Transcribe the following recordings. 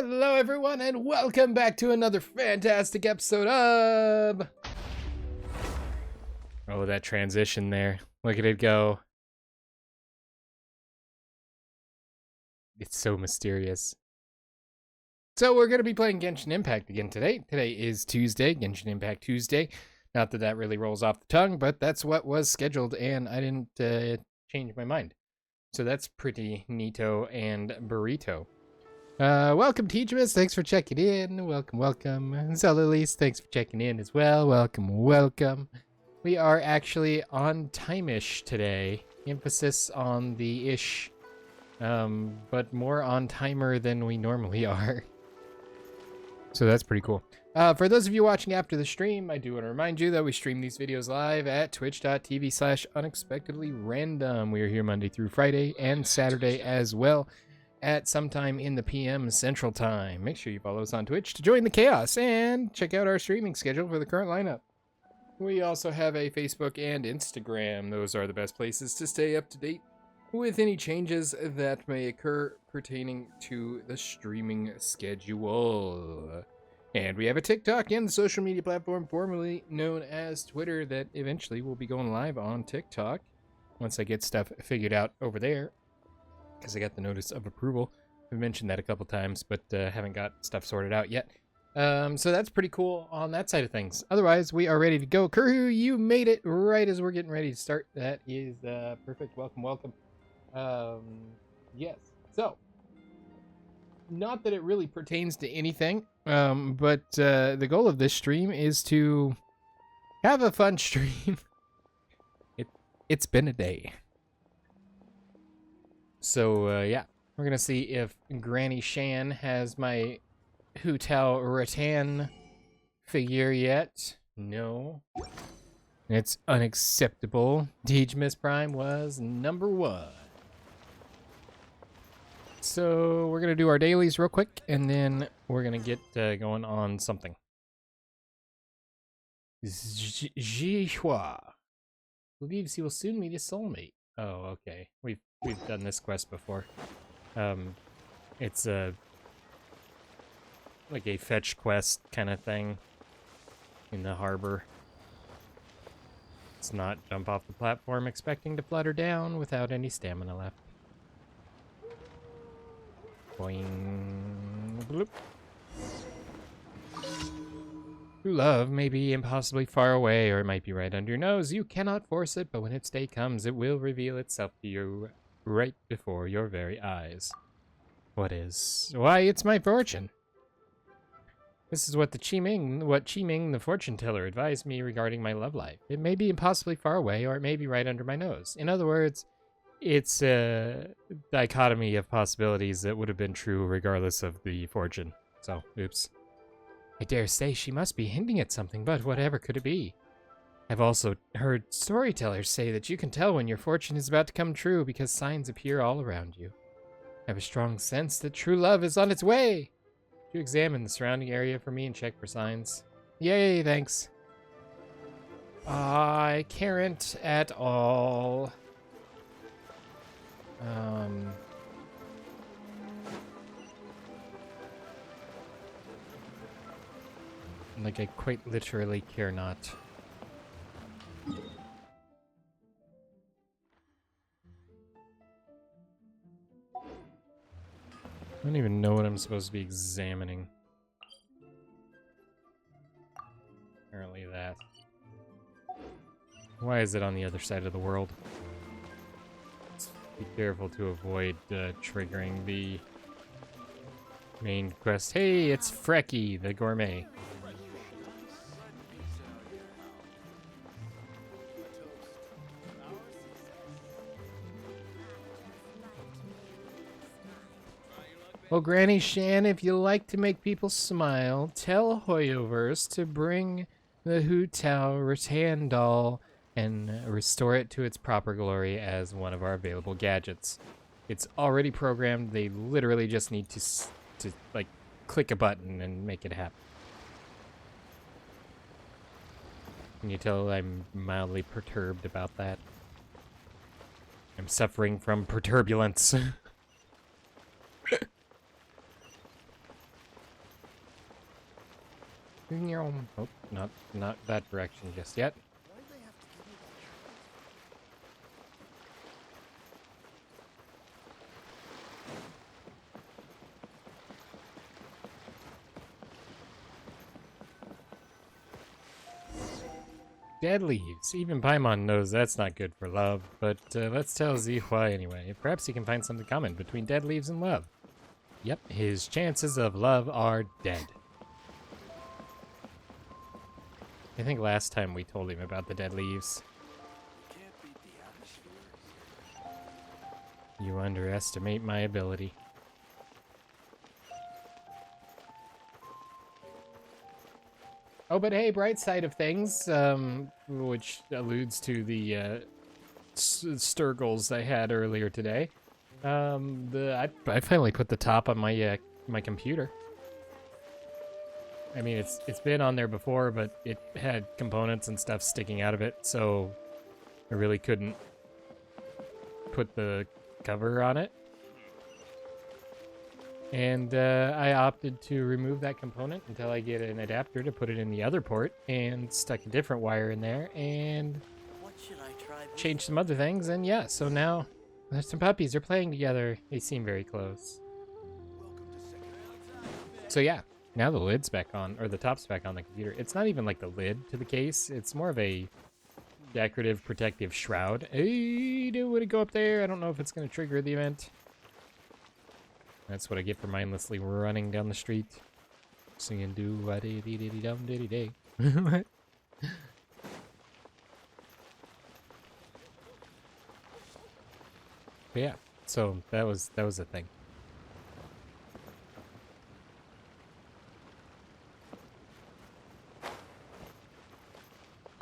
Hello everyone and welcome back to another fantastic episode of... Oh, that transition there. Look at it go. It's so mysterious. So we're going to be playing Genshin Impact again today. Today is Tuesday, Genshin Impact Tuesday. Not that that really rolls off the tongue, but that's what was scheduled and I didn't change my mind. So that's pretty neato and burrito. Welcome, Teachmas. Thanks for checking in. Welcome. Zellalise, thanks for checking in as well. Welcome. We are actually on time-ish today. Emphasis on the ish, but more on timer than we normally are. So that's pretty cool. For those of you watching after the stream, I do want to remind you that we stream these videos live at twitch.tv/unexpectedlyrandom. We are here Monday through Friday and Saturday as well at sometime in the PM Central Time. Make sure you follow us on Twitch to join the chaos and check out our streaming schedule for the current lineup. We also have a Facebook and Instagram. Those are the best places to stay up to date with any changes that may occur pertaining to the streaming schedule. And we have a TikTok and the social media platform formerly known as Twitter that eventually will be going live on TikTok once I get stuff figured out over there, because I got the notice of approval. I've mentioned that a couple times, but haven't got stuff sorted out yet. So that's pretty cool on that side of things. Otherwise, we are ready to go. Kurhu, you made it right as we're getting ready to start. That is perfect. Welcome. Yes. So, not that it really pertains to anything, but the goal of this stream is to have a fun stream. It's been a day. So, yeah, we're going to see if Granny Shan has my Hu Tao Rattan figure yet. No. It's unacceptable. Teachmas Prime was number 1. So, we're going to do our dailies real quick, and then we're going to get going on something. Jihua believes he will soon meet his soulmate. Oh, okay. We've done this quest before. It's like a fetch quest kind of thing in the harbor. It's not jump off the platform expecting to flutter down without any stamina left. Boing. Bloop. True love may be impossibly far away, or it might be right under your nose. You cannot force it, but when its day comes, it will reveal itself to you right before your very eyes. What is? Why, it's my fortune. This is what Qiming, the fortune teller, advised me regarding my love life. It may be impossibly far away, or it may be right under my nose. In other words, it's a dichotomy of possibilities that would have been true regardless of the fortune. So, oops. I dare say she must be hinting at something, but whatever could it be? I've also heard storytellers say that you can tell when your fortune is about to come true because signs appear all around you. I have a strong sense that true love is on its way. Could you examine the surrounding area for me and check for signs? Yay, thanks. I can't at all. Like, I quite literally care not. I don't even know what I'm supposed to be examining. Apparently that. Why is it on the other side of the world? Let's be careful to avoid triggering the main quest. Hey, it's Frecky, the gourmet. Well, Granny Shan, if you like to make people smile, tell Hoyoverse to bring the Hu Tao Rattan doll and restore it to its proper glory as one of our available gadgets. It's already programmed. They literally just need to like, click a button and make it happen. Can you tell I'm mildly perturbed about that? I'm suffering from perturbulence. Oh, not that direction just yet. Dead leaves. Even Paimon knows that's not good for love, but let's tell Zihua anyway. Perhaps he can find something common between dead leaves and love. Yep, his chances of love are dead. I think last time we told him about the dead leaves. You underestimate my ability. Oh, but hey, bright side of things, which alludes to the Sturgles I had earlier today. I finally put the top on my my computer. I mean, it's been on there before, but it had components and stuff sticking out of it, so I really couldn't put the cover on it. And I opted to remove that component until I get an adapter to put it in the other port, and stuck a different wire in there, and changed some other things, and yeah, so now there's some puppies. They're playing together. They seem very close. So yeah, now the lid's back on, or the top's back on the computer. It's not even like the lid to the case. It's more of a decorative protective shroud. Hey, don't want to go up there. I don't know if it's going to trigger the event. That's what I get for mindlessly running down the street, singing do-wa-dee-dee-dee-dum-dee-dee-day. What? But yeah, so that was the thing.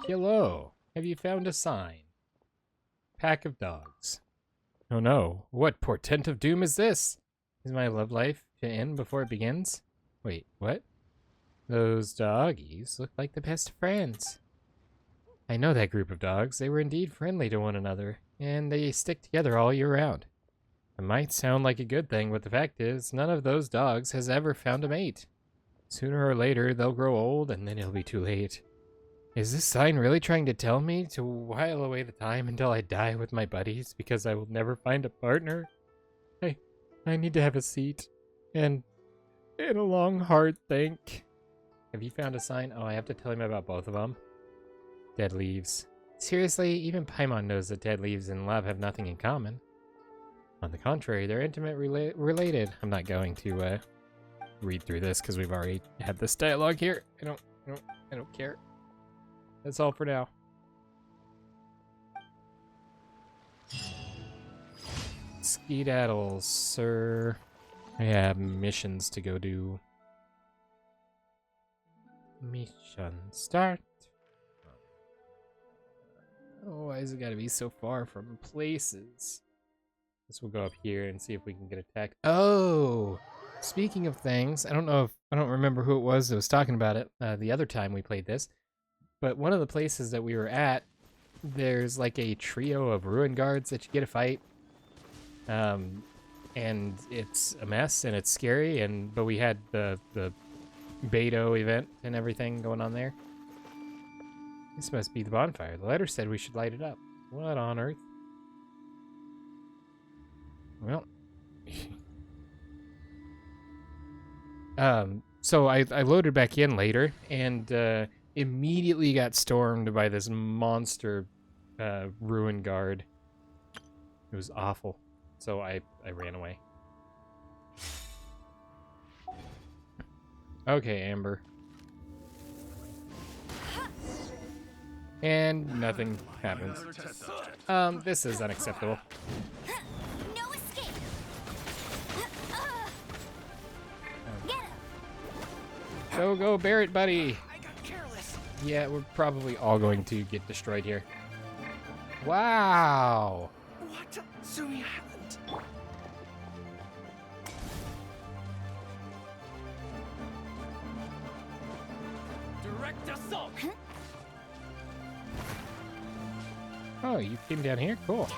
Hello, have you found a sign? Pack of dogs. Oh no, what portent of doom is this? Is my love life to end before it begins? Wait, what? Those doggies look like the best friends. I know that group of dogs. They were indeed friendly to one another, and they stick together all year round. It might sound like a good thing, but the fact is, none of those dogs has ever found a mate. Sooner or later, they'll grow old, and then it'll be too late. Is this sign really trying to tell me to while away the time until I die with my buddies because I will never find a partner? I need to have a seat and a long hard think. Have you found a sign? Oh, I have to tell him about both of them. Dead leaves. Seriously, even Paimon knows that dead leaves and love have nothing in common. On the contrary, they're intimately related. I'm not going to read through this because we've already had this dialogue here. I don't care. That's all for now. Skedaddle, sir. I have missions to go do. Mission start. Oh, why has it gotta be so far from places? Guess we'll go up here and see if we can get attacked. Oh! Speaking of things, I don't remember who it was that was talking about it the other time we played this, but one of the places that we were at, there's like a trio of ruin guards that you get to fight. And it's a mess and it's scary, but we had the Beto event and everything going on there. This must be the bonfire. The letter said we should light it up. What on earth? Well, so I loaded back in later and immediately got stormed by this monster ruin guard. It was awful. So I ran away. Okay, Amber. And nothing happens. This is unacceptable. No escape. Go, Barrett, buddy. Yeah, we're probably all going to get destroyed here. Wow. What? Sumi Island. Direct assault. Oh, you came down here? Cool.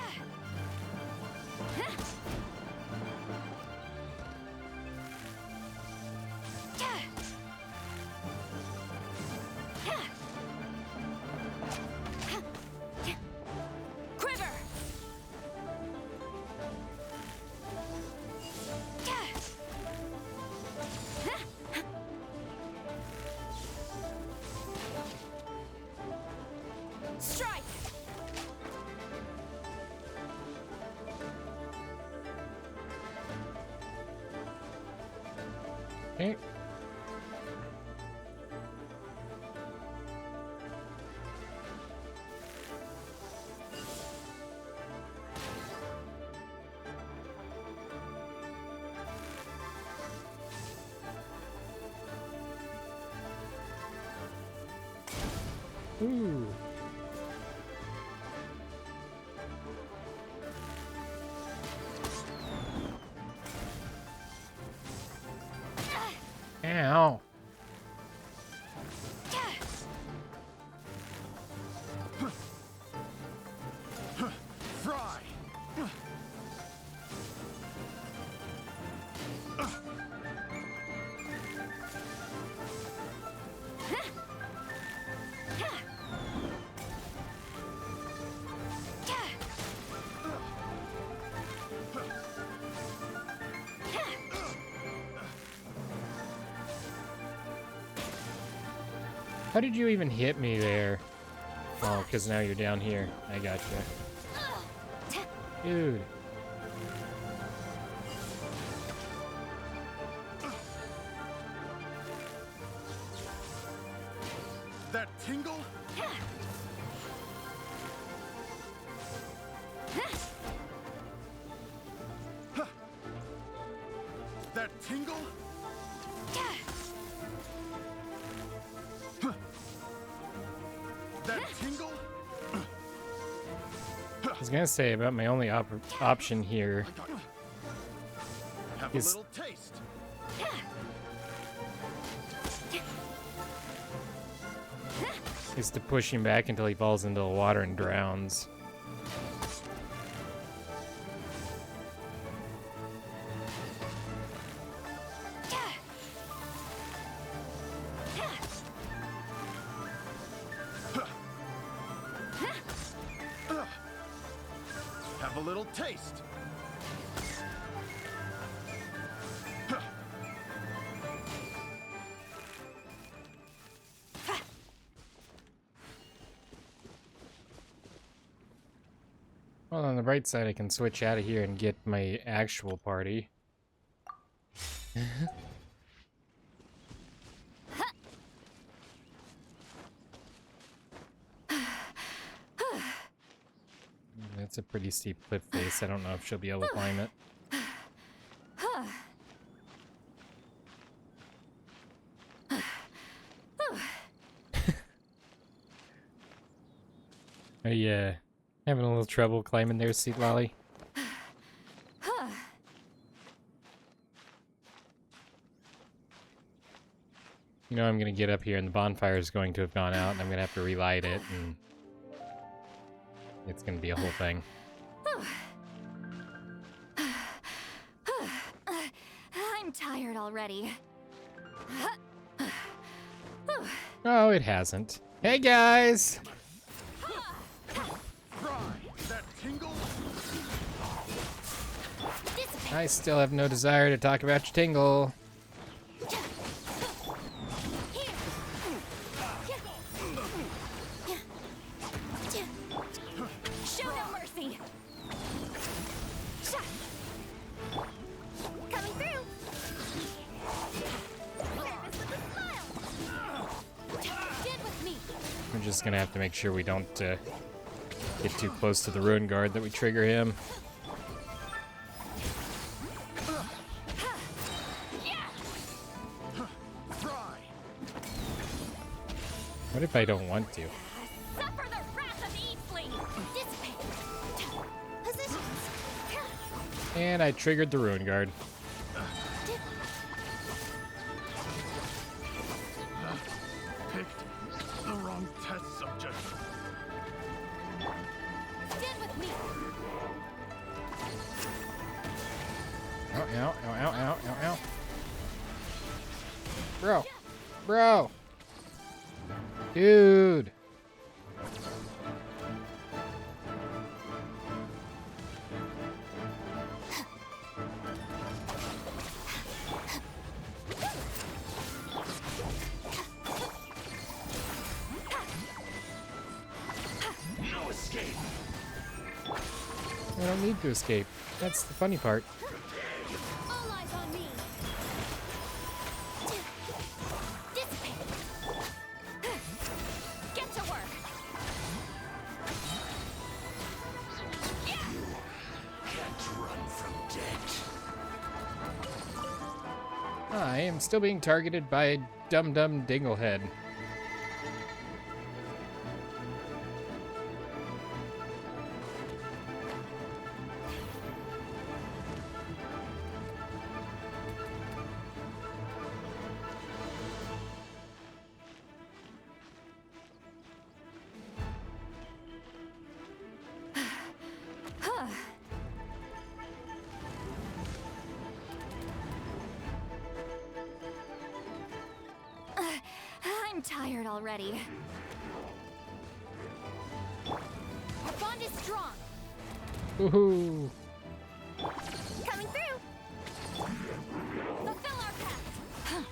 Okay. Ooh. Ow. Fry! How did you even hit me there? Oh, because now you're down here. I gotcha. Dude. That tingle? That tingle? That tingle? I was gonna say about my only option here Have a is little taste. is to push him back until he falls into the water and drowns. Have a little taste. Well, on the bright side, I can switch out of here and get my actual party. That's a pretty steep cliff face. I don't know if she'll be able to climb it. Are you having a little trouble climbing there, Seed Lolly? You know I'm gonna get up here and the bonfire is going to have gone out and I'm gonna have to relight it and it's gonna be a whole thing. I'm tired already. Oh, it hasn't. Hey guys! Fry! That tingle? I still have no desire to talk about your tingle. Show no mercy. Coming through. Service with a smile. Get with me. We're just gonna have to make sure we don't get too close to the ruin guard that we trigger him. Fry! What if I don't want to? Suffer the wrath of Eastling. Dissipate. Positions. And I triggered the ruin guard. Picked the wrong test subject. Get with me. Ow, ow, ow, ow, ow, ow, ow. Bro. Bro. Dude. No escape. I don't need to escape. That's the funny part. All eyes on me. I am still being targeted by a dum-dum dinglehead. I'm tired already. Our bond is strong. Woohoo! Coming through. Fulfill our pact.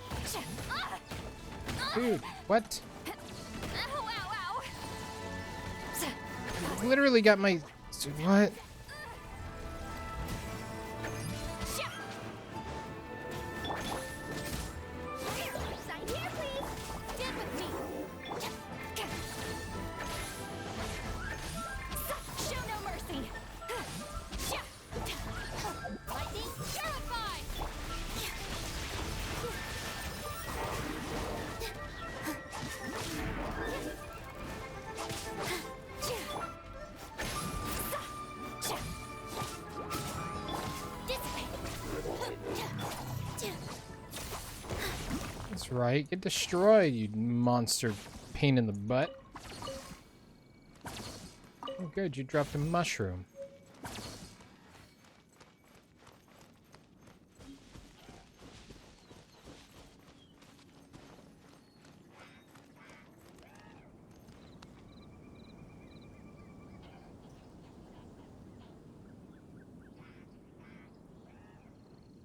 Dude, what? Ow, ow, ow. Literally got my... What? Ship. Sign here, please. Stand with me. Show no mercy. Lightning purified. That's right. Get destroyed, you monster pain in the butt. Oh, good. You dropped a mushroom.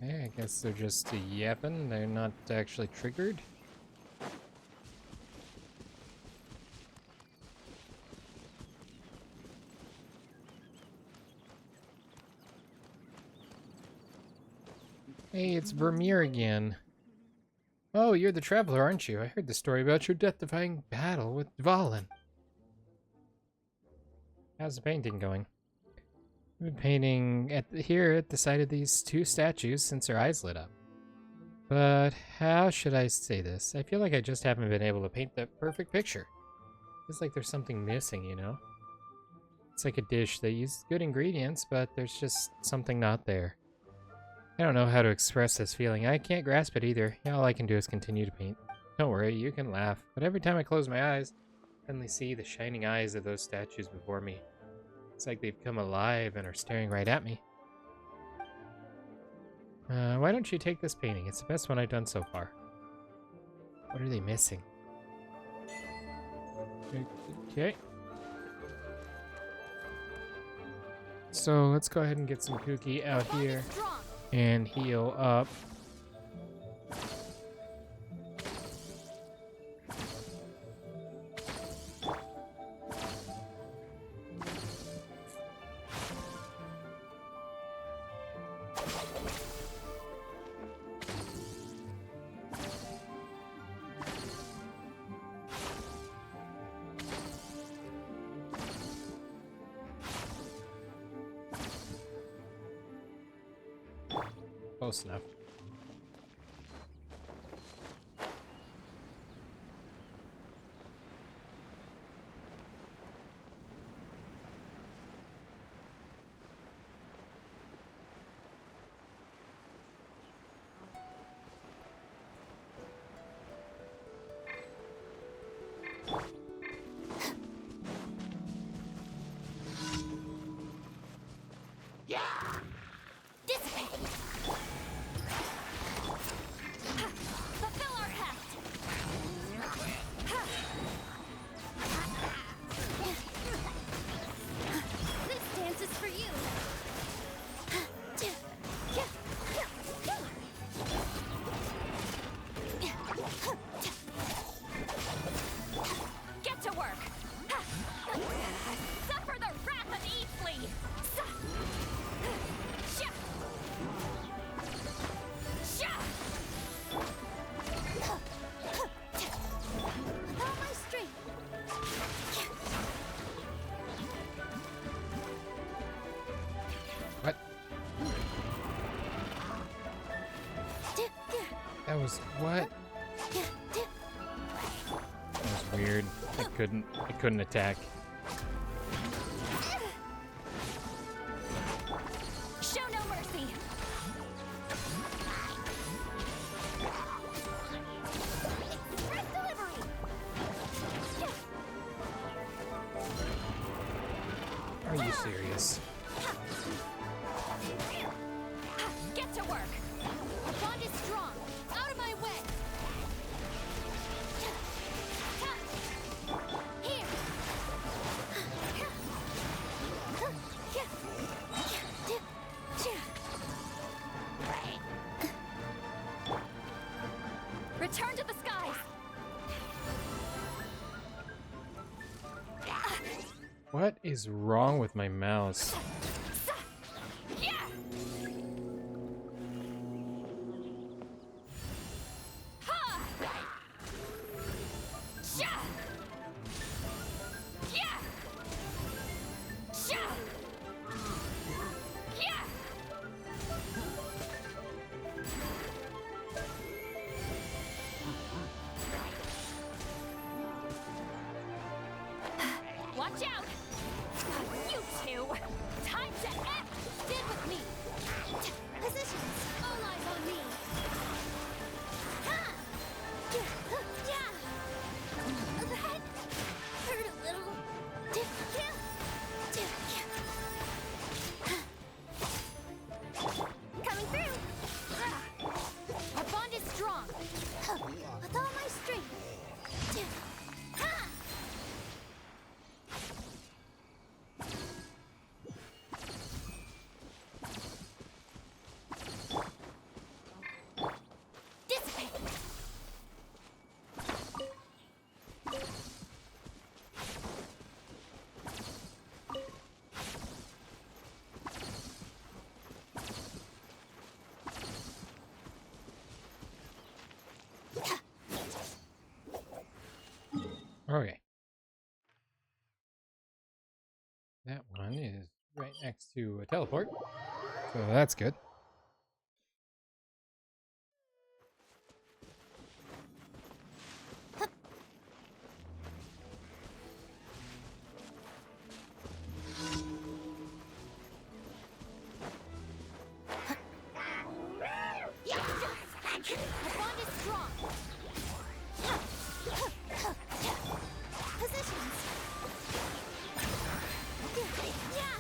Okay, I guess they're just yapping. They're not actually triggered. Hey, it's Vermeer again. Oh, you're the traveler, aren't you? I heard the story about your death-defying battle with Dvalin. How's the painting going? I've been painting here at the side of these two statues since their eyes lit up. But how should I say this? I feel like I just haven't been able to paint the perfect picture. Feels like there's something missing, you know? It's like a dish that uses good ingredients, but there's just something not there. I don't know how to express this feeling. I can't grasp it either. All I can do is continue to paint. Don't worry, you can laugh. But every time I close my eyes, I suddenly see the shining eyes of those statues before me. It's like they've come alive and are staring right at me. Why don't you take this painting? It's the best one I've done so far. What are they missing? Okay. So let's go ahead and get some Kooky out here and heal up. Close enough. That was what? That was weird. I couldn't attack. Show no mercy. Express delivery. Are you serious? Get to work. Our bond is strong. Out of my way. Here. Return to the skies. What is wrong with my mouse? Yeah. Ha. Sha. Yeah. Sha. Yeah. Watch out! You two! Time to act! Stand with me! Positions! All eyes on me! Ha! Yeah! That hurt a little. Coming through! Our bond is strong! With all my strength! Ha! Dissipate! Okay. That one is right next to a teleport. So that's good. Our bond is strong! Positions! Yeah!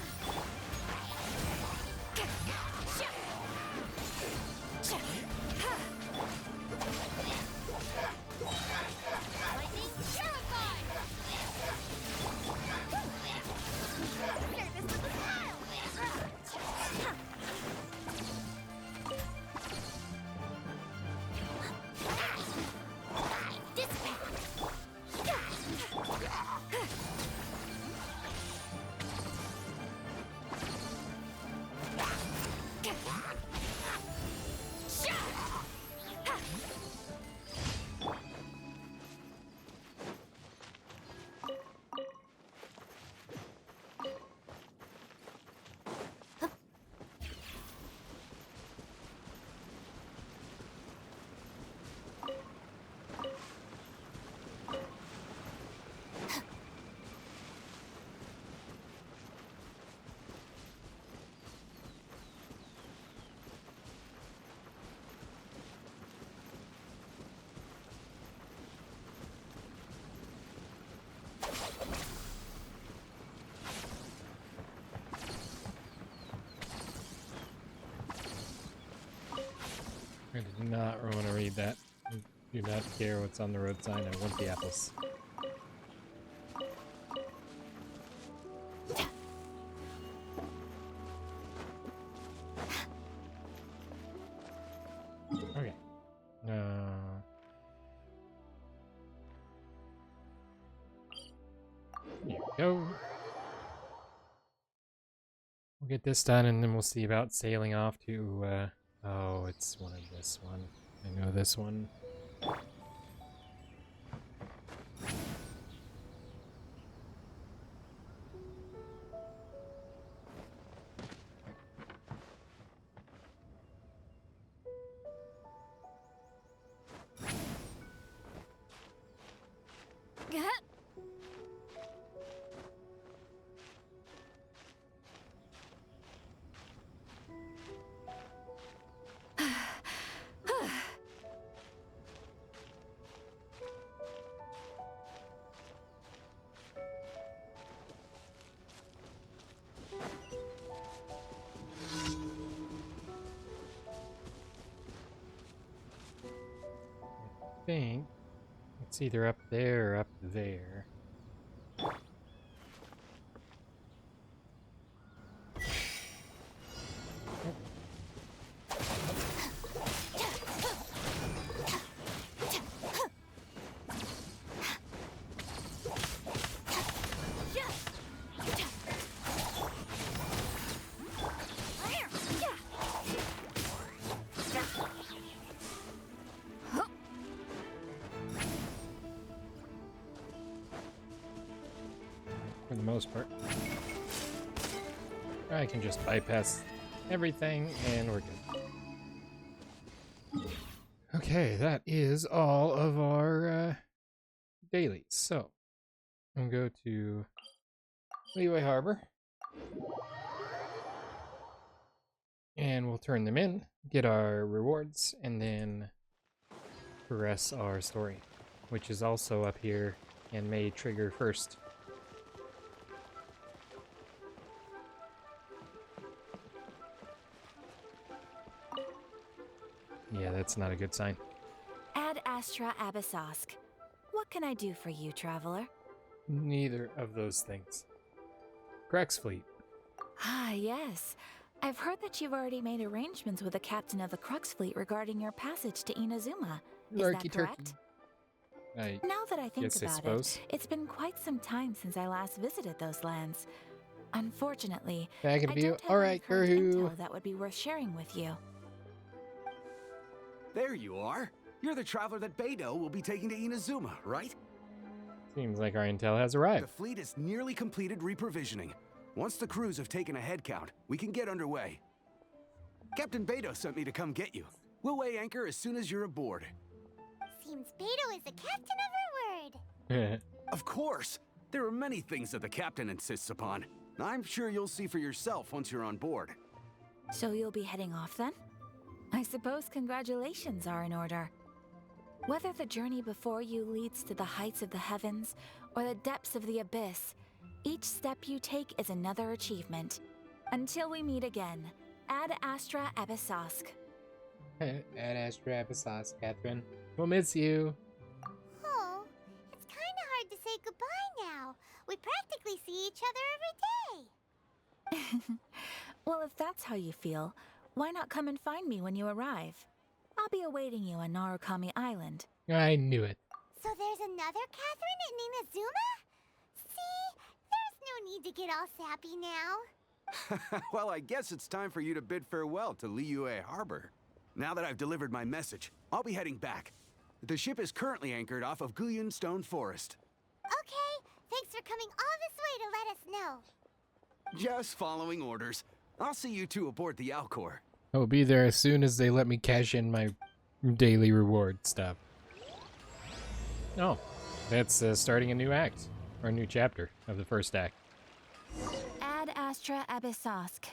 Lightning purified! Service with a smile! I did not want to read that. I do not care what's on the road sign. I want the apples. Okay. Here we go. We'll get this done and then we'll see about sailing off to, oh, it's one of this one. I know this one. I think it's either up there or up there. For the most part. I can just bypass everything and we're good. Okay, that is all of our dailies. So, I'm going to go to Leeway Harbor. And we'll turn them in, get our rewards, and then progress our story, which is also up here and may trigger first. Yeah, that's not a good sign. Ad Astra Abyssosk. What can I do for you, traveler? Neither of those things. Crax Fleet. Ah, yes. I've heard that you've already made arrangements with the captain of the Crux Fleet regarding your passage to Inazuma. Is Lurky that correct? I Now that I think guess I about suppose. it's been quite some time since I last visited those lands. Unfortunately, Back I of you. don't have All any right, current Gurhu. intel that would be worth sharing with you. There you are. You're the traveler that Beidou will be taking to Inazuma, right? Seems like our intel has The arrived. fleet is nearly completed reprovisioning. Once the crews have taken a head count, we can get underway. Captain Beidou sent me to come get you. We'll weigh anchor as soon as you're aboard. Seems Beidou is the captain of her word. Of course! There are many things that the captain insists upon. I'm sure you'll see for yourself once you're on board. So you'll be heading off then? I suppose congratulations are in order. Whether the journey before you leads to the heights of the heavens or the depths of the abyss, each step you take is another achievement. Until we meet again, Ad Astra Abyssosk. Ad Astra Abyssos, Catherine. We'll miss you. Oh, it's kind of hard to say goodbye now. We practically see each other every day. Well, if that's how you feel, why not come and find me when you arrive? I'll be awaiting you on Narukami Island. I knew it. So there's another Catherine in Inazuma? See, there's no need to get all sappy now. Well, I guess it's time for you to bid farewell to Liyue Harbor. Now that I've delivered my message, I'll be heading back. The ship is currently anchored off of Guyun Stone Forest. Okay, thanks for coming all this way to let us know. Just following orders. I'll see you two aboard the Alcor. I'll be there as soon as they let me cash in my daily reward stuff. Oh, that's starting a new act, or a new chapter of the first act. Ad Astra Abyssosk.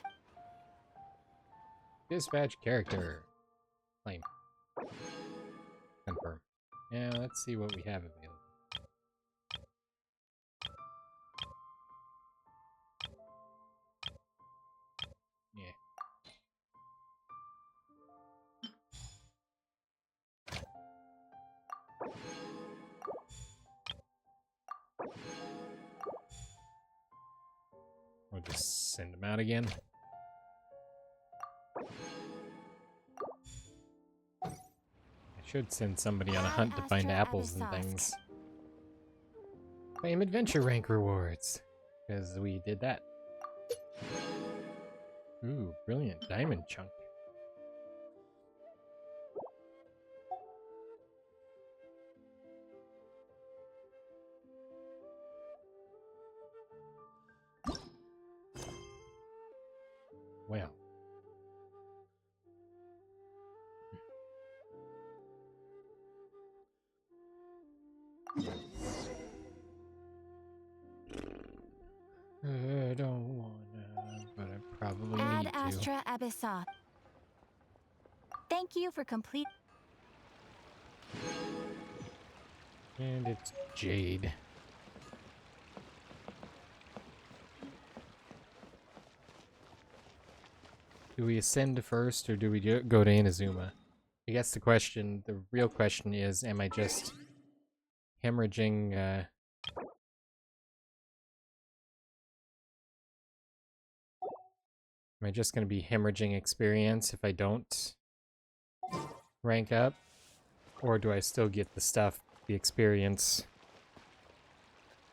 Dispatch character. Claim. Confirm. Yeah, let's see what we have available. Yeah. We'll just send them out again. I should send somebody on a hunt to find apples and things. Claim adventure rank rewards. Because we did that. Ooh, brilliant diamond chunk. Well. Astra Abyssa. Thank you for complete. And it's Jade. Do we ascend first, or do we go to Inazuma? I guess the real question is, am I just hemorrhaging, am I just going to be hemorrhaging experience if I don't rank up? Or do I still get the stuff, the experience?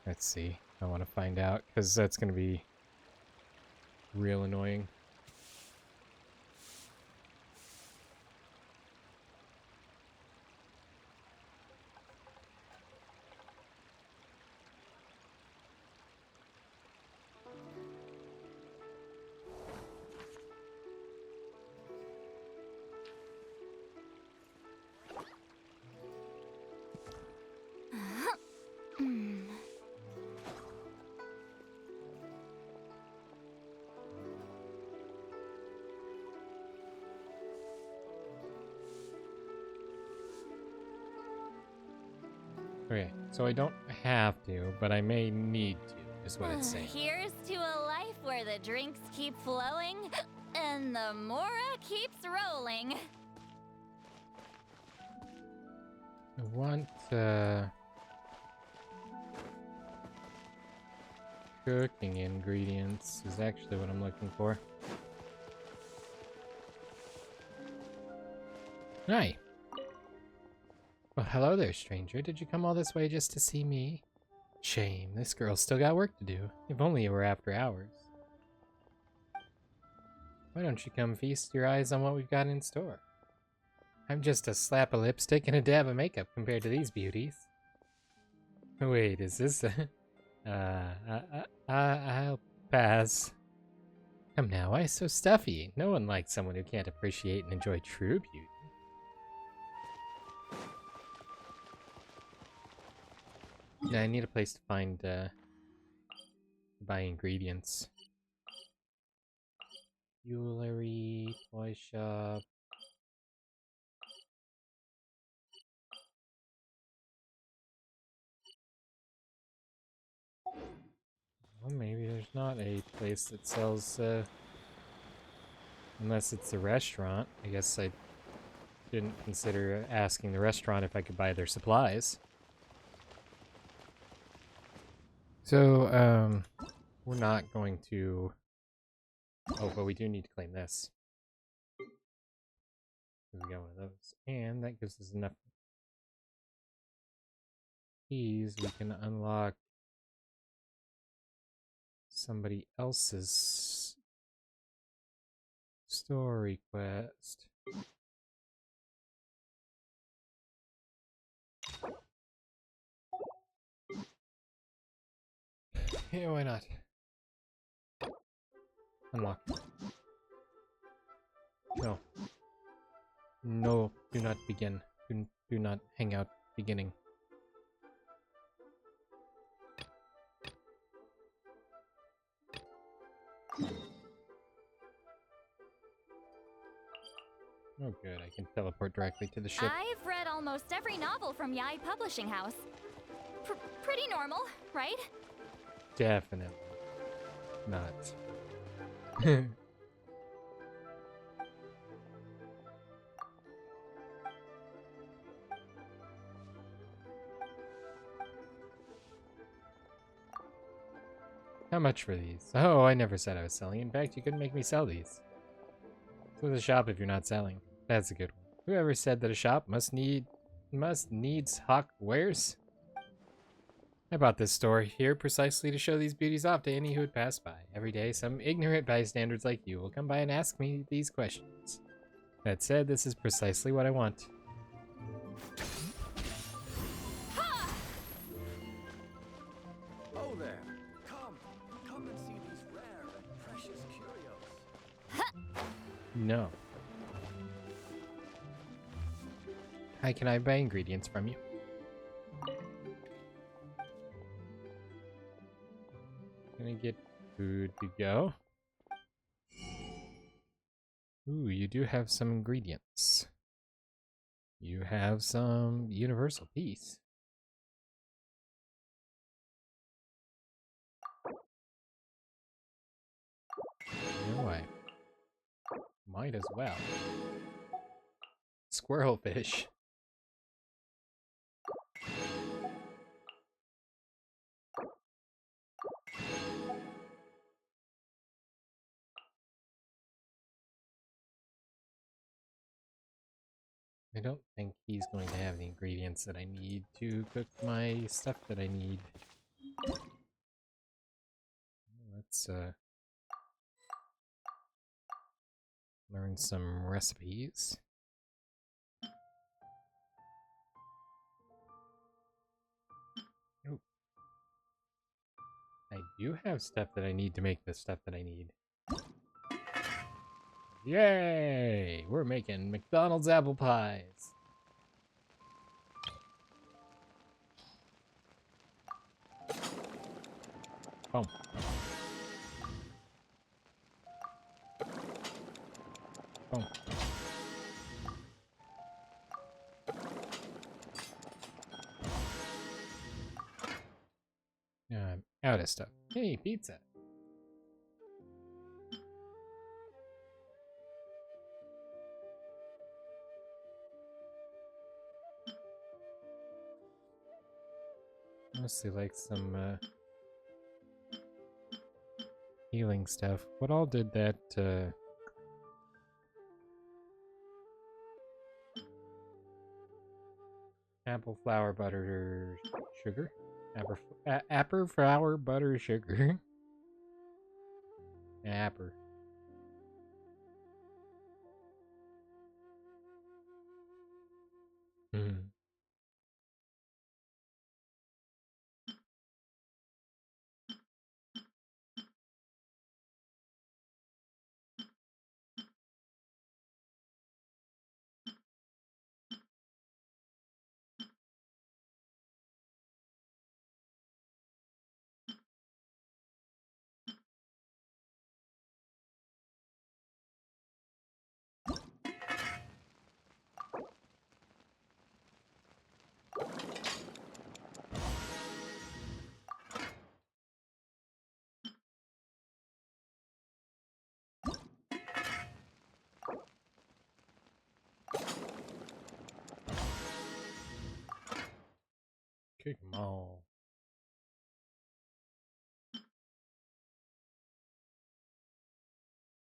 Let's see. I want to find out, because that's going to be real annoying. Okay, so I don't have to, but I may need to, is what it's saying. Here's to a life where the drinks keep flowing and the Mora keeps rolling. I want, cooking ingredients is actually what I'm looking for. Hi. Well, hello there, stranger. Did you come all this way just to see me? Shame, this girl's still got work to do. If only it were after hours. Why don't you come feast your eyes on what we've got in store? I'm just a slap of lipstick and a dab of makeup compared to these beauties. Wait, is this I'll pass. Come now, why so stuffy? No one likes someone who can't appreciate and enjoy true beauty. Now I need a place to find, buy ingredients. Jewelry, toy shop. Well, maybe there's not a place that sells, unless it's the restaurant. I guess I didn't consider asking the restaurant if I could buy their supplies. So, we're not going to... Oh, but we do need to claim this. We got one of those. And that gives us enough keys. We can unlock somebody else's story quest. Yeah, why not? Unlock. No. No, do not begin. Do not hang out beginning. Oh good, I can teleport directly to the ship. I've read almost every novel from Yai Publishing House. Pretty normal, right? Definitely not. How much for these? Oh, I never said I was selling. In fact, you couldn't make me sell these. So the shop if you're not selling. That's a good one. Whoever said that a shop must needs hawk wares? I bought this store here precisely to show these beauties off to any who would pass by. Every day, some ignorant bystanders like you will come by and ask me these questions. That said, this is precisely what I want. Oh there. Come and see these rare and precious curios. No. Hi, can I buy ingredients from you? Gonna get food to go. Ooh, you do have some ingredients. You have some universal peace. You know what? Might as well. Squirrel fish. I don't think he's going to have the ingredients that I need to cook my stuff that I need. Let's learn some recipes. Oh. I do have stuff that I need to make the stuff that I need. Yay! We're making McDonald's apple pies. Boom. Boom. I'm out of stuff. Hey, pizza. Mostly like some healing stuff. What all did that apple flour butter sugar? Apple flour butter sugar. Apple. Hmm. Kick 'em all.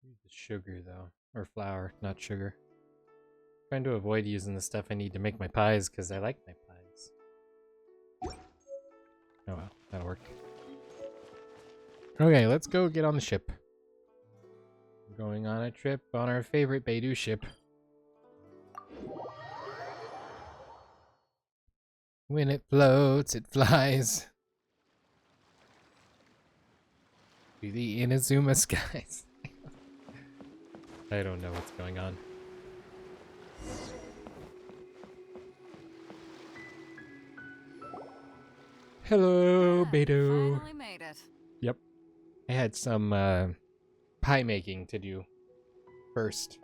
Use the sugar though, or flour, not sugar. Trying to avoid using the stuff I need to make my pies because I like my pies. Oh well, that'll work. Okay, let's go get on the ship. We're going on a trip on our favorite Beidou ship. When it floats, it flies. To the Inazuma skies. I don't know what's going on. Hello, Beidou. Finally made it. Yep. I had some pie making to do first.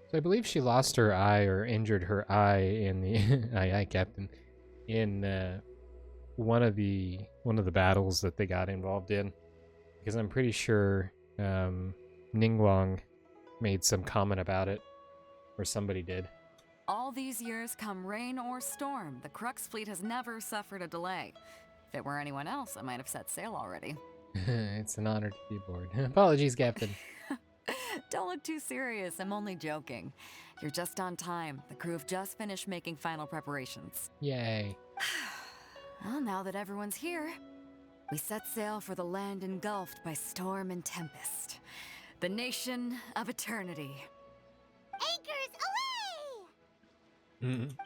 So I believe she lost her eye or injured her eye in the aye, Captain, in one of the battles that they got involved in, because I'm pretty sure Ningguang made some comment about it, or somebody did. All these years, come rain or storm, the Crux fleet has never suffered a delay. If it were anyone else, I might have set sail already. It's an honor to be aboard. Apologies, Captain. Don't look too serious, I'm only joking. You're just on time. The crew have just finished making final preparations. Yay. Well, now that everyone's here, we set sail for the land engulfed by storm and tempest. The nation of eternity. Anchors away! Mhm.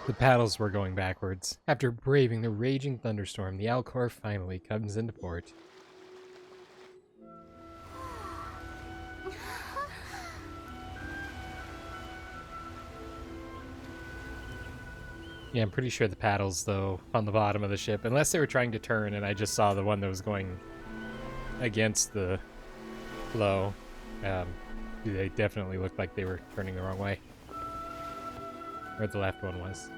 The paddles were going backwards. After braving the raging thunderstorm, the Alcor finally comes into port. Yeah, I'm pretty sure the paddles, though, on the bottom of the ship, unless they were trying to turn and I just saw the one that was going against the flow, they definitely looked like they were turning the wrong way. Or the left one was.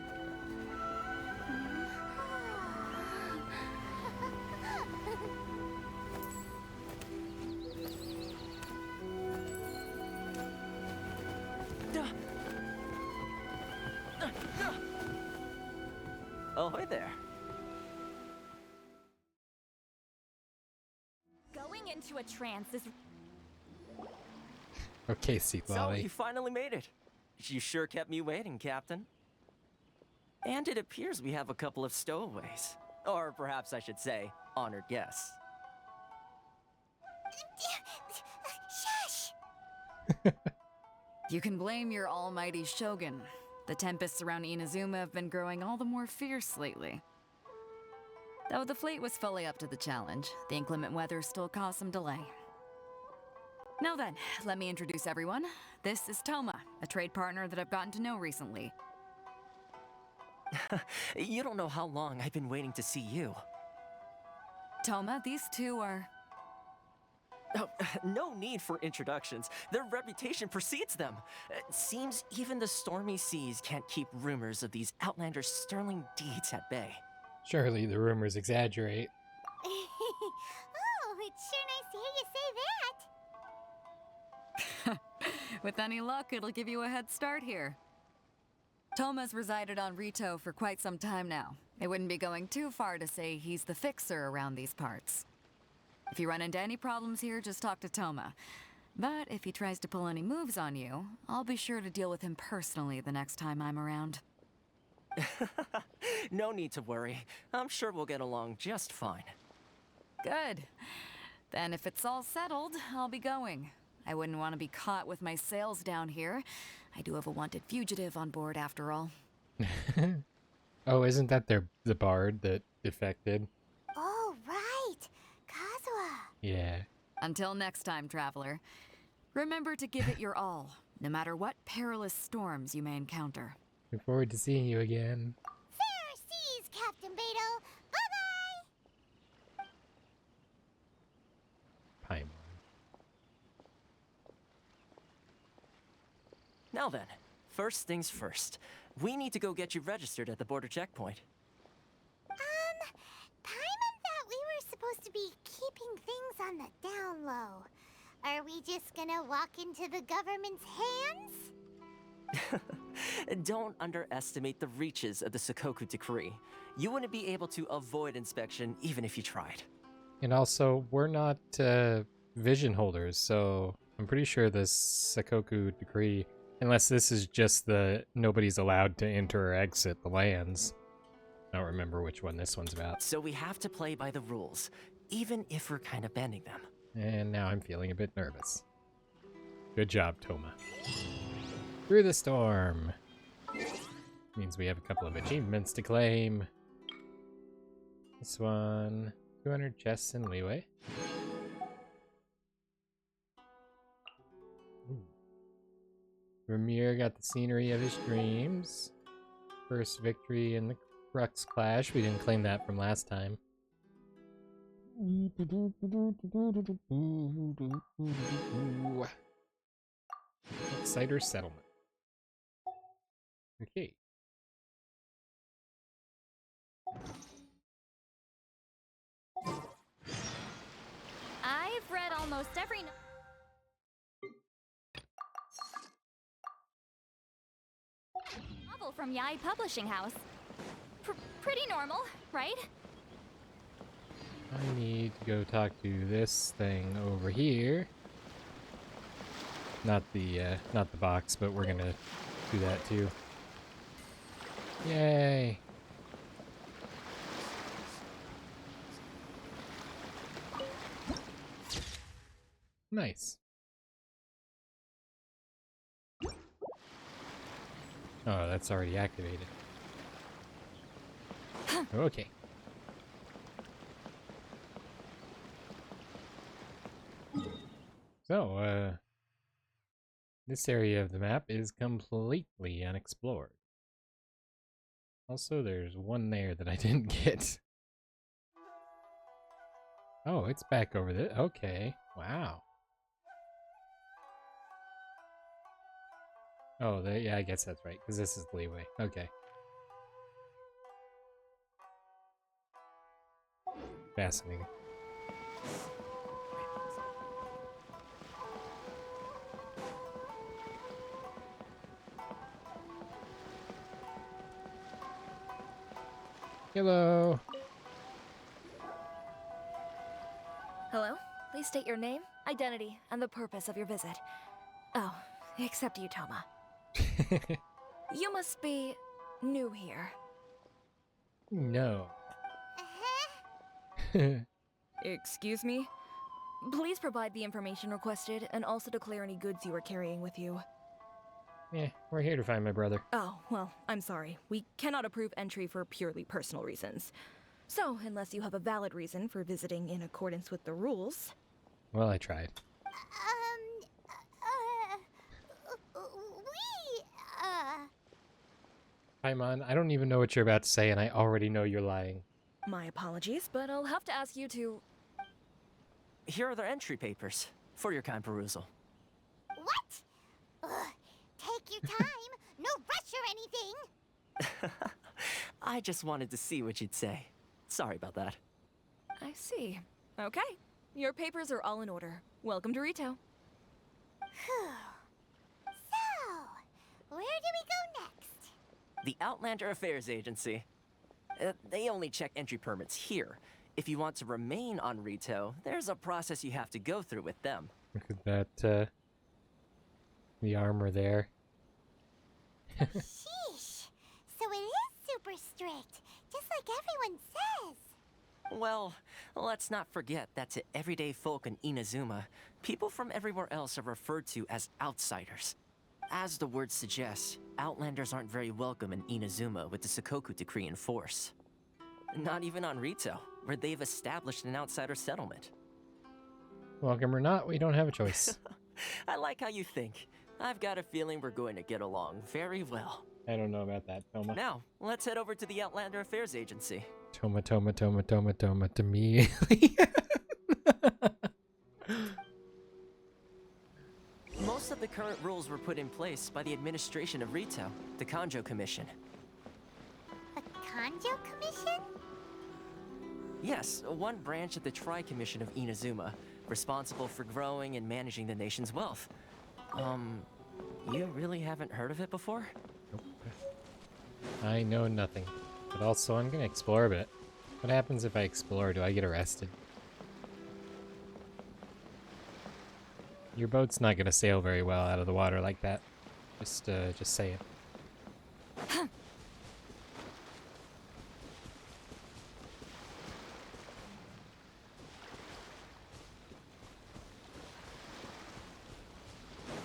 Oh, hi there. Going into a trance is Okay, Seat So, Lolly. you finally made it. You sure kept me waiting, Captain. And it appears we have a couple of stowaways. Or perhaps I should say, honored guests. Shush! You can blame your almighty Shogun. The tempests around Inazuma have been growing all the more fierce lately. Though the fleet was fully up to the challenge, the inclement weather still caused some delay. Now then, let me introduce everyone. This is Toma, a trade partner that I've gotten to know recently. You don't know how long I've been waiting to see you. Toma, these two are... Oh, no need for introductions. Their reputation precedes them. Seems even the stormy seas can't keep rumors of these outlanders' sterling deeds at bay. Surely the rumors exaggerate. Oh, it's sure nice to hear you say that. With any luck, it'll give you a head start here. Toma's resided on Rito for quite some time now. It wouldn't be going too far to say he's the fixer around these parts. If you run into any problems here, just talk to Toma. But if he tries to pull any moves on you, I'll be sure to deal with him personally the next time I'm around. No need to worry. I'm sure we'll get along just fine. Good. Then if it's all settled, I'll be going. I wouldn't want to be caught with my sails down here. I do have a wanted fugitive on board after all. Oh, isn't that the bard that defected? Oh, right. Kazuha. Yeah. Until next time, traveler. Remember to give it your all, no matter what perilous storms you may encounter. Look forward to seeing you again. Fair seas, Captain Beto. Bye-bye. Paimon. Now then, first things first. We need to go get you registered at the border checkpoint. Paimon thought we were supposed to be keeping things on the down low. Are we just gonna walk into the government's hands? Don't underestimate the reaches of the Sakoku Decree. You wouldn't be able to avoid inspection even if you tried. And also, we're not vision holders, so I'm pretty sure the Sakoku Decree, unless this is just the nobody's allowed to enter or exit the lands. I don't remember which one this one's about. So we have to play by the rules, even if we're kind of bending them. And now I'm feeling a bit nervous. Good job, Toma. Through the storm. Means we have a couple of achievements to claim. This one, 200 chests and leeway. Ooh. Ramir got the scenery of his dreams. First victory in the Crux Clash. We didn't claim that from last time. Exciter Settlement. Okay. I've read almost every novel from Yai Publishing House. Pretty normal, right? I need to go talk to this thing over here. Not the box, but we're gonna do that too. Yay! Nice. Oh, that's already activated. Okay. So, this area of the map is completely unexplored. Also, there's one there that I didn't get. Oh, it's back over there. Okay. Wow. Oh, yeah, I guess that's right, because this is the leeway. Okay. Fascinating. Hello. Hello? Please state your name, identity, and the purpose of your visit. Oh, except you, Toma. You must be new here. No. Excuse me? Please provide the information requested and also declare any goods you are carrying with you. Yeah, we're here to find my brother. Oh, well, I'm sorry. We cannot approve entry for purely personal reasons. So, unless you have a valid reason for visiting in accordance with the rules... Well, I tried. Paimon, I don't even know what you're about to say, and I already know you're lying. My apologies, but I'll have to ask you to... Here are their entry papers for your kind perusal. What? Take your time. No rush or anything. I just wanted to see what you'd say. Sorry about that. I see. Okay. Your papers are all in order. Welcome to Rito. So, where do we go next? The Outlander Affairs Agency. They only check entry permits here. If you want to remain on Rito, there's a process you have to go through with them. Look at that, the armor there. Sheesh. So it is super strict, just like everyone says. Well, let's not forget that to everyday folk in Inazuma, people from everywhere else are referred to as outsiders. As the word suggests, Outlanders aren't very welcome in Inazuma with the Sakoku Decree in force. Not even on Rito, where they've established an outsider settlement. Welcome or not, we don't have a choice. I like how you think. I've got a feeling we're going to get along very well. I don't know about that, Toma. Now, let's head over to the Outlander Affairs Agency. Toma to me. Most of the current rules were put in place by the administration of Rito, the Kanjo Commission. A Kanjo Commission? Yes, one branch of the Tri-Commission of Inazuma, responsible for growing and managing the nation's wealth. You really haven't heard of it before? Nope. I know nothing. But also, I'm gonna explore a bit. What happens if I explore? Do I get arrested? Your boat's not gonna sail very well out of the water like that. Just saying.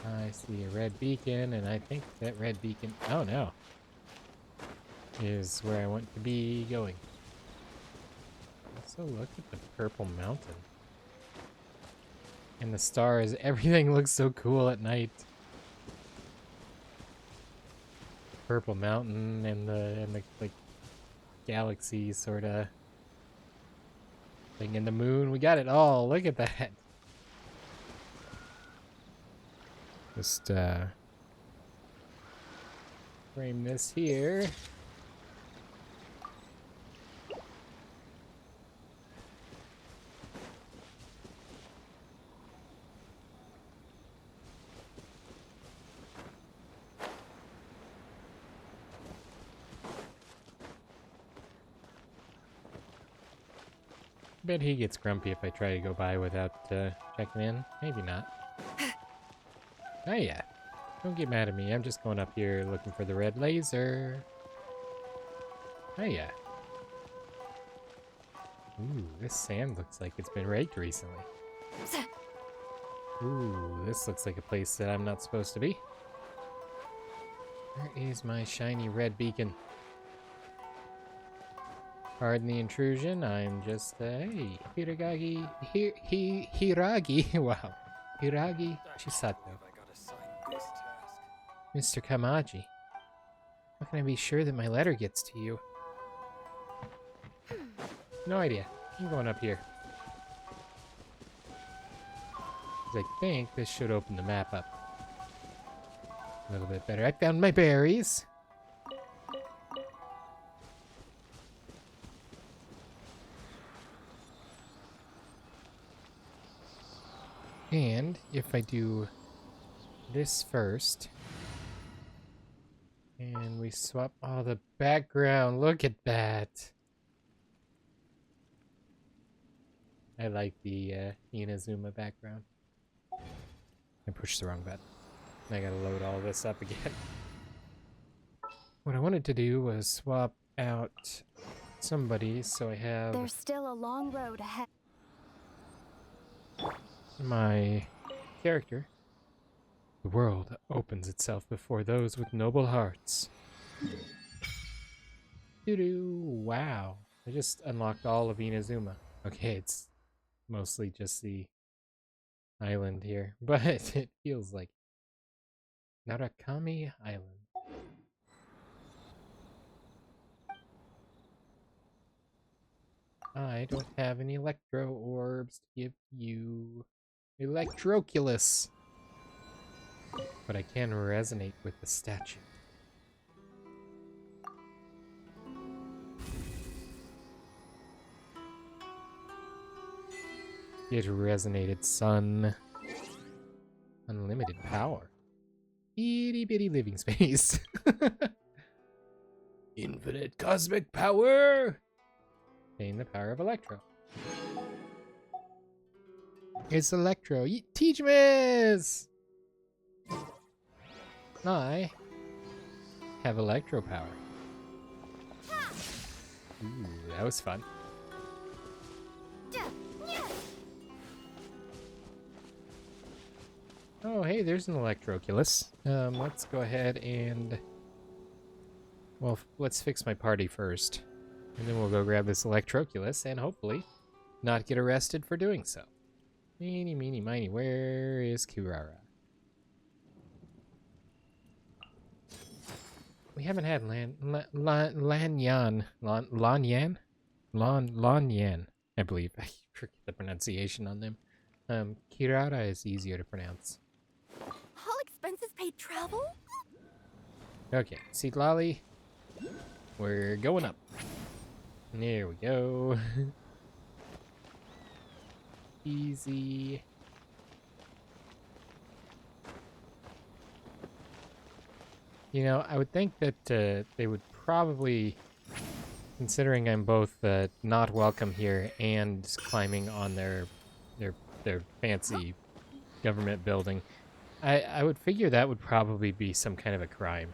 I see a red beacon, and I think that red beacon... Oh, no. Is where I want to be going. Also, look at the purple mountain. And the stars. Everything looks so cool at night. Purple mountain and the like galaxy sort of thing, and the moon. We got it all. Look at that. Just frame this here. bet he gets grumpy if I try to go by without checking in. Maybe not. Oh yeah. Don't get mad at me. I'm just going up here looking for the red laser. Oh yeah. Ooh, this sand looks like it's been raked recently. Ooh, this looks like a place that I'm not supposed to be. Where is my shiny red beacon? Pardon the intrusion, I'm just, hey, Hiragi, Hiragi, wow. Hiragi Chisato. Mr. Kamaji, how can I be sure that my letter gets to you? No idea. I'm going up here. 'Cause I think this should open the map up a little bit better. I found my berries. And if I do this first, and we swap all the background, look at that. I like the Inazuma background. I pushed the wrong button. I gotta load all this up again. What I wanted to do was swap out somebody so I have There's still a long road ahead. my character. The world opens itself before those with noble hearts. Doo-doo, wow. I just unlocked all of Inazuma. Okay, it's mostly just the island here, but it feels like Narakami Island. I don't have any electro orbs to give you. Electroculus! But I can resonate with the statue. It resonated, son. Unlimited power. Itty bitty living space. Infinite cosmic power! Gain the power of Electro. It's Electro. Teach me! I have Electro power. Ooh, that was fun. Oh, hey, there's an Electroculus. Let's go ahead and... Well, let's fix my party first. And then we'll go grab this Electroculus and hopefully not get arrested for doing so. Meeny, meeny, miny, where is Kirara? We haven't had Lanyan, I believe. I forget the pronunciation on them. Kirara is easier to pronounce. All expenses paid travel? Okay, Seat Lolly, we're going up. There we go. Easy. You know, I would think that they would probably, considering I'm both not welcome here and climbing on their fancy government building, I would figure that would probably be some kind of a crime.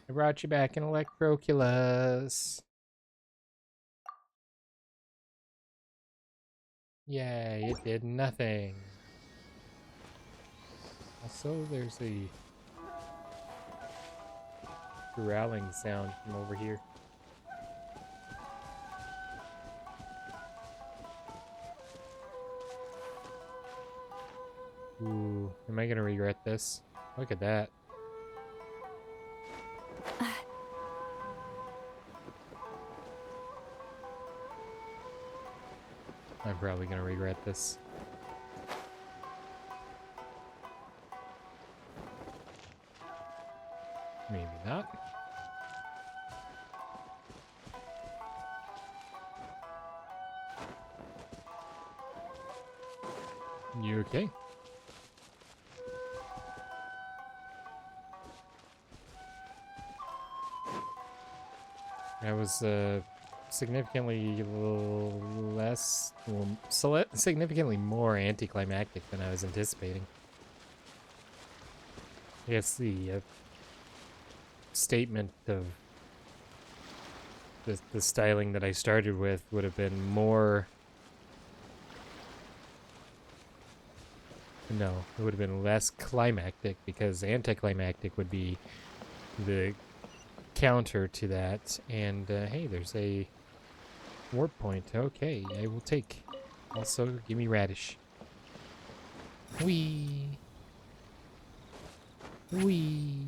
I brought you back an Electroculus. Yay, it did nothing. Also, there's a growling sound from over here. Ooh, am I gonna regret this? Look at that. I'm probably gonna regret this. Maybe not. You okay? I was significantly less, well, significantly more anticlimactic than I was anticipating. I guess the statement of the styling that I started with would have been more. No, it would have been less climactic, because anticlimactic would be the counter to that. And hey, there's a warp point. Okay, I will take. Also, give me radish. Wee. Wee.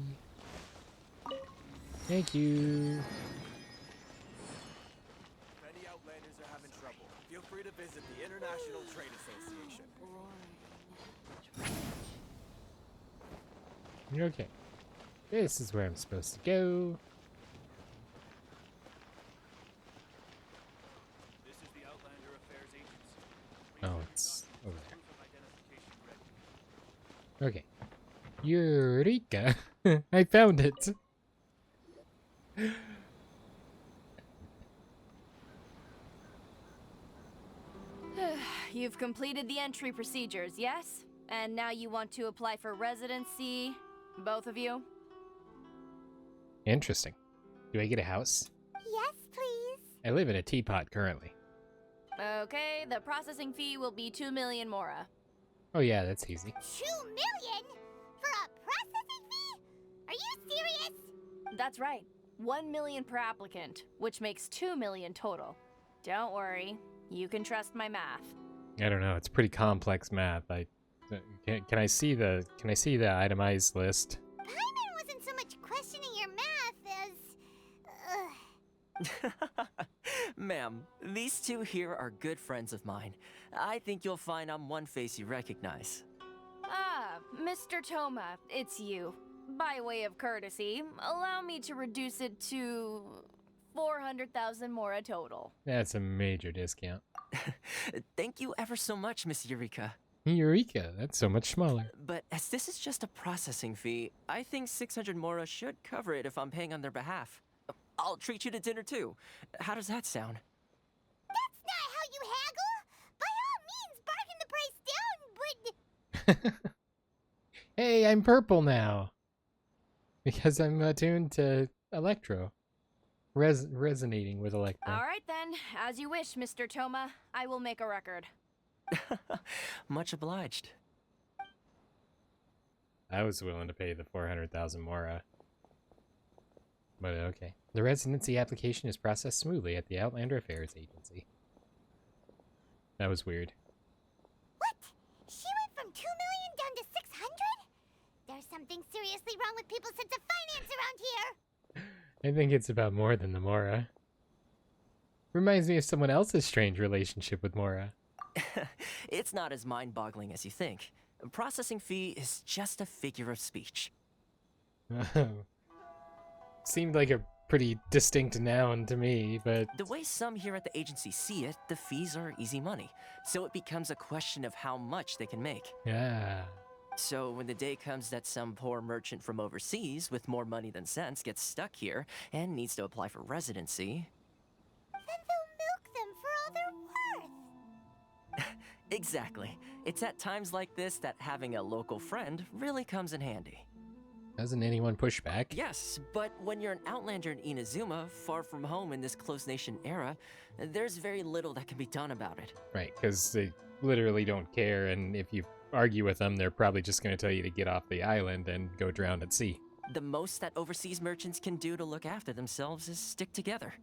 Thank you. If any Outlanders are having trouble, feel free to visit the International Trade Association. Okay. This is where I'm supposed to go. This is the Outlander Affairs Agency. Oh, it's over there. Okay. Eureka! I found it! You've completed the entry procedures, yes? And now you want to apply for residency, both of you? Interesting. Do I get a house? Yes, please. I live in a teapot currently. Okay, the processing fee will be 2 million mora. Oh yeah, that's easy. 2 million? For a processing fee? Are you serious? That's right. 1 million per applicant, which makes 2 million total. Don't worry, you can trust my math. I don't know. It's pretty complex math. Can I see the itemized list? Paimon wasn't so much questioning your math as... Ma'am, these two here are good friends of mine. I think you'll find I'm one face you recognize. Ah, Mr. Toma, it's you. By way of courtesy, allow me to reduce it to 400,000 mora total. That's a major discount. Thank you ever so much, Miss Eureka. Eureka, that's so much smaller. But as this is just a processing fee, I think 600 mora should cover it if I'm paying on their behalf. I'll treat you to dinner too. How does that sound? That's not how you haggle! By all means, bargain the price down, but... Hey, I'm purple now. Because I'm attuned to Electro. Resonating with Electro. All right then, as you wish, Mr. Toma. I will make a record. Much obliged. I was willing to pay the 400,000 mora. But okay. The residency application is processed smoothly at the Outlander Affairs Agency. That was weird. What? She went from 2 million down to 600? There's something seriously wrong with people's sense of finance around here! I think it's about more than the mora. Reminds me of someone else's strange relationship with mora. It's not as mind-boggling as you think. A processing fee is just a figure of speech. Seemed like a pretty distinct noun to me, but... The way some here at the agency see it, the fees are easy money. So it becomes a question of how much they can make. Yeah. So when the day comes that some poor merchant from overseas with more money than sense gets stuck here and needs to apply for residency... Then they'll milk them for all they're worth. Exactly. It's at times like this that having a local friend really comes in handy. Doesn't anyone push back? Yes, but when you're an outlander in Inazuma, far from home in this closed nation era, there's very little that can be done about it. Right, because they literally don't care, and if you argue with them, they're probably just going to tell you to get off the island and go drown at sea. The most that overseas merchants can do to look after themselves is stick together.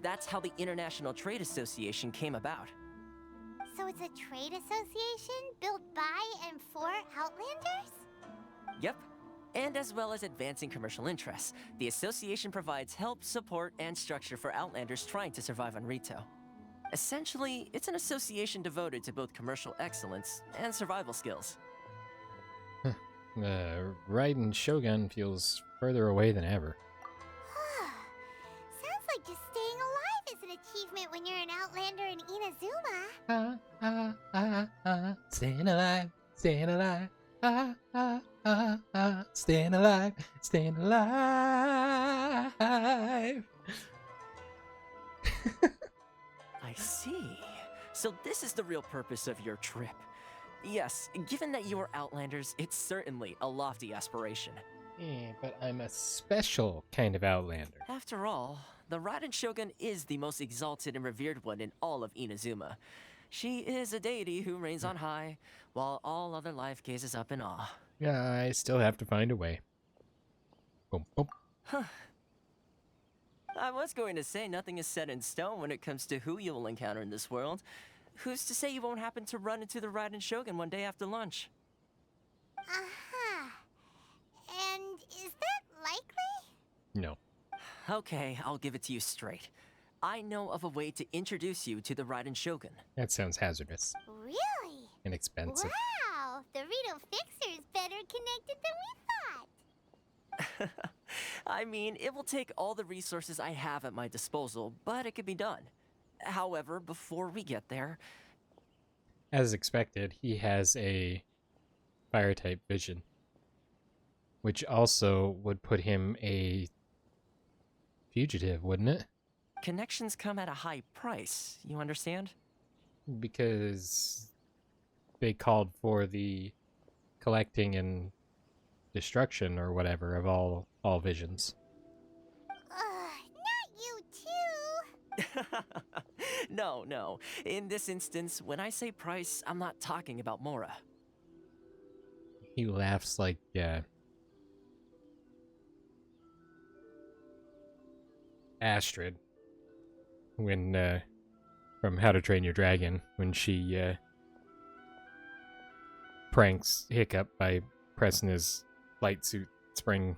That's how the International Trade Association came about. So it's a trade association built by and for Outlanders? Yep. And as well as advancing commercial interests, the association provides help, support, and structure for Outlanders trying to survive on Rito. Essentially, it's an association devoted to both commercial excellence and survival skills. Raiden Shogun feels further away than ever. Sounds like just staying alive is an achievement when you're an Outlander in Inazuma. Staying alive, staying alive. Staying alive, staying alive. So this is the real purpose of your trip. Yes, given that you are Outlanders, it's certainly a lofty aspiration. Yeah, but I'm a special kind of Outlander. After all, the Raiden Shogun is the most exalted and revered one in all of Inazuma. She is a deity who reigns on high, while all other life gazes up in awe. Yeah, I still have to find a way. Boom, boom. Huh. I was going to say nothing is set in stone when it comes to who you will encounter in this world. Who's to say you won't happen to run into the Raiden Shogun one day after lunch? Uh-huh. And is that likely? No. Okay, I'll give it to you straight. I know of a way to introduce you to the Raiden Shogun. That sounds hazardous Really? and expensive. Wow! The Rito Fixer is better connected than we thought. I mean, it will take all the resources I have at my disposal, but it could be done. However, before we get there... As expected, he has a fire-type vision, which also would put him a fugitive, wouldn't it? Connections come at a high price, you understand? Because they called for the collecting and destruction or whatever of all visions. Not you too! No. In this instance, when I say price, I'm not talking about Mora. He laughs like, Astrid. When, from How to Train Your Dragon, when she, pranks Hiccup by pressing his light suit spring.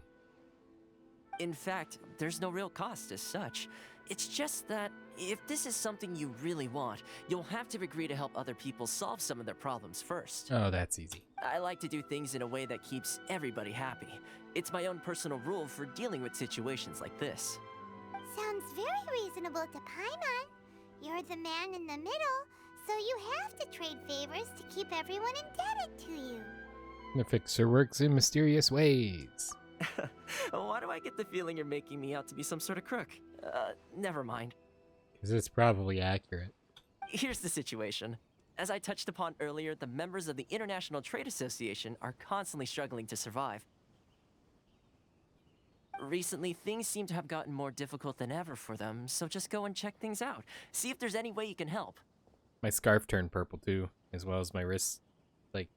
In fact, there's no real cost as such. It's just that if this is something you really want, you'll have to agree to help other people solve some of their problems first. Oh, that's easy. I like to do things in a way that keeps everybody happy. It's my own personal rule for dealing with situations like this. Sounds very reasonable to Paimon. You're the man in the middle, so you have to trade favors to keep everyone indebted to you. The Fixer works in mysterious ways. Why do I get the feeling you're making me out to be some sort of crook? Never mind. Because it's probably accurate. Here's the situation. As I touched upon earlier, the members of the International Trade Association are constantly struggling to survive. Recently, things seem to have gotten more difficult than ever for them, so just go and check things out. See if there's any way you can help. My scarf turned purple too, as well as my wrist, like,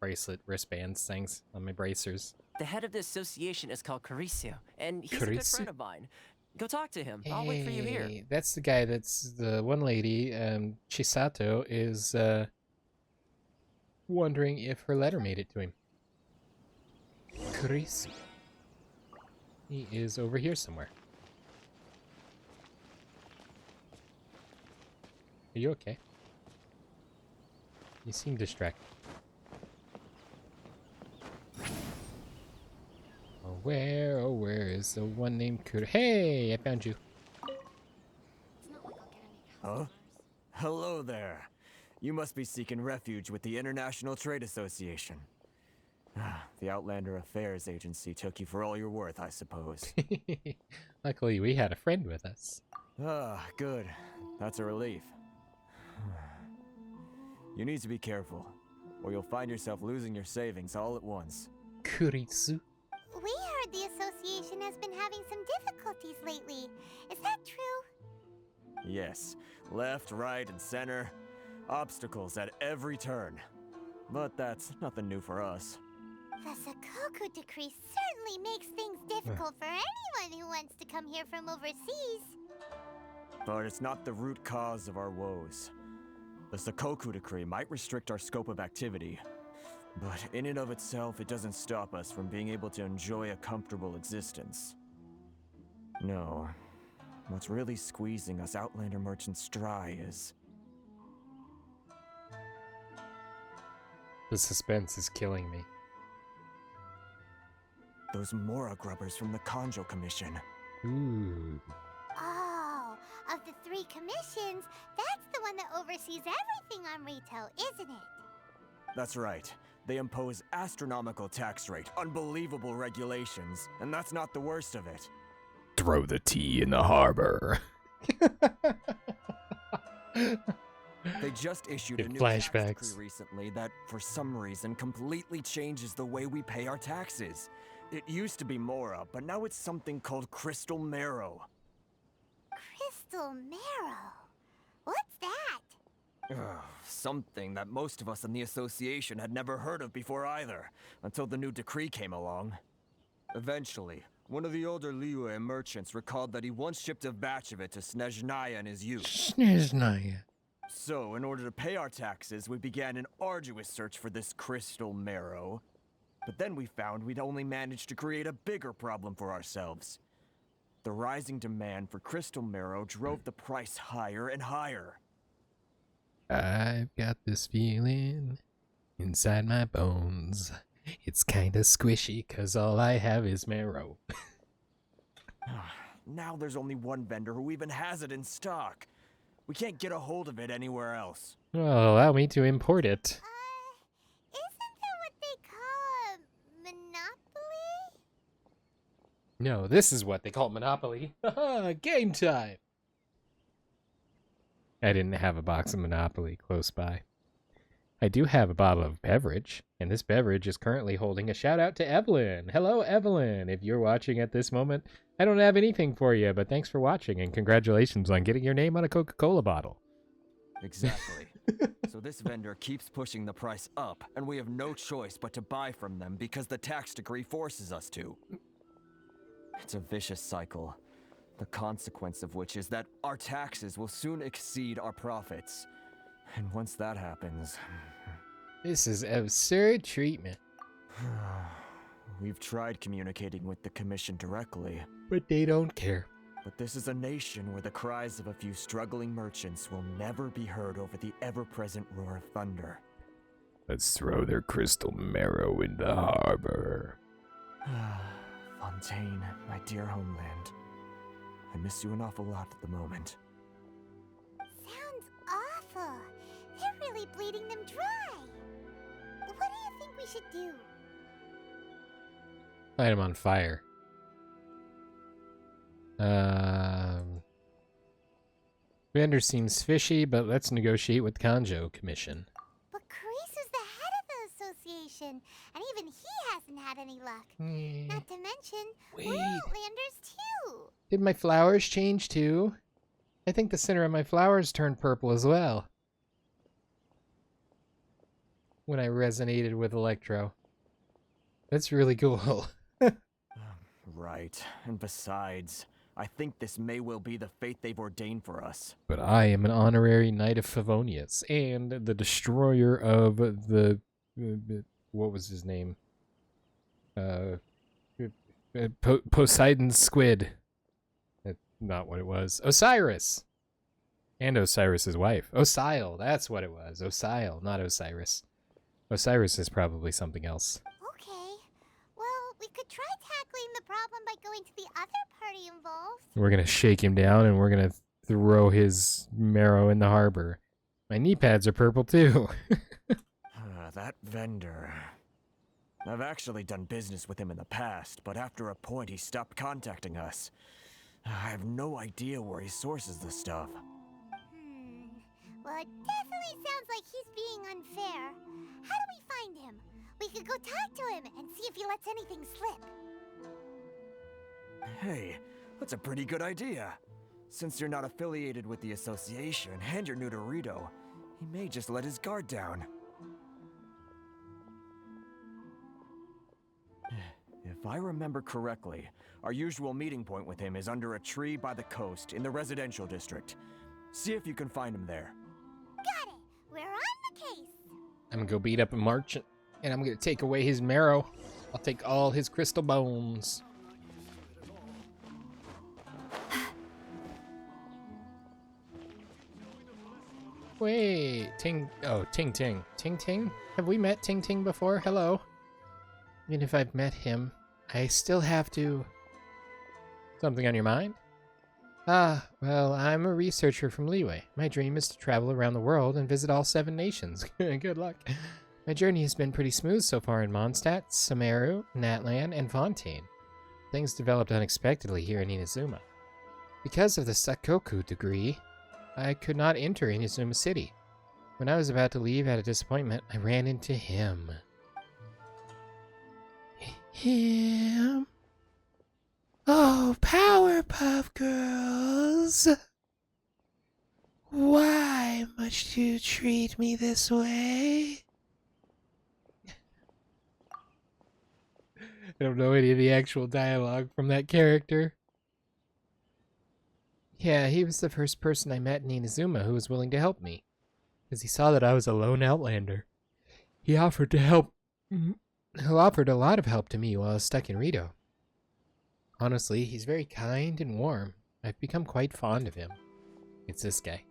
bracelet, wristbands things on my bracers. The head of the association is called Caricio, and he's a good friend of mine. Go talk to him. I'll wait for you here. That's the guy that's the one lady, Chisato, is wondering if her letter made it to him. Caricio. He is over here somewhere. Are you okay? You seem distracted. Oh, where is the one named Kur? Hey, I found you. Huh? Hello there. You must be seeking refuge with the International Trade Association. The Outlander Affairs Agency took you for all you're worth, I suppose. Luckily, we had a friend with us. Ah, good. That's a relief. You need to be careful, or you'll find yourself losing your savings all at once. Kurisu. We heard the association has been having some difficulties lately. Is that true? Yes. Left, right, and center. Obstacles at every turn. But that's nothing new for us. The Sakoku decree certainly makes things difficult for anyone who wants to come here from overseas. But it's not the root cause of our woes. The Sakoku decree might restrict our scope of activity, but in and of itself, it doesn't stop us from being able to enjoy a comfortable existence. No. What's really squeezing us Outlander merchants dry is... The suspense is killing me. those Mora grubbers from the Kanjo Commission. Ooh. Oh, of the 3 commissions, that's the one that oversees everything on Rito, isn't it? That's right. They impose astronomical tax rate, unbelievable regulations, and that's not the worst of it. Throw the tea in the harbor. They just issued a Get new tax flashbacks. decree recently that, for some reason, completely changes the way we pay our taxes. It used to be Mora, but now it's something called Crystal Marrow. Crystal marrow. What's that? Something that most of us in the association had never heard of before either, until the new decree came along. Eventually, one of the older Liyue merchants recalled that he once shipped a batch of it to Snezhnaya in his youth. Snezhnaya. So, in order to pay our taxes, we began an arduous search for this crystal marrow. But then we found we'd only managed to create a bigger problem for ourselves. The rising demand for crystal marrow drove the price higher and higher. I've got this feeling inside my bones. It's kinda squishy, 'cause all I have is marrow. Now there's only one vendor who even has it in stock. We can't get a hold of it anywhere else. Well, allow me to import it. Isn't that what they call a monopoly? No, this is what they call Monopoly. Haha, game time! I didn't have a box of Monopoly close by. I do have a bottle of beverage, and this beverage is currently holding a shout out to Evelyn. Hello, Evelyn! If you're watching at this moment, I don't have anything for you, but thanks for watching, and congratulations on getting your name on a Coca-Cola bottle. Exactly. So this vendor keeps pushing the price up, and we have no choice but to buy from them because the tax decree forces us to. It's a vicious cycle, the consequence of which is that our taxes will soon exceed our profits. And once that happens... This is absurd treatment. We've tried communicating with the Commission directly. But they don't care. But this is a nation where the cries of a few struggling merchants will never be heard over the ever-present roar of thunder. Let's throw their crystal marrow in the harbor. Fontaine, my dear homeland. I miss you an awful lot at the moment. Sounds awful. They're really bleeding them dry. What do you think we should do? Light him on fire. Vendor seems fishy, but let's negotiate with Kanjo Commission. But Karisu's the head of the association, and even he hasn't had any luck. Not to mention, we're Outlanders too. Did my flowers change too? I think the center of my flowers turned purple as well. When I resonated with Electro. That's really cool. Right, and besides, I think this may well be the fate they've ordained for us. But I am an honorary Knight of Favonius, and the destroyer of the... what was his name? Poseidon's squid. That's not what it was. Osiris! And Osiris's wife. Osile, that's what it was. Osile, not Osiris. Osiris is probably something else. Okay. Well, we could try tackling the problem by going to the other party involved. We're gonna shake him down, and we're gonna throw his marrow in the harbor. My knee pads are purple, too. That vendor... I've actually done business with him in the past, but after a point he stopped contacting us. I have no idea where he sources the stuff. Well, it definitely sounds like he's being unfair. How do we find him? We could go talk to him and see if he lets anything slip. Hey, that's a pretty good idea. Since you're not affiliated with the association and you're new to Rito, he may just let his guard down. If I remember correctly, our usual meeting point with him is under a tree by the coast in the residential district. See if you can find him there. Got it! We're on the case! I'm gonna go beat up a merchant, and I'm gonna take away his marrow. I'll take all his crystal bones. Wait, Ting... Oh, Ting Ting. Ting Ting? Have we met Ting Ting before? Hello? Even if I've met him, I still have to... Something on your mind? Ah, well, I'm a researcher from Liyue. My dream is to travel around the world and visit all 7 nations. Good luck. My journey has been pretty smooth so far in Mondstadt, Sumeru, Natlan, and Fontaine. Things developed unexpectedly here in Inazuma. Because of the Sakoku degree, I could not enter Inazuma City. When I was about to leave out of disappointment, I ran into him. Him? Oh, Powerpuff Girls! Why must you treat me this way? I don't know any of the actual dialogue from that character. Yeah, he was the first person I met in Inazuma who was willing to help me. Because he saw that I was a lone outlander. He offered to help. He offered a lot of help to me while I was stuck in Rito. Honestly, he's very kind and warm. I've become quite fond of him. It's this guy.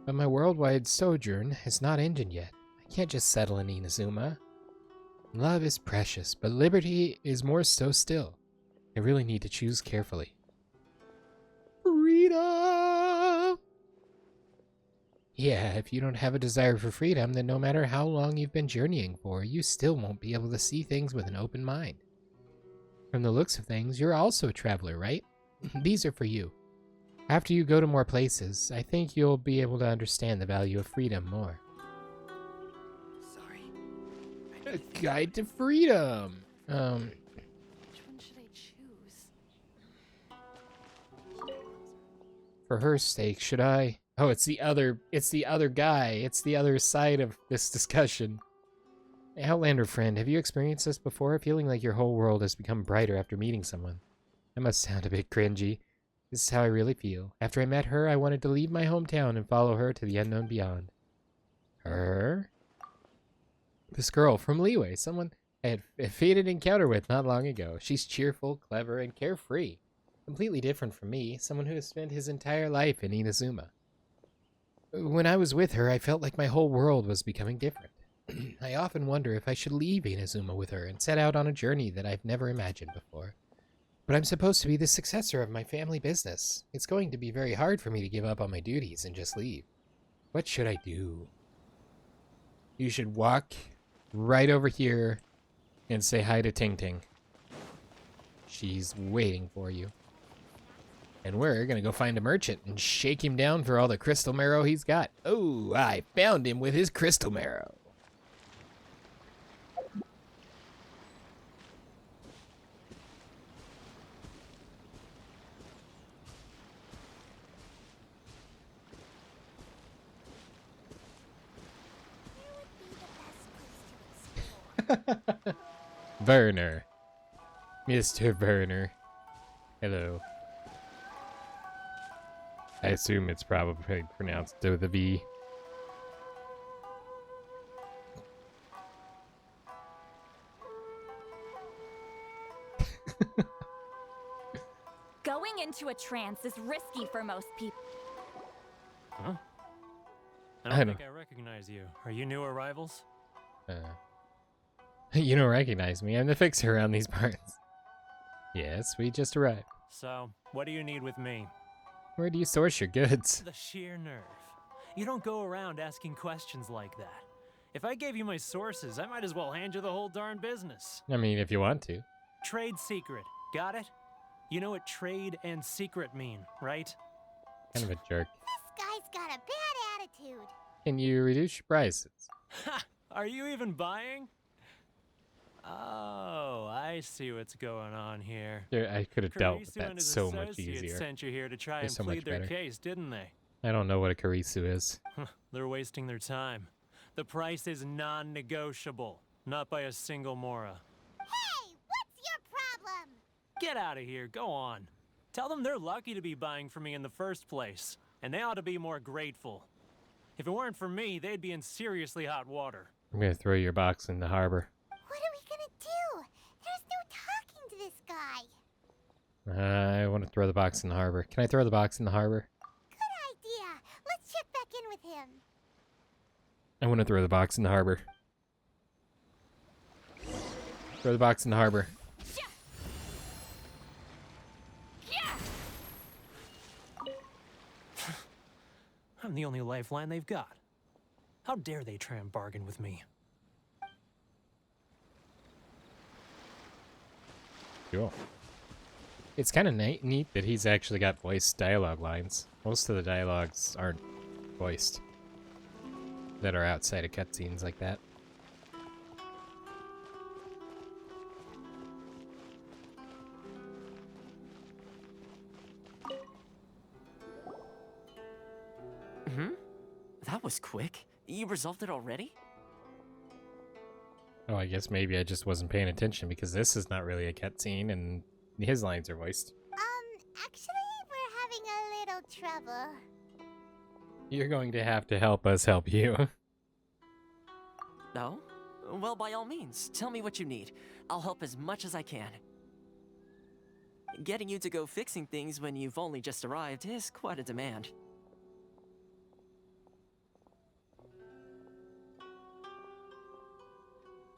But my worldwide sojourn has not ended yet. I can't just settle in Inazuma. Love is precious, but liberty is more so still. I really need to choose carefully. Freedom! Yeah, if you don't have a desire for freedom, then no matter how long you've been journeying for, you still won't be able to see things with an open mind. From the looks of things, you're also a traveler, right? These are for you. After you go to more places, I think you'll be able to understand the value of freedom more. Sorry. A guide to freedom! Which one should I choose? For her sake, should I? Oh, it's the other guy. It's the other side of this discussion. Outlander friend, have you experienced this before? Feeling like your whole world has become brighter after meeting someone. That must sound a bit cringy. This is how I really feel. After I met her, I wanted to leave my hometown and follow her to the unknown beyond. Her? This girl from Leeway, someone I had a fated encounter with not long ago. She's cheerful, clever, and carefree. Completely different from me, someone who has spent his entire life in Inazuma. When I was with her, I felt like my whole world was becoming different. I often wonder if I should leave Inazuma with her and set out on a journey that I've never imagined before. But I'm supposed to be the successor of my family business. It's going to be very hard for me to give up on my duties and just leave. What should I do? You should walk right over here and say hi to Ting Ting. She's waiting for you. And we're gonna go find a merchant and shake him down for all the crystal marrow he's got. Oh, I found him with his crystal marrow. Werner. Mr. Werner. Hello. I assume it's probably pronounced with a V. Going into a trance is risky for most people. Huh? I don't think I recognize you. Are you new arrivals? You don't recognize me. I'm the fixer around these parts. Yes, we just arrived. So, what do you need with me? Where do you source your goods? The sheer nerve. You don't go around asking questions like that. If I gave you my sources, I might as well hand you the whole darn business. I mean, if you want to. Trade secret. Got it? You know what trade and secret mean, right? Kind of a jerk. This guy's got a bad attitude. Can you reduce your prices? Ha! Are you even buying? Oh, I see what's going on here. I could have dealt with Karisu and that his so much associates easier. sent you here to try They're and so much plead their better. case, didn't they? I don't know what a Karisu is. They're wasting their time. The price is non-negotiable, not by a single Mora. Hey, what's your problem? Get out of here, go on. Tell them they're lucky to be buying from me in the first place, and they ought to be more grateful. If it weren't for me, they'd be in seriously hot water. I'm gonna throw your box in the harbor. What are we gonna do? There's no talking to this guy. I want to throw the box in the harbor. Can I throw the box in the harbor? Good idea. Let's check back in with him. I want to throw the box in the harbor. Throw the box in the harbor. I'm the only lifeline they've got. How dare they try and bargain with me? Cool. It's kind of neat that he's actually got voiced dialogue lines. Most of the dialogues aren't voiced. that are outside of cutscenes like that. That was quick. You resolved it already? Oh, I guess maybe I just wasn't paying attention because this is not really a cutscene and his lines are voiced. Actually, we're having a little trouble. You're going to have to help us help you. No? Well, by all means, tell me what you need. I'll help as much as I can. Getting you to go fixing things when you've only just arrived is quite a demand.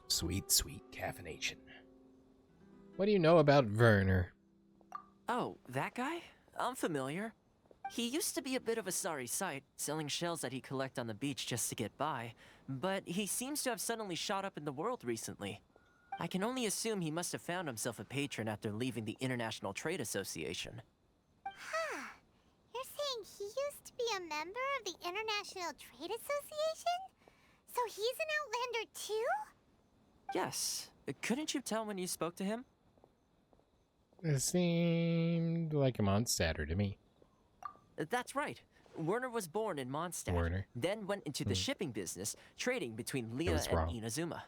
Sweet, sweet caffeination. What do you know about Werner? Oh, that guy? I'm familiar. He used to be a bit of a sorry sight, selling shells that he collect on the beach just to get by, but he seems to have suddenly shot up in the world recently. I can only assume he must have found himself a patron after leaving the International Trade Association. Huh. You're saying he used to be a member of the International Trade Association? So he's an Outlander too? Yes. Couldn't you tell when you spoke to him? It seemed like a Mondstadter to me. That's right. Werner was born in Mondstadt, Werner. then went into the shipping business, trading between Leah was and wrong. Inazuma.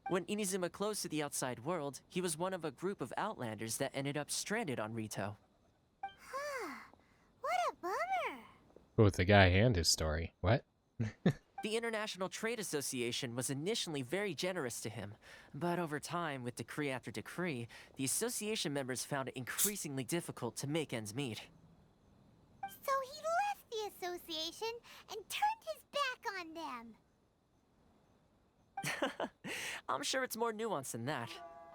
When Inazuma closed to the outside world, he was one of a group of Outlanders that ended up stranded on Rito. Huh. What a bummer. Both the guy and his story. What? The International Trade Association was initially very generous to him, but over time, with decree after decree, the association members found it increasingly difficult to make ends meet. So he left the association and turned his back on them. I'm sure it's more nuanced than that.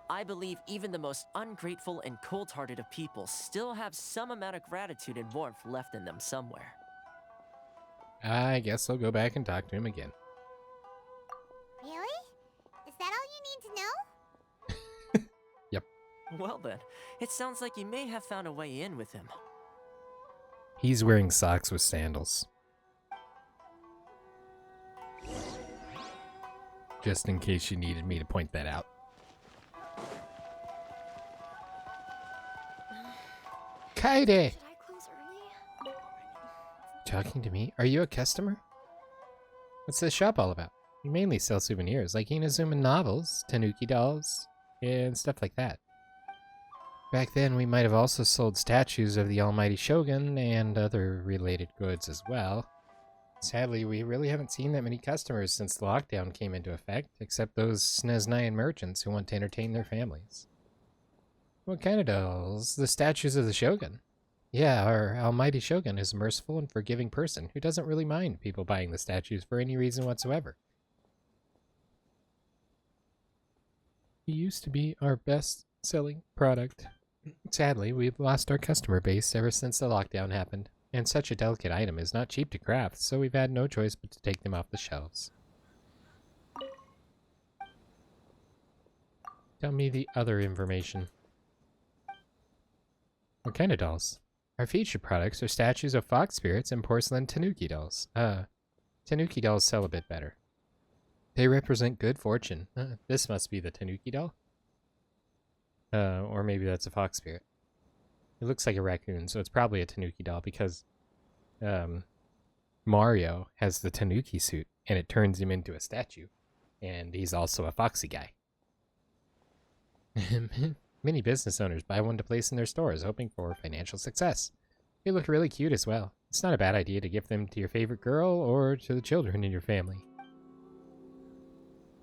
I believe even the most ungrateful and cold-hearted of people still have some amount of gratitude and warmth left in them somewhere. I guess I'll go back and talk to him again. Really? Is that all you need to know? Yep. Well then, it sounds like you may have found a way in with him. He's wearing socks with sandals. Just in case you needed me to point that out. Kaide! Should I close early? Talking to me? Are you a customer? What's this shop all about? You mainly sell souvenirs like Inazuma novels, Tanuki dolls, and stuff like that. Back then, we might have also sold statues of the almighty shogun and other related goods as well. Sadly, we really haven't seen that many customers since the lockdown came into effect, except those Sneznayan merchants who want to entertain their families. What kind of dolls? The statues of the shogun. Yeah, our almighty shogun is a merciful and forgiving person who doesn't really mind people buying the statues for any reason whatsoever. He used to be our best-selling product. Sadly, we've lost our customer base ever since the lockdown happened, and such a delicate item is not cheap to craft, so we've had no choice but to take them off the shelves. Tell me the other information. What kind of dolls? Our featured products are statues of fox spirits and porcelain tanuki dolls. Tanuki dolls sell a bit better. They represent good fortune. This must be the tanuki doll. Or maybe that's a fox spirit. It looks like a raccoon, so it's probably a tanuki doll because Mario has the tanuki suit and it turns him into a statue. And he's also a foxy guy. Many business owners buy one to place in their stores, hoping for financial success. They look really cute as well. It's not a bad idea to gift them to your favorite girl or to the children in your family.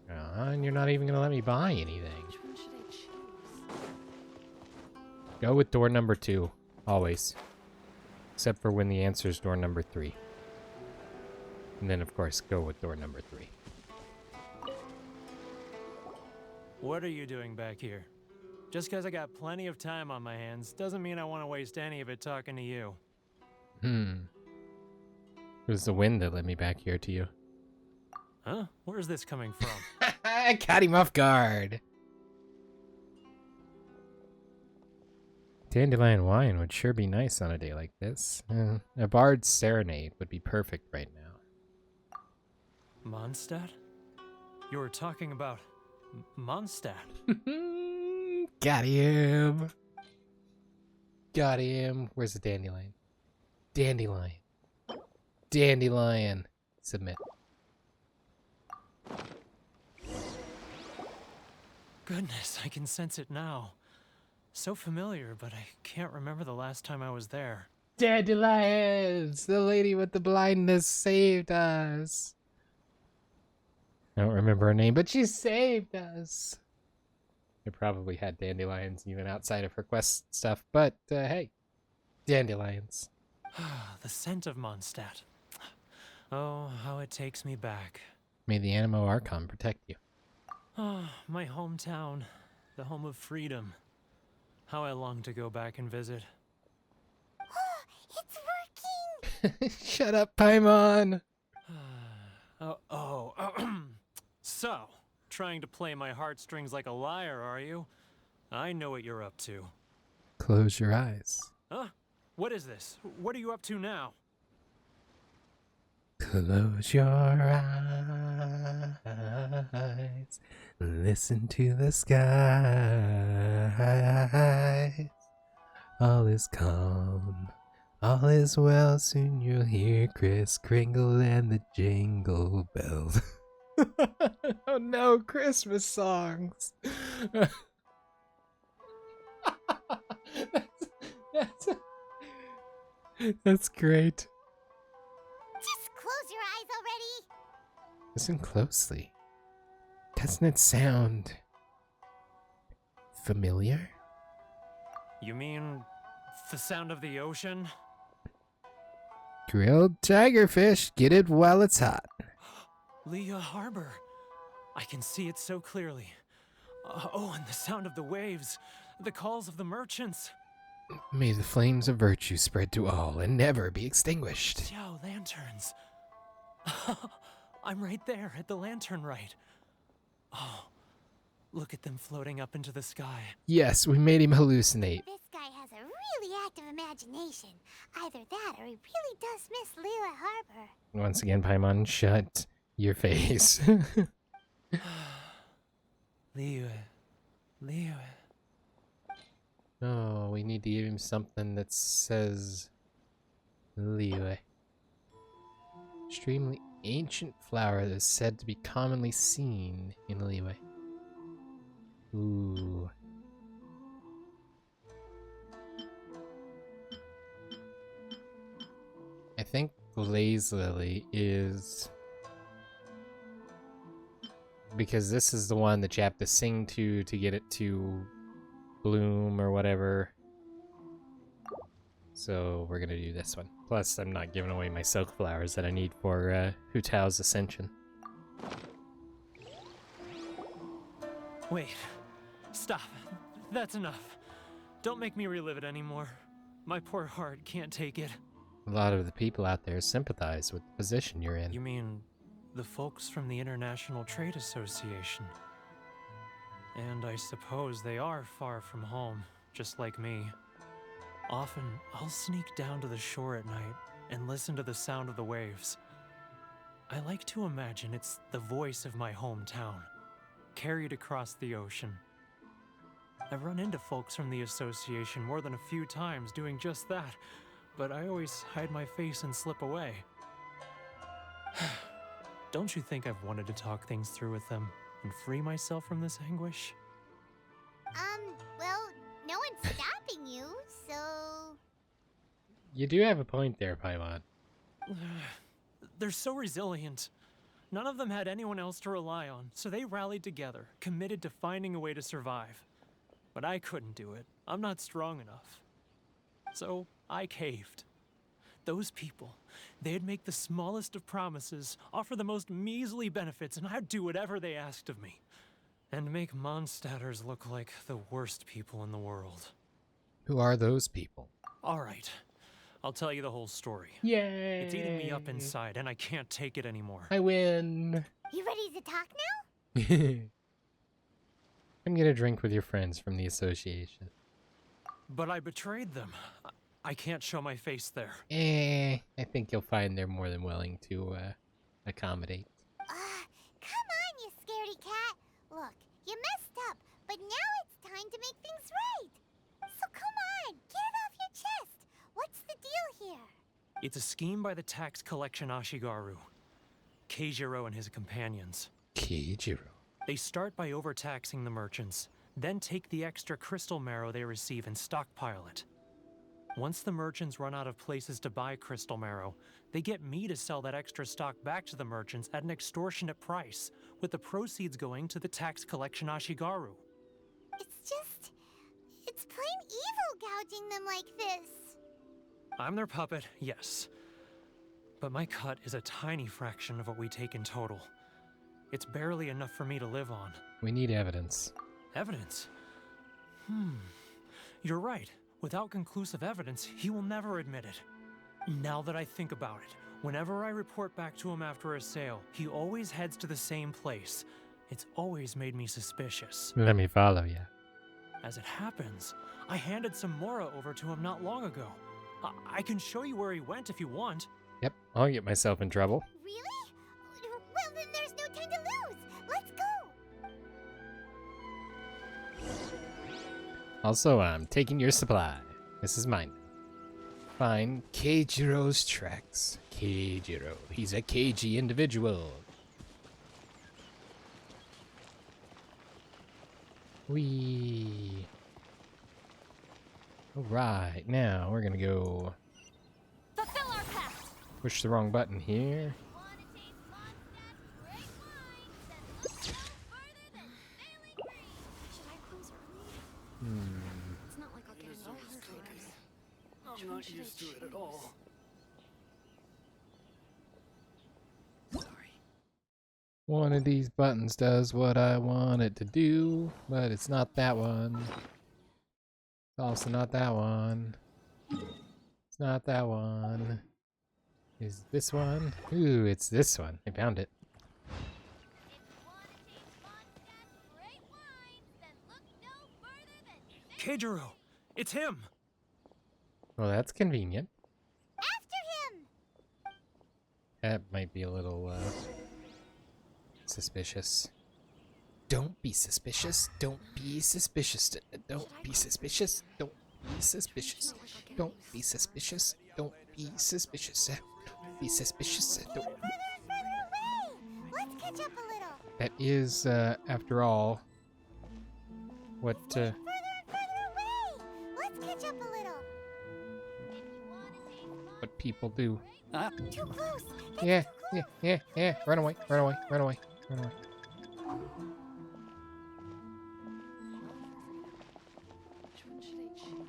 And you're not even going to let me buy anything. Which one should I choose? Go with door number 2, always. Except for when the answer is door number 3. And then, of course, go with door number 3. What are you doing back here? Just because I got plenty of time on my hands doesn't mean I want to waste any of it talking to you. It was the wind that led me back here to you. Huh? Where's this coming from? I caught him off guard. Dandelion wine would sure be nice on a day like this. A bard's serenade would be perfect right now. Mondstadt? You were talking about Mondstadt. Got him. Got him. Where's the dandelion? Dandelion. Dandelion. Submit. Goodness, I can sense it now. So familiar, but I can't remember the last time I was there. Dandelions! The lady with the blindness saved us. I don't remember her name, but she saved us. I probably had dandelions even outside of her quest stuff, but hey, dandelions. The scent of Mondstadt. Oh, how it takes me back. May the Animo Archon protect you. Oh, my hometown, the home of freedom. How I long to go back and visit. It's working! Shut up, Paimon! So, trying to play my heartstrings like a liar, are you? I know what you're up to. Close your eyes. Huh? What is this? What are you up to now? Close your eyes. Listen to the skies. All is calm. All is well. Soon you'll hear Kris Kringle and the jingle bells. Oh no, Christmas songs. That's great. Just close your eyes already! Listen closely. Doesn't it sound familiar? You mean the sound of the ocean? Grilled tigerfish, get it while it's hot. Leah Harbor. I can see it so clearly. Oh, and the sound of the waves, the calls of the merchants. May the flames of virtue spread to all and never be extinguished. Yo, lanterns. I'm right there at the lantern right. Oh, look at them floating up into the sky. Yes, we made him hallucinate. This guy has a really active imagination. Either that or he really does miss Leela Harbor. Once again, Paimon, shut your face. Leah. Oh, we need to give him something that says Liyue. Extremely ancient flower that is said to be commonly seen in Liyue. Ooh. I think Blaze Lily is... because this is the one that you have to sing to get it to bloom or whatever. So we're gonna do this one. Plus, I'm not giving away my silk flowers that I need for Hu Tao's ascension. Wait. Stop. That's enough. Don't make me relive it anymore. My poor heart can't take it. A lot of the people out there sympathize with the position you're in. You mean the folks from the International Trade Association? And I suppose they are far from home, just like me. Often, I'll sneak down to the shore at night and listen to the sound of the waves. I like to imagine it's the voice of my hometown, carried across the ocean. I've run into folks from the association more than a few times doing just that, but I always hide my face and slip away. Don't you think I've wanted to talk things through with them and free myself from this anguish? Well, no one's stopping you, so... You do have a point there, Paimon. They're so resilient. None of them had anyone else to rely on, so they rallied together, committed to finding a way to survive. But I couldn't do it. I'm not strong enough. So I caved. Those people, they'd make the smallest of promises, offer the most measly benefits, and I'd do whatever they asked of me. And make Mondstadters look like the worst people in the world. Who are those people? All right. I'll tell you the whole story. Yay! It's eating me up inside, and I can't take it anymore. I win! You ready to talk now? I'm gonna drink with your friends from the association. But I betrayed them. I can't show my face there. I think you'll find they're more than willing to accommodate. It's a scheme by the tax collection Ashigaru, Keijiro and his companions. Keijiro. They start by overtaxing the merchants, then take the extra crystal marrow they receive and stockpile it. Once the merchants run out of places to buy crystal marrow, they get me to sell that extra stock back to the merchants at an extortionate price, with the proceeds going to the tax collection Ashigaru. It's plain evil gouging them like this. I'm their puppet, yes. But my cut is a tiny fraction of what we take in total. It's barely enough for me to live on. We need evidence. Evidence? You're right. Without conclusive evidence, he will never admit it. Now that I think about it, whenever I report back to him after a sale, he always heads to the same place. It's always made me suspicious. Let me follow you. As it happens, I handed some Mora over to him not long ago. I can show you where he went if you want. Yep, I'll get myself in trouble. Really? Well, then there's no time to lose. Let's go. Also, I'm taking your supply. This is mine. Find Keijiro's tracks. Keijiro. He's a cagey individual. Whee. Alright, now we're gonna go Fulfill our pact. push the wrong button here. Wanna taste Mondstadt's great wines? Then look no further than Sailing Green. Should I close early? It's not like I'll get any customers. I'm not used to it at all. One of these buttons does what I want it to do, but it's not that one. It's also not that one. It's not that one. Is this one? Ooh, it's this one. I found it. If you wanna taste Mondstadt's great wines, then look no further than Keijiro! It's him! Well, that's convenient. After him. That might be a little, suspicious. Don't be suspicious. Don't be suspicious. Don't be suspicious. Don't be suspicious. Don't be suspicious. Don't be suspicious. Don't be suspicious. Don't. Further away. Let's catch up a little. That is, after all, what, Further away. Let's catch up a little. what people do. Too close. Yeah, yeah. Run away, run away, run away, run away. Which one should I choose?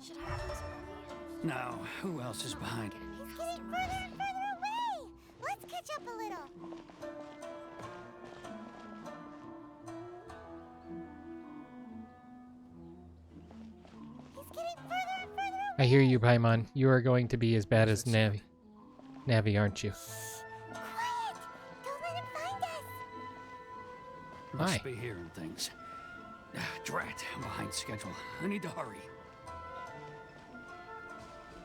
Should I close early? Now, who else is behind? He's getting further and further away. Let's catch up a little. He's getting further and further away. I hear you, Paimon. You are going to be as bad as Navi. Navi, aren't you? Quiet. Don't let him find us. Must Hi. be hearing things. Drat, I'm behind schedule. I need to hurry.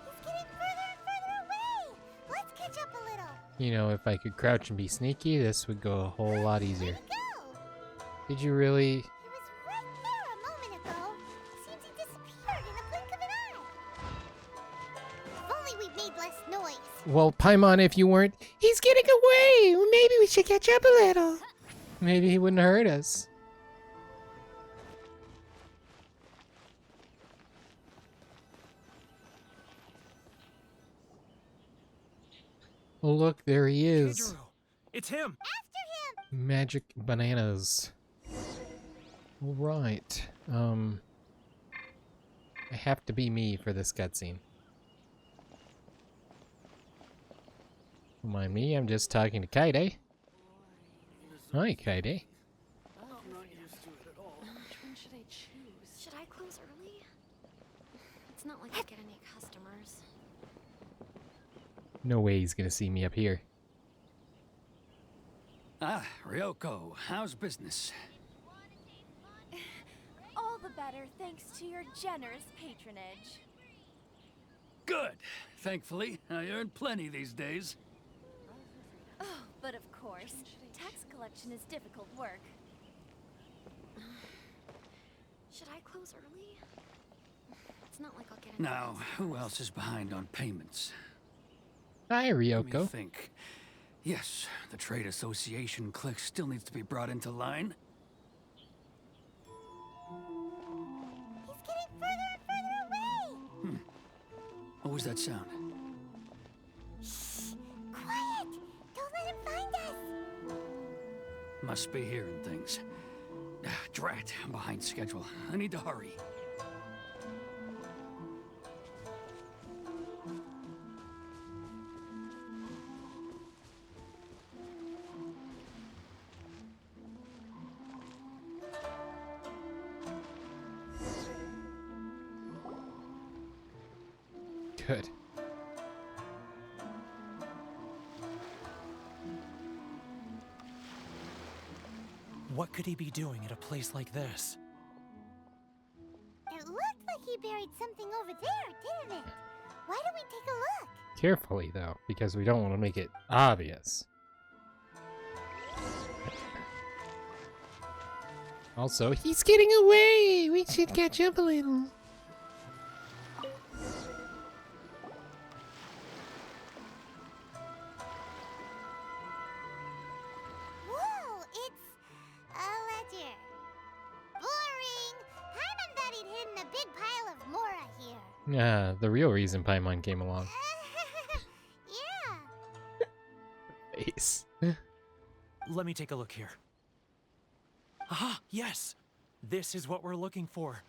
He's getting further and further away. Let's catch up a little. You know, if I could crouch and be sneaky, this would go a whole lot easier. Go. Did you really? He was right there a moment ago. Seems he disappeared in a blink of an eye. If only we'd made less noise. Well, Paimon, if you weren't, he's getting away. Maybe we should catch up a little. Maybe he wouldn't hurt us. Oh, look, there he is. Keijiro! It's him! After him. Magic bananas. All right. I have to be me for this cutscene. Don't mind me, I'm just talking to Kaide. Hi, Kaide. I'm not used to it at all. Which one should I choose? Should I close early? It's not like I'll get any customers. No way he's gonna see me up here. Ah, Ryoko, how's business? All the better thanks to your generous patronage. Good. Thankfully, I earn plenty these days. Oh, but of course, tax collection is difficult work. Should I close early? It's not like I'll get Now, who else is behind on payments? Hi, Let me Ryoko. think. Yes, the Trade Association clique still needs to be brought into line. He's getting further and further away! What was that sound? Shh! Quiet! Don't let him find us! Must be hearing things. Drat, I'm behind schedule. I need to hurry. Good. What could he be doing at a place like this? It looked like he buried something over there, didn't it? Why don't we take a look? Carefully, though, because we don't want to make it obvious. Also, he's getting away! We should catch up a little. Whoa, it's a ledger. Boring! Paimon thought he'd hidden a big pile of Mora here. The real reason Paimon came along. Yeah. Face. Let me take a look here. Ah, yes! This is what we're looking for.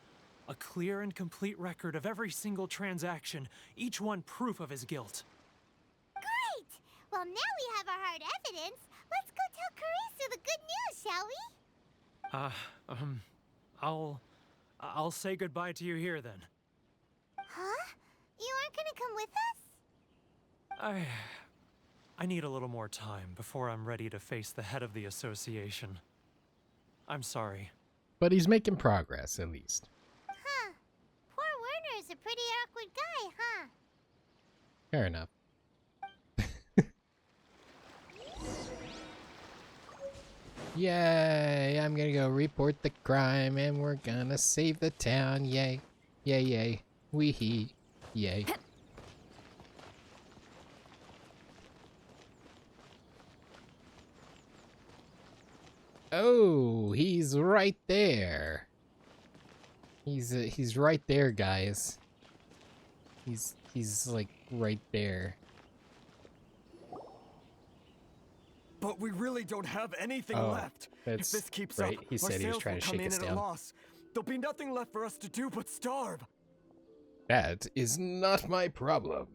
A clear and complete record of every single transaction, each one proof of his guilt. Great! Well, now we have our hard evidence. Let's go tell Karisu the good news, shall we? I'll say goodbye to you here then. Huh? You aren't gonna come with us? I need a little more time before I'm ready to face the head of the association. I'm sorry. But he's making progress, at least. Huh. Poor Werner's a pretty awkward guy, huh? Fair enough. Yay! I'm gonna go report the crime and we're gonna save the town. Yay. Yay, yay. Wee-hee. Yay. Oh, he's right there. He's right there, guys. He's like right there. But we really don't have anything Oh, left. that's If this keeps right. up, He said our he was sales trying will to come shake in us at a down. loss. There'll be nothing left for us to do but starve. That is not my problem.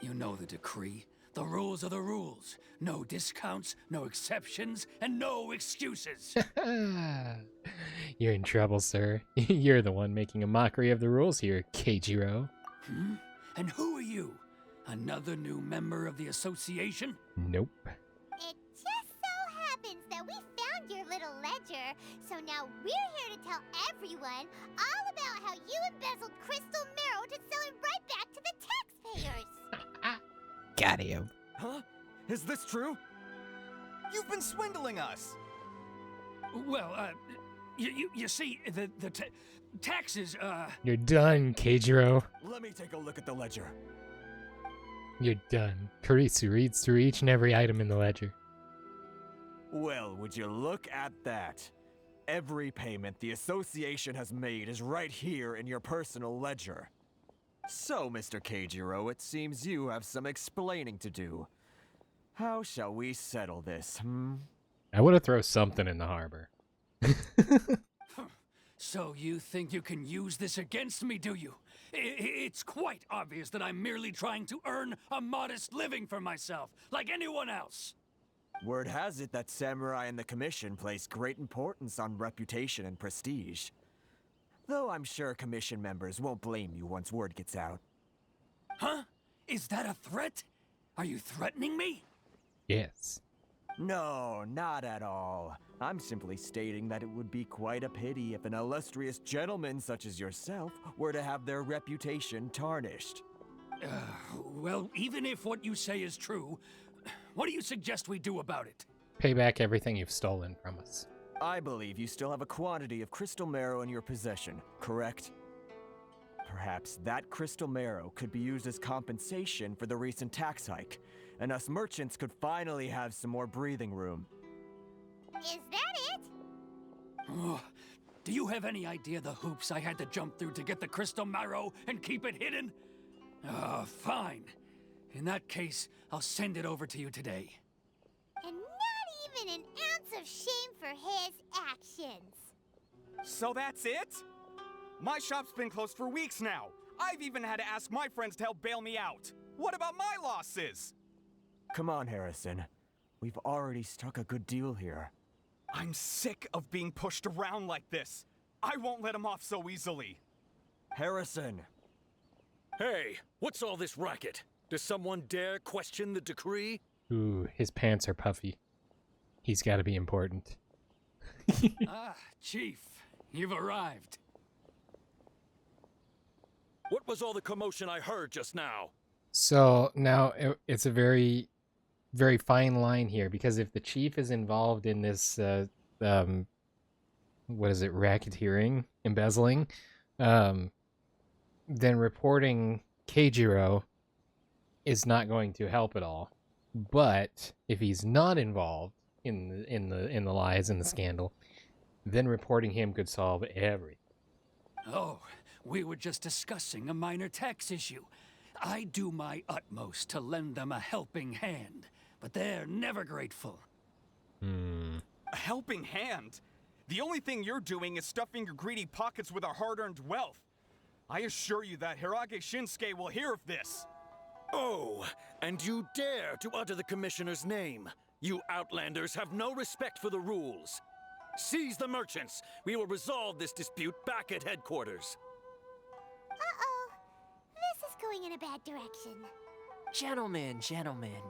You know the decree. The rules are the rules. No discounts, no exceptions, and no excuses. You're in trouble, sir. You're the one making a mockery of the rules here, Keijiro. And who are you? Another new member of the association? Nope. It just so happens that we found your little ledger, so now we're here to tell everyone all about how you embezzled crystal marrow to sell it right back to the taxpayers. Got him. Huh? Is this true? You've been swindling us. Well, you see, the taxes, You're done, Keijiro. Let me take a look at the ledger. You're done. Kurisu reads through each and every item in the ledger. Well, would you look at that? Every payment the association has made is right here in your personal ledger. So, Mr. Keijiro, it seems you have some explaining to do. How shall we settle this, I want to throw something in the harbor. So you think you can use this against me, do you? It's quite obvious that I'm merely trying to earn a modest living for myself, like anyone else. Word has it that Samurai and the Commission place great importance on reputation and prestige. Though I'm sure Commission members won't blame you once word gets out. Huh? Is that a threat? Are you threatening me? Yes. No, not at all. I'm simply stating that it would be quite a pity if an illustrious gentleman such as yourself were to have their reputation tarnished. Well, even if what you say is true, what do you suggest we do about it? Pay back everything you've stolen from us. I believe you still have a quantity of crystal marrow in your possession, correct? perhaps that crystal marrow could be used as compensation for the recent tax hike, and us merchants could finally have some more breathing room. Is that it? Ugh. Do you have any idea the hoops I had to jump through to get the crystal marrow and keep it hidden? Fine. In that case, I'll send it over to you today. And not even an ounce of shame for his actions. So that's it? My shop's been closed for weeks now. I've even had to ask my friends to help bail me out. What about my losses? Come on, Harrison. We've already struck a good deal here. I'm sick of being pushed around like this. I won't let him off so easily. Harrison! Hey, what's all this racket? Does someone dare question the decree? Ooh, his pants are puffy. He's got to be important. Chief, you've arrived. What was all the commotion I heard just now? So now it's a very, very fine line here, because if the chief is involved in this, what is it, racketeering, embezzling, then reporting Keijiro is not going to help at all. But if he's not involved in the lies and the scandal, then reporting him could solve everything. Oh, we were just discussing a minor tax issue. I do my utmost to lend them a helping hand, but they're never grateful. A helping hand? The only thing you're doing is stuffing your greedy pockets with our hard-earned wealth. I assure you that Hirage Shinsuke will hear of this. Oh, and you dare to utter the commissioner's name. You outlanders have no respect for the rules. Seize the merchants. We will resolve this dispute back at headquarters. Uh-oh. This is going in a bad direction. Gentlemen,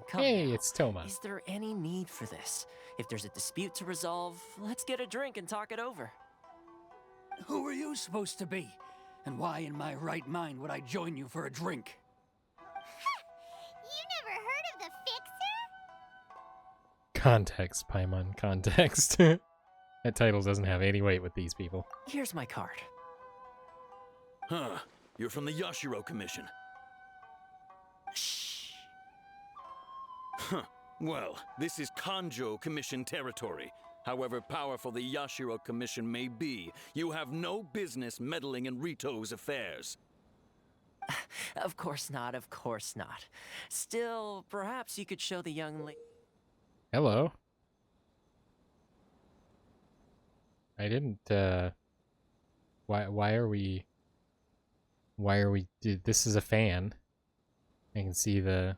come Hey, now. it's Toma. Is there any need for this? If there's a dispute to resolve, let's get a drink and talk it over. Who are you supposed to be? And why in my right mind would I join you for a drink? You never heard of the Fixer? Context, Paimon, context. That title doesn't have any weight with these people. Here's my card. Huh. You're from the Yashiro Commission. Shh. Huh. Well, this is Kanjo Commission territory. However powerful the Yashiro Commission may be, you have no business meddling in Rito's affairs. Of course not, of course not. Still, perhaps you could show the young lady... Hello. I didn't, why are we, this is a fan. I can see the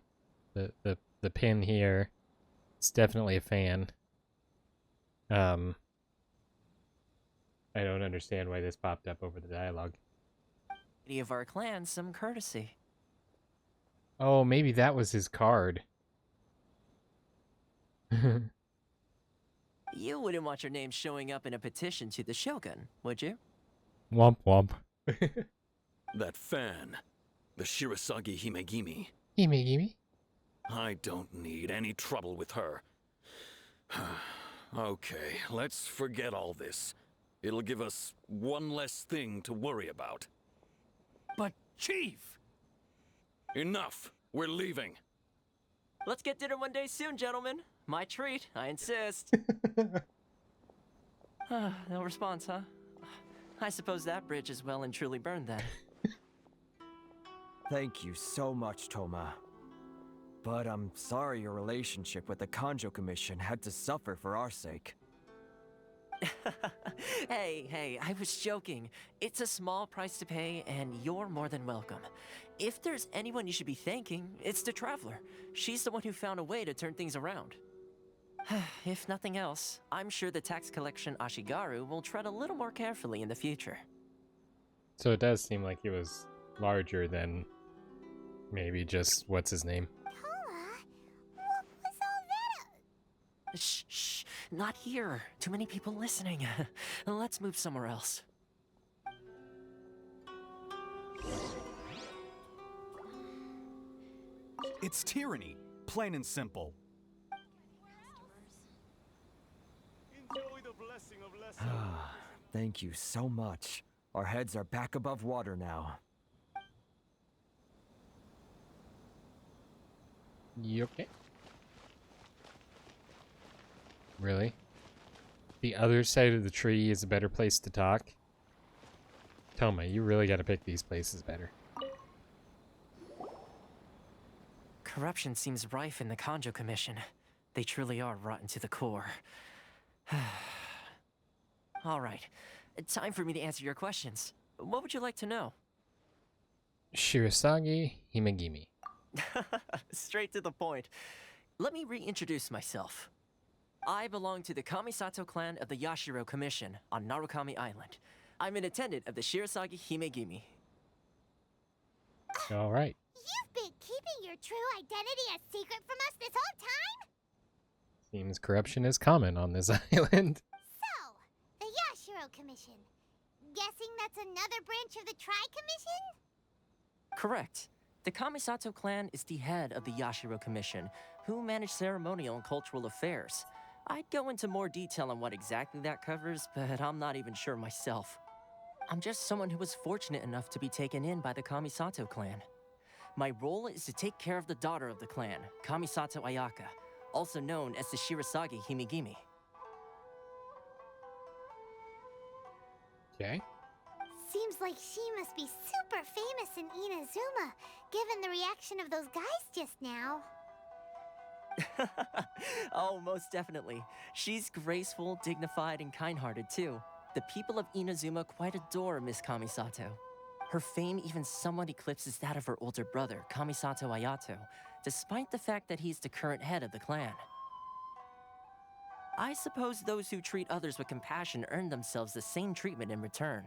pin here. It's definitely a fan. I don't understand why this popped up over the dialogue. of our clan some courtesy. Oh, maybe that was his card. You wouldn't want your name showing up in a petition to the Shogun, would you? Womp womp. That fan. The Shirasagi Himegimi. Himegimi? I don't need any trouble with her. Okay, let's forget all this. It'll give us one less thing to worry about. But, Chief! Enough! We're leaving. Let's get dinner one day soon, gentlemen. My treat, I insist. No response, huh? I suppose that bridge is well and truly burned then. Thank you so much, Toma. But I'm sorry your relationship with the Kanjo Commission had to suffer for our sake. Hey, I was joking. It's a small price to pay, and you're more than welcome. If there's anyone you should be thanking, it's the Traveler. She's the one who found a way to turn things around. If nothing else, I'm sure the tax collection Ashigaru will tread a little more carefully in the future. So it does seem like he was larger than maybe just what's his name. Toma, what was all that? Shh, not here. Too many people listening. Let's move somewhere else. It's tyranny, plain and simple. Thank you so much. Our heads are back above water now. You okay? Really? The other side of the tree is a better place to talk? Toma, you really gotta pick these places better. Corruption seems rife in the Kanjo Commission. They truly are rotten to the core. All right, time for me to answer your questions. What would you like to know? Shirasagi Himegimi. Straight to the point. Let me reintroduce myself. I belong to the Kamisato clan of the Yashiro Commission on Narukami Island. I'm an attendant of the Shirasagi Himegimi. All right. You've been keeping your true identity a secret from us this whole time? Seems corruption is common on this island. So, the Yashiro Commission. Guessing that's another branch of the Tri-Commission? Correct. The Kamisato clan is the head of the Yashiro Commission, who manage ceremonial and cultural affairs. I'd go into more detail on what exactly that covers, but I'm not even sure myself. I'm just someone who was fortunate enough to be taken in by the Kamisato clan. My role is to take care of the daughter of the clan, Kamisato Ayaka, also known as the Shirasagi Himegimi. Okay. Seems like she must be super famous in Inazuma, given the reaction of those guys just now. Oh, most definitely. She's graceful, dignified, and kind-hearted too. The people of Inazuma quite adore Miss Kamisato. Her fame even somewhat eclipses that of her older brother, Kamisato Ayato, despite the fact that he's the current head of the clan. I suppose those who treat others with compassion earn themselves the same treatment in return.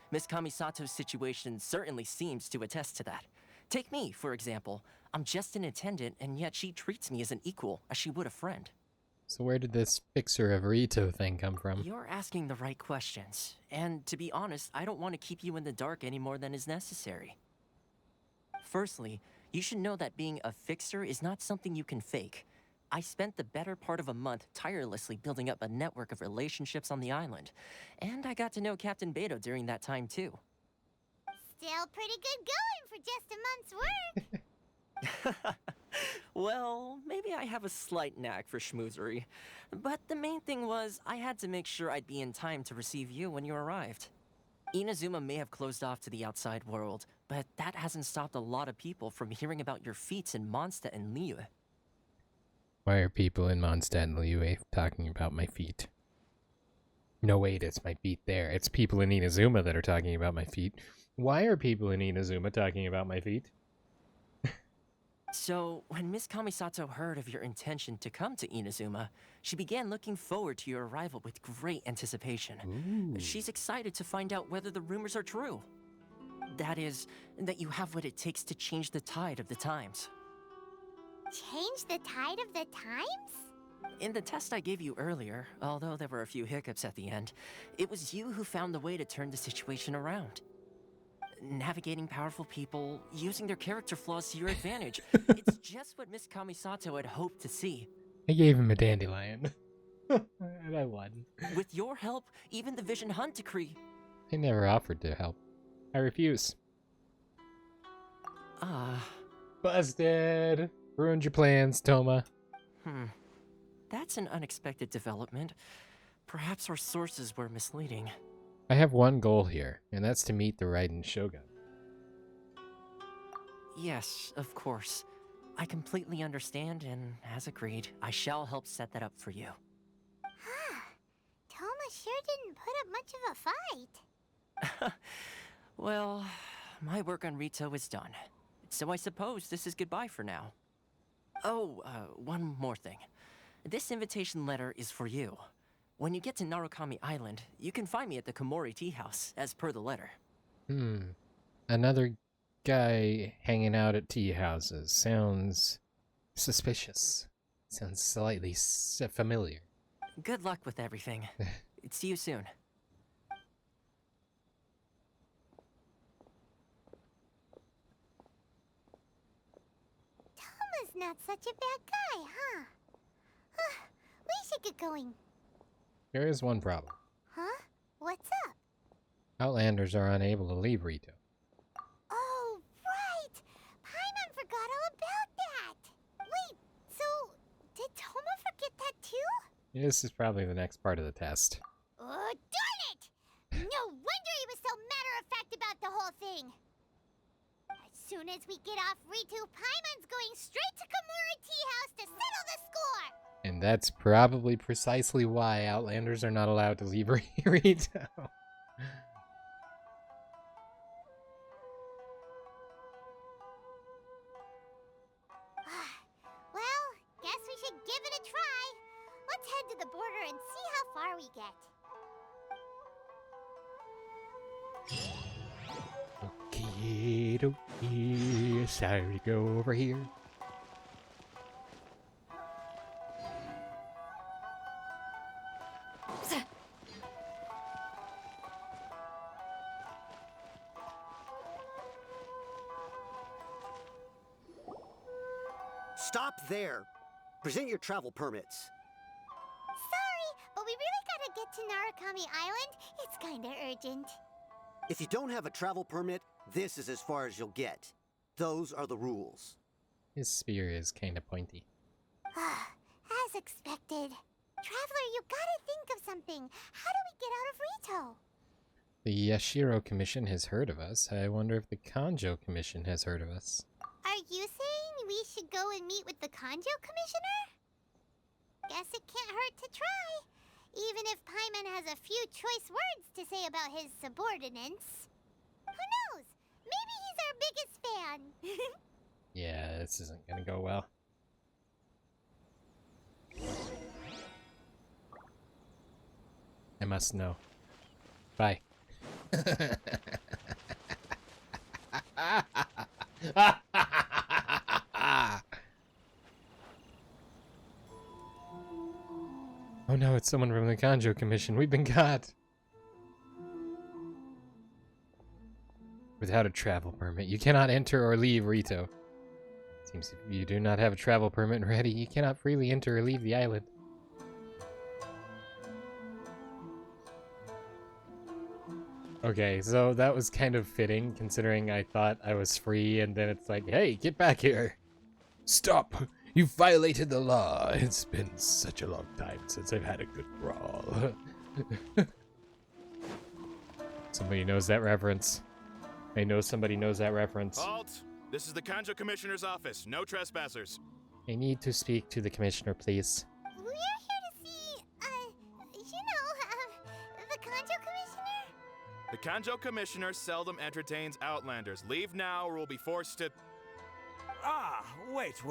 Miss Kamisato's situation certainly seems to attest to that. Take me, for example. I'm just an attendant, and yet she treats me as an equal, as she would a friend. So where did this fixer of Rito thing come from? You're asking the right questions. And to be honest, I don't want to keep you in the dark any more than is necessary. Firstly, you should know that being a fixer is not something you can fake. I spent the better part of a month tirelessly building up a network of relationships on the island. And I got to know Captain Beto during that time too. Still pretty good going for just a month's work. Well, maybe I have a slight knack for schmoozery. But the main thing was, I had to make sure I'd be in time to receive you when you arrived. Inazuma may have closed off to the outside world, but that hasn't stopped a lot of people from hearing about your feats in Mondstadt and Liyue. Why are people in Mondstadt and Liyue talking about my feet? No, wait, it's my feet there. It's people in Inazuma that are talking about my feet. Why are people in Inazuma talking about my feet? So, when Miss Kamisato heard of your intention to come to Inazuma, she began looking forward to your arrival with great anticipation. Ooh. She's excited to find out whether the rumors are true. That is, that you have what it takes to change the tide of the times. Change the tide of the times? In the test I gave you earlier, although there were a few hiccups at the end, it was you who found the way to turn the situation around. Navigating powerful people, using their character flaws to your advantage. It's just what Miss Kamisato had hoped to see. I gave him a dandelion. And I won. With your help, even the Vision Hunt decree. I never offered to help. I refuse. Busted! Ruined your plans, Toma. That's an unexpected development. Perhaps our sources were misleading. I have one goal here, and that's to meet the Raiden Shogun. Yes, of course. I completely understand, and as agreed, I shall help set that up for you. Toma sure didn't put up much of a fight. Well, my work on Rito is done. So I suppose this is goodbye for now. Oh, one more thing. This invitation letter is for you. When you get to Narukami Island, you can find me at the Komori Tea House, as per the letter. Another guy hanging out at tea houses. Sounds suspicious. Sounds slightly familiar. Good luck with everything. See you soon. Toma's not such a bad guy, huh? We should get going. There is one problem. Huh? What's up? Outlanders are unable to leave Rito. Oh, right! Paimon forgot all about that! Wait, This is probably the next part of the test. Oh, darn it! No wonder he was so matter-of-fact about the whole thing. As soon as we get off Ritu, Paimon's going straight to Kamura Tea House to settle the score! And that's probably precisely why Outlanders are not allowed to leave Rito. Well, guess we should give it a try. Let's head to the border and see how far we get. Okie dokie. Sorry to go over here. Stop there. Present your travel permits. Sorry, but we really gotta get to Narukami Island. It's kinda urgent. If you don't have a travel permit, this is as far as you'll get. Those are the rules. His spear is kinda pointy. As expected. Traveler, you gotta think of something. How do we get out of Rito? The Yashiro Commission has heard of us. I wonder if the Kanjo Commission has heard of us. Are you saying we should go and meet with the Kanjo Commissioner? Guess it can't hurt to try. Even if Paimon has a few choice words to say about his subordinates. Who knows? Maybe he's our biggest fan. Yeah, this isn't gonna go well. I must know. Bye. Oh no, it's someone from the Kanjo Commission. We've been caught. Without a travel permit, you cannot enter or leave Rito. Seems if you do not have a travel permit ready, you cannot freely enter or leave the island. Okay, so that was kind of fitting, considering I thought I was free, and then it's like, hey, get back here! Stop! You violated the law! It's been such a long time since I've had a good brawl. Somebody knows that reference. I know somebody knows that reference. Halt! This is the Kanjo Commissioner's office. No trespassers. I need to speak to the commissioner, please. We're here to see, the Kanjo Commissioner? The Kanjo Commissioner seldom entertains Outlanders. Leave now or we'll be forced to... Ah, wait.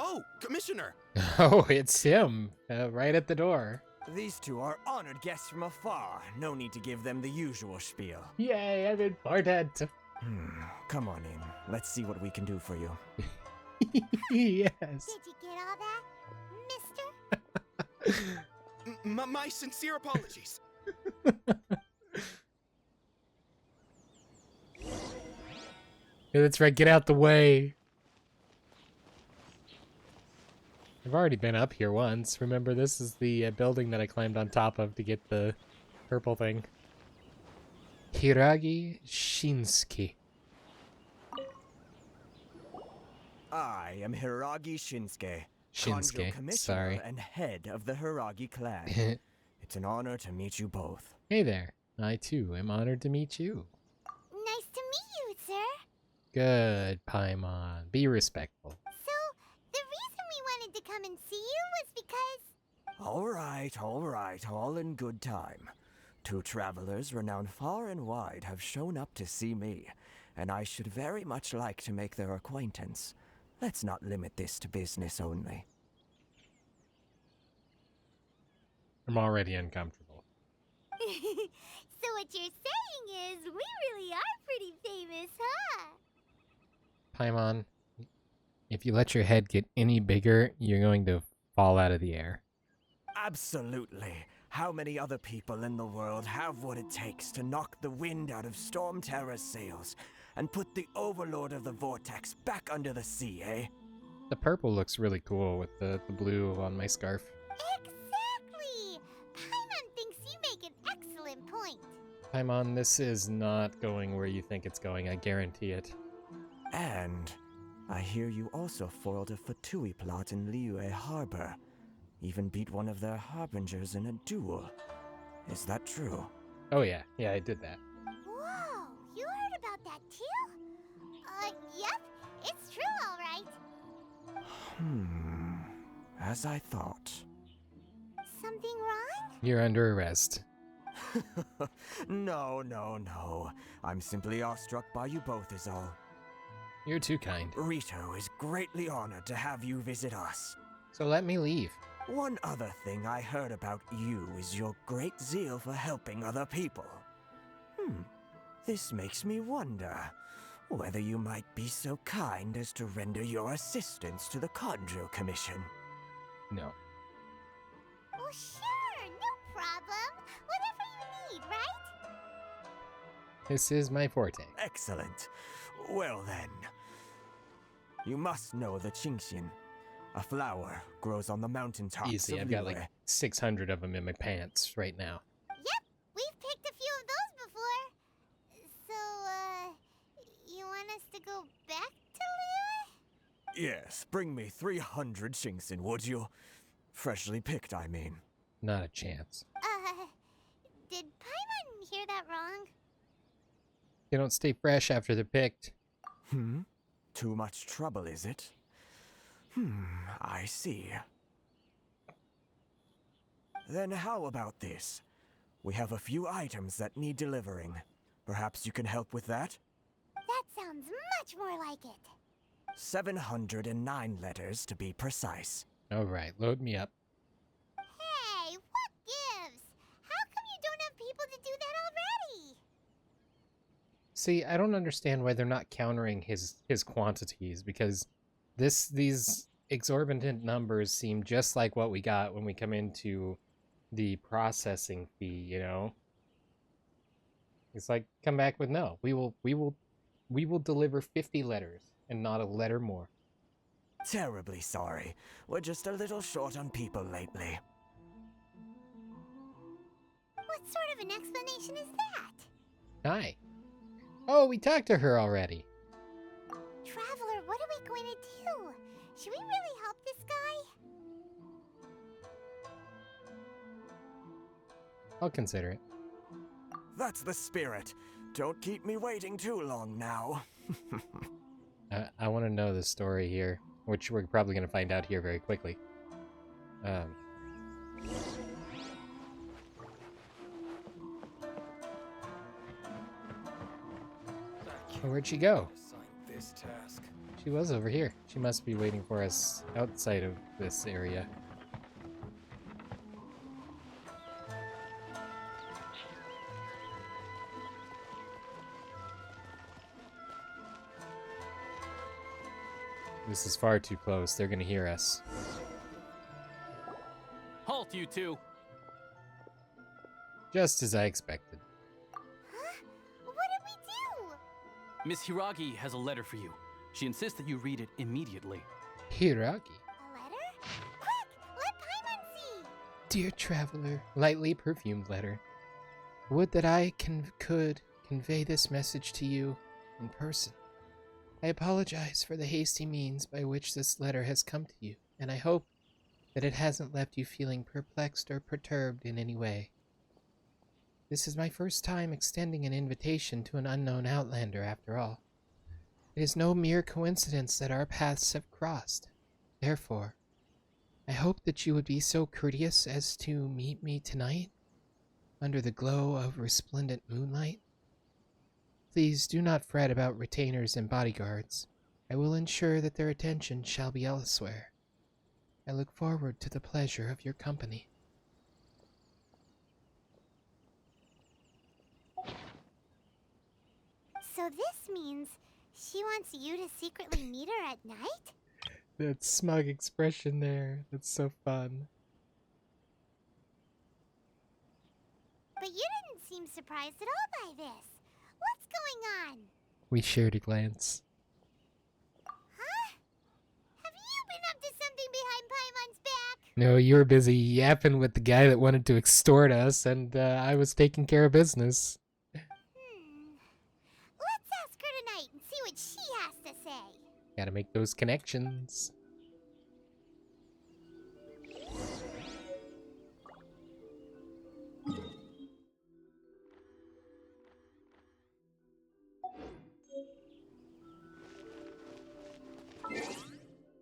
Oh, Commissioner! Oh, it's him, right at the door. These two are honored guests from afar. No need to give them the usual spiel. Yay, I'm important. Come on in. Let's see what we can do for you. Yes. Did you get all that, mister? My sincere apologies. Yeah, that's right, get out the way. I've already been up here once. Remember, this is the building that I climbed on top of to get the purple thing. Hiragi Shinsuke. I am Hiragi Shinsuke. Kanjo Commissioner sorry. And head of the Hiragi clan. It's an honor to meet you both. Hey there. I, too, am honored to meet you. Nice to meet you, sir. Good, Paimon. Be respectful. So, the reason we wanted to come and see you was because... All right, all in good time. Two travelers renowned far and wide have shown up to see me, and I should very much like to make their acquaintance. Let's not limit this to business only. I'm already uncomfortable. So what you're saying is, we really are pretty famous, huh? Paimon, if you let your head get any bigger, you're going to fall out of the air. Absolutely. How many other people in the world have what it takes to knock the wind out of Storm Terror's sails and put the Overlord of the Vortex back under the sea, eh? The purple looks really cool with the blue on my scarf. Exactly! Paimon thinks you make an excellent point. Paimon, this is not going where you think it's going, I guarantee it. And I hear you also foiled a Fatui plot in Liyue Harbor. Even beat one of their harbingers in a duel. Is that true? Oh yeah, I did that. Whoa, you heard about that too? Yep, it's true, all right. As I thought. Something wrong? You're under arrest. No. I'm simply awestruck by you both is all. You're too kind. Rito is greatly honored to have you visit us. So let me leave. One other thing I heard about you is your great zeal for helping other people. This makes me wonder whether you might be so kind as to render your assistance to the Conjo Commission. No. Oh, sure, no problem. Whatever you need, right? This is my forte. Excellent. Well then, you must know the Qingxian. A flower grows on the mountaintops. Easy, of I've got Liyue. like 600 of them in my pants right now. Yep, we've picked a few of those before. So, you want us to go back to Liyue? Yes, bring me 300 Qingxian, would you? Freshly picked, I mean. Not a chance. Did Paimon hear that wrong? They don't stay fresh after they're picked. Too much trouble, is it? I see. Then how about this? We have a few items that need delivering. Perhaps you can help with that? That sounds much more like it. 709 letters to be precise. Alright, load me up. Hey, what gives? How come you don't have people to do that already? See, I don't understand why they're not countering his quantities, because these exorbitant numbers seem just like what we got when we come into the processing fee, you know? It's like, come back with no. We will deliver 50 letters and not a letter more. Terribly sorry. We're just a little short on people lately. What sort of an explanation is that? Hi. Oh, we talked to her already. Traveler, what are we going to do? Should we really help this guy? I'll consider it. That's the spirit. Don't keep me waiting too long now. I want to know the story here, which we're probably going to find out here very quickly. Where'd she go? She was over here. She must be waiting for us outside of this area. This is far too close. They're gonna hear us. Halt, you two! Just as I expected. Huh? What did we do? Miss Hiragi has a letter for you. She insists that you read it immediately. Hiragi? A letter? Quick! Let Paimon see! Dear traveler, lightly perfumed letter. Would that I could convey this message to you in person. I apologize for the hasty means by which this letter has come to you, and I hope that it hasn't left you feeling perplexed or perturbed in any way. This is my first time extending an invitation to an unknown outlander, after all. It is no mere coincidence that our paths have crossed. Therefore, I hope that you would be so courteous as to meet me tonight, under the glow of resplendent moonlight. Please do not fret about retainers and bodyguards. I will ensure that their attention shall be elsewhere. I look forward to the pleasure of your company. So this means she wants you to secretly meet her at night? That smug expression there. That's so fun. But you didn't seem surprised at all by this. What's going on? We shared a glance. Huh? Have you been up to something behind Paimon's back? No, you were busy yapping with the guy that wanted to extort us, and I was taking care of business. Let's ask her tonight and see what she has to Gotta make those connections.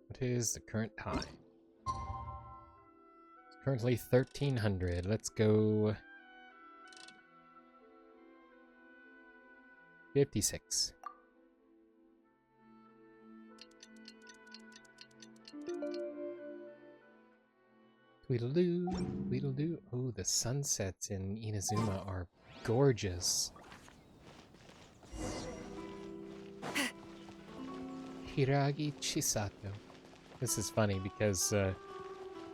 What is the current time? It's currently 1300. Let's go 56. Tweedledoo, Tweedledoo. Oh, the sunsets in Inazuma are gorgeous. Hiragi Chisato. This is funny because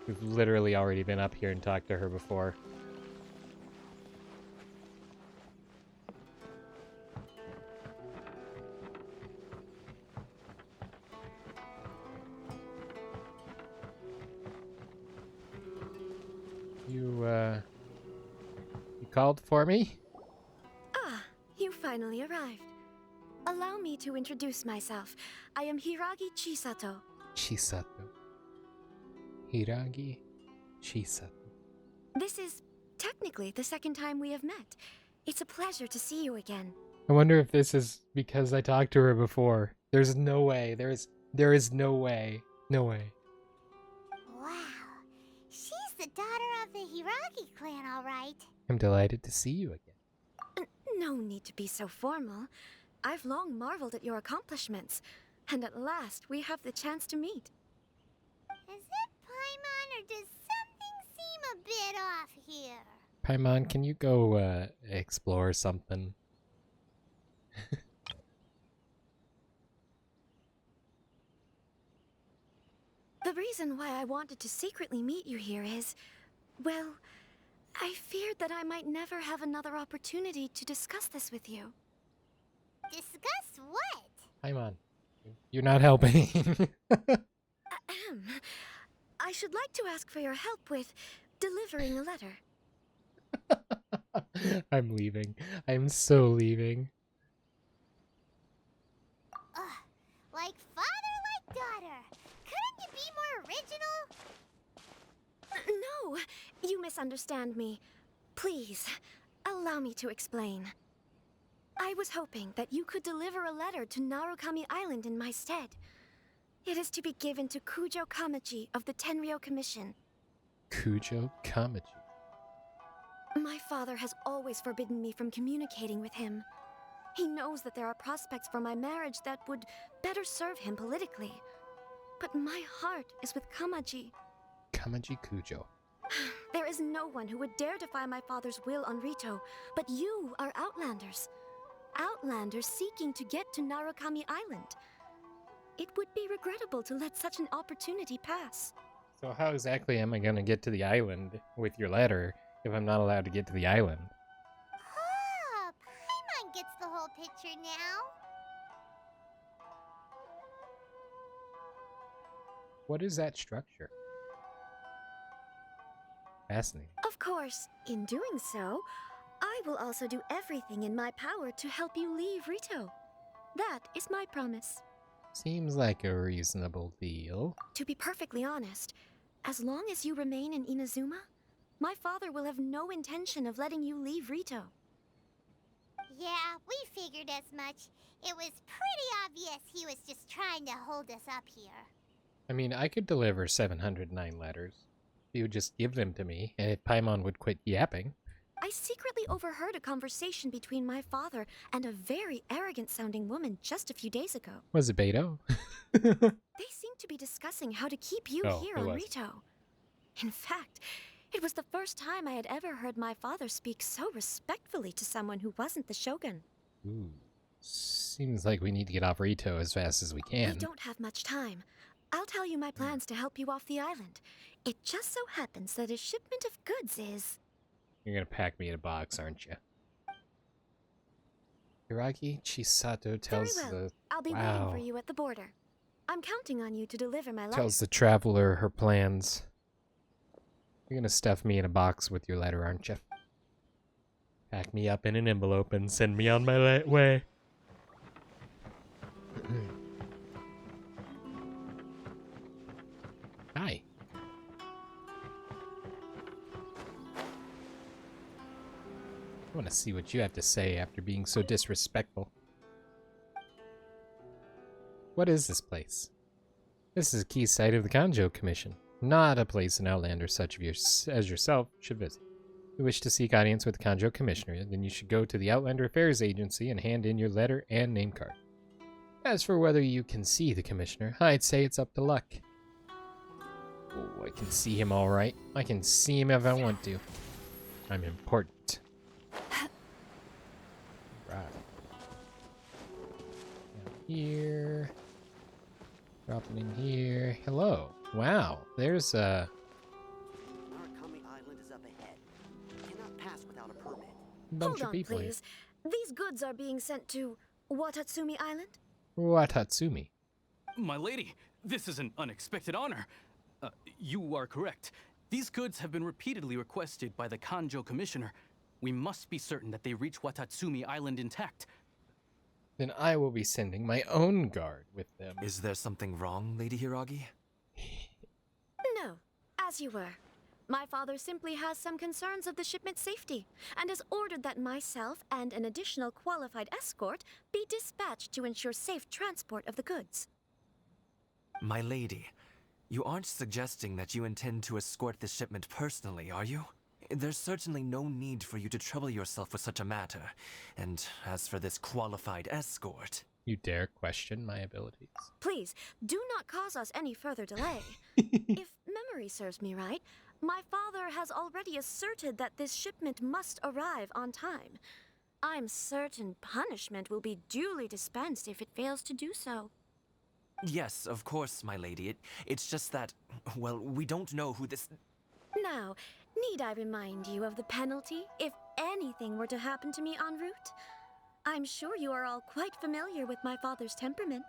we've literally already been up here and talked to her before. You called for me? Ah, you finally arrived. Allow me to introduce myself. I am Hiragi Chisato. Chisato. Hiragi Chisato. This is technically the second time we have met. It's a pleasure to see you again. I wonder if this is because I talked to her before. There's no way. There is no way. No way. Wow. She's the daughter of the Hiragi clan, all right. I'm delighted to see you again. No need to be so formal. I've long marveled at your accomplishments, and at last we have the chance to meet. Is it Paimon, or does something seem a bit off here? Paimon, can you go explore something? The reason why I wanted to secretly meet you here is, well, I feared that I might never have another opportunity to discuss this with you. Discuss what? Paimon, you're not helping. I should like to ask for your help with delivering a letter. I'm leaving. I'm so leaving. Like father, like daughter. Couldn't you be more original? No, you misunderstand me. Please, allow me to explain. I was hoping that you could deliver a letter to Narukami Island in my stead. It is to be given to Kujo Kamachi of the Tenryou Commission. Kujo Kamachi? My father has always forbidden me from communicating with him. He knows that there are prospects for my marriage that would better serve him politically. But my heart is with Kamaji. Kamaji Kujo. There is no one who would dare defy my father's will on Rito, but you are Outlanders. Outlanders seeking to get to Narukami Island. It would be regrettable to let such an opportunity pass. So how exactly am I going to get to the island with your letter if I'm not allowed to get to the island? Oh, Paimon gets the whole picture now. What is that structure? Fascinating. Of course, in doing so, I will also do everything in my power to help you leave Rito. That is my promise. Seems like a reasonable deal. To be perfectly honest, as long as you remain in Inazuma, my father will have no intention of letting you leave Rito. Yeah, we figured as much. It was pretty obvious he was just trying to hold us up here. I mean, I could deliver 709 letters. He would just give them to me, and if Paimon would quit yapping. I secretly overheard a conversation between my father and a very arrogant-sounding woman just a few days ago. Was it Beto? They seemed to be discussing how to keep you here on was. Rito. In fact, it was the first time I had ever heard my father speak so respectfully to someone who wasn't the Shogun. Ooh. Seems like we need to get off Rito as fast as we can. We don't have much time. I'll tell you my plans to help you off the island. It just so happens that a shipment of goods is... You're gonna pack me in a box, aren't you? Hiragi Chisato tells Very well. the... I'll be waiting for you at the border. I'm counting on you to deliver my letter. Tells the traveler her plans. You're gonna stuff me in a box with your letter, aren't you? Pack me up in an envelope and send me on my way. I want to see what you have to say after being so disrespectful. What is this place? This is a key site of the Kanjo Commission, not a place an outlander such as yourself should visit. If you wish to seek audience with the Kanjo Commissioner, then you should go to the Outlander Affairs Agency and hand in your letter and name card. As for whether you can see the Commissioner, I'd say it's up to luck. Oh, I can see him all right. I can see him if I want to. I'm important. Right. Down here. Dropping in here. Hello. Wow. There's a... Narukami Island is up ahead. You cannot pass without a permit. bunch Hold of on, people please. These goods are being sent to Watatsumi Island? here. Watatsumi. My lady, this is an unexpected honor. You are correct. These goods have been repeatedly requested by the Kanjo Commissioner. We must be certain that they reach Watatsumi Island intact. Then I will be sending my own guard with them. Is there something wrong, Lady Hiragi? No, as you were. My father simply has some concerns of the shipment's safety, and has ordered that myself and an additional qualified escort be dispatched to ensure safe transport of the goods. My lady, you aren't suggesting that you intend to escort the shipment personally, are you? There's certainly no need for you to trouble yourself with such a matter. And as for this qualified escort... You dare question my abilities? Please, do not cause us any further delay. If memory serves me right, my father has already asserted that this shipment must arrive on time. I'm certain punishment will be duly dispensed if it fails to do so. Yes, of course, my lady. It's just that, well, we don't know who this... Now, need I remind you of the penalty if anything were to happen to me en route? I'm sure you are all quite familiar with my father's temperament.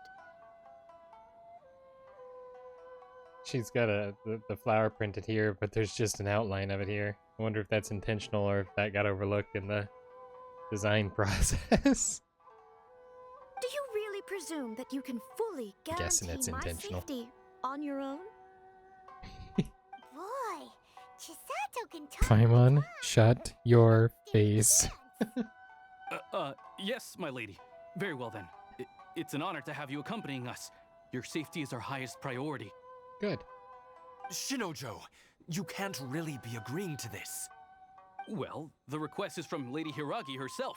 She's got the flower printed here, but there's just an outline of it here. I wonder if that's intentional or if that got overlooked in the design process. Do you really presume that you can fully Guessing guarantee it's my intentional. safety on your own? Boy, Chisato can talk. Paimon, shut your face. Yes, my lady. Very well then. It's an honor to have you accompanying us. Your safety is our highest priority. Good. Shinojo, you can't really be agreeing to this. Well, the request is from Lady Hiragi herself.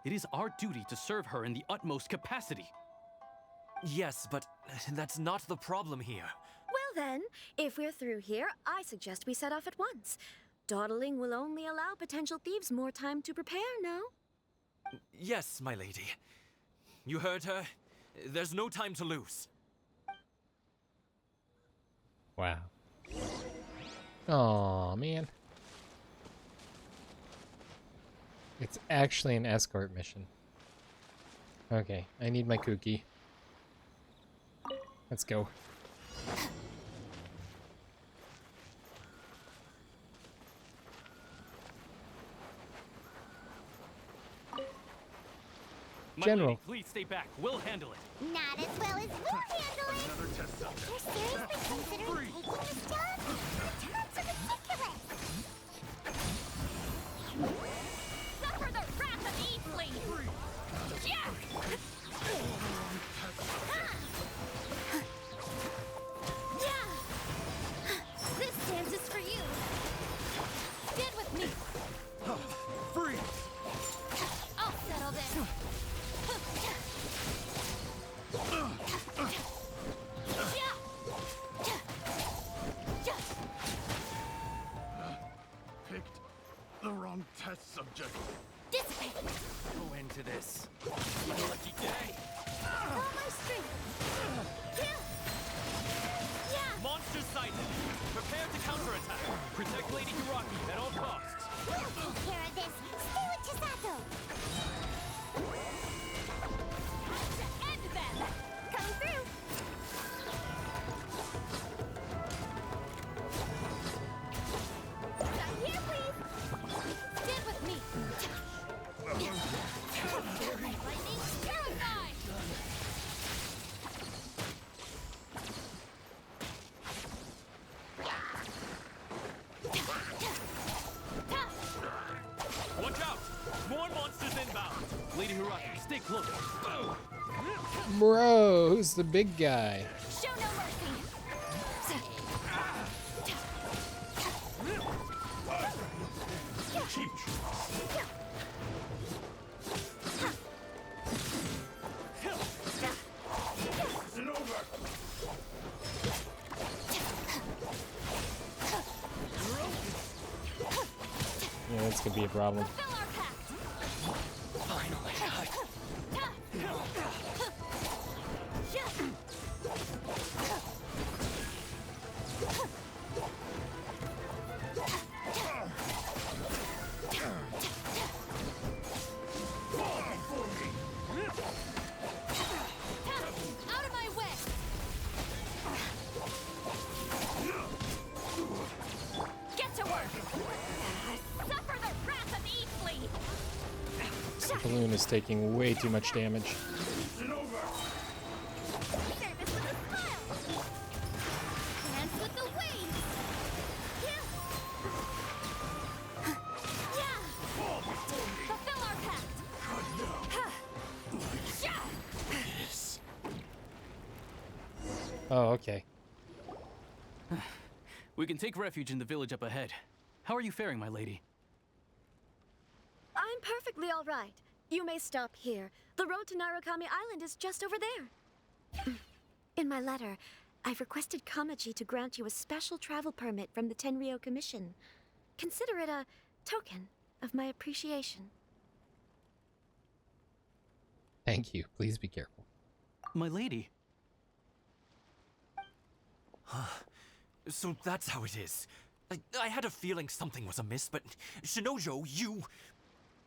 It is our duty to serve her in the utmost capacity. Yes, but that's not the problem here. Well then, if we're through here, I suggest we set off at once. Dawdling will only allow potential thieves more time to prepare, no? Yes, my lady. You heard her. There's no time to lose. Wow. Aw, man. It's actually an escort mission. Okay, I need my cookie. Let's go. General. Lady, please stay back. We'll handle it. Not as well as we'll handle it. You're seriously considering taking this job? That's ridiculous. Suffer the wrath of Eastling! Yeah! This dance is for you. Get with me. Free! I'll settle this. Picked the wrong test subject. Dissipate. Go into this. My lucky day. All my strength. Kill. Yeah. Monster sighted. Prepare to counterattack. Protect Lady Hiragi at all costs. We'll take care of this. Stay with Chisato. To end them! Come through. Stop here, please. Stand with me. Lightning terrified! Watch out! More monsters inbound! Lady Hiraki, stay close. Bro, who's the big guy? Show no mercy. Yeah, that's gonna be a problem. Out of my way. Get to work. Suffer the wrath of Eastleigh. This balloon is taking way too much damage. Dance with the waves. Fulfill our pact. Oh, okay. We can take refuge in the village up ahead. How are you faring, my lady? I'm perfectly all right. You may stop here. The road to Narukami Island is just over there. In my letter, I've requested Kamaji to grant you a special travel permit from the Tenryou Commission. Consider it a token of my appreciation. Thank you. Please be careful. My lady. So that's how it is. I had a feeling something was amiss, but Shinojo, you...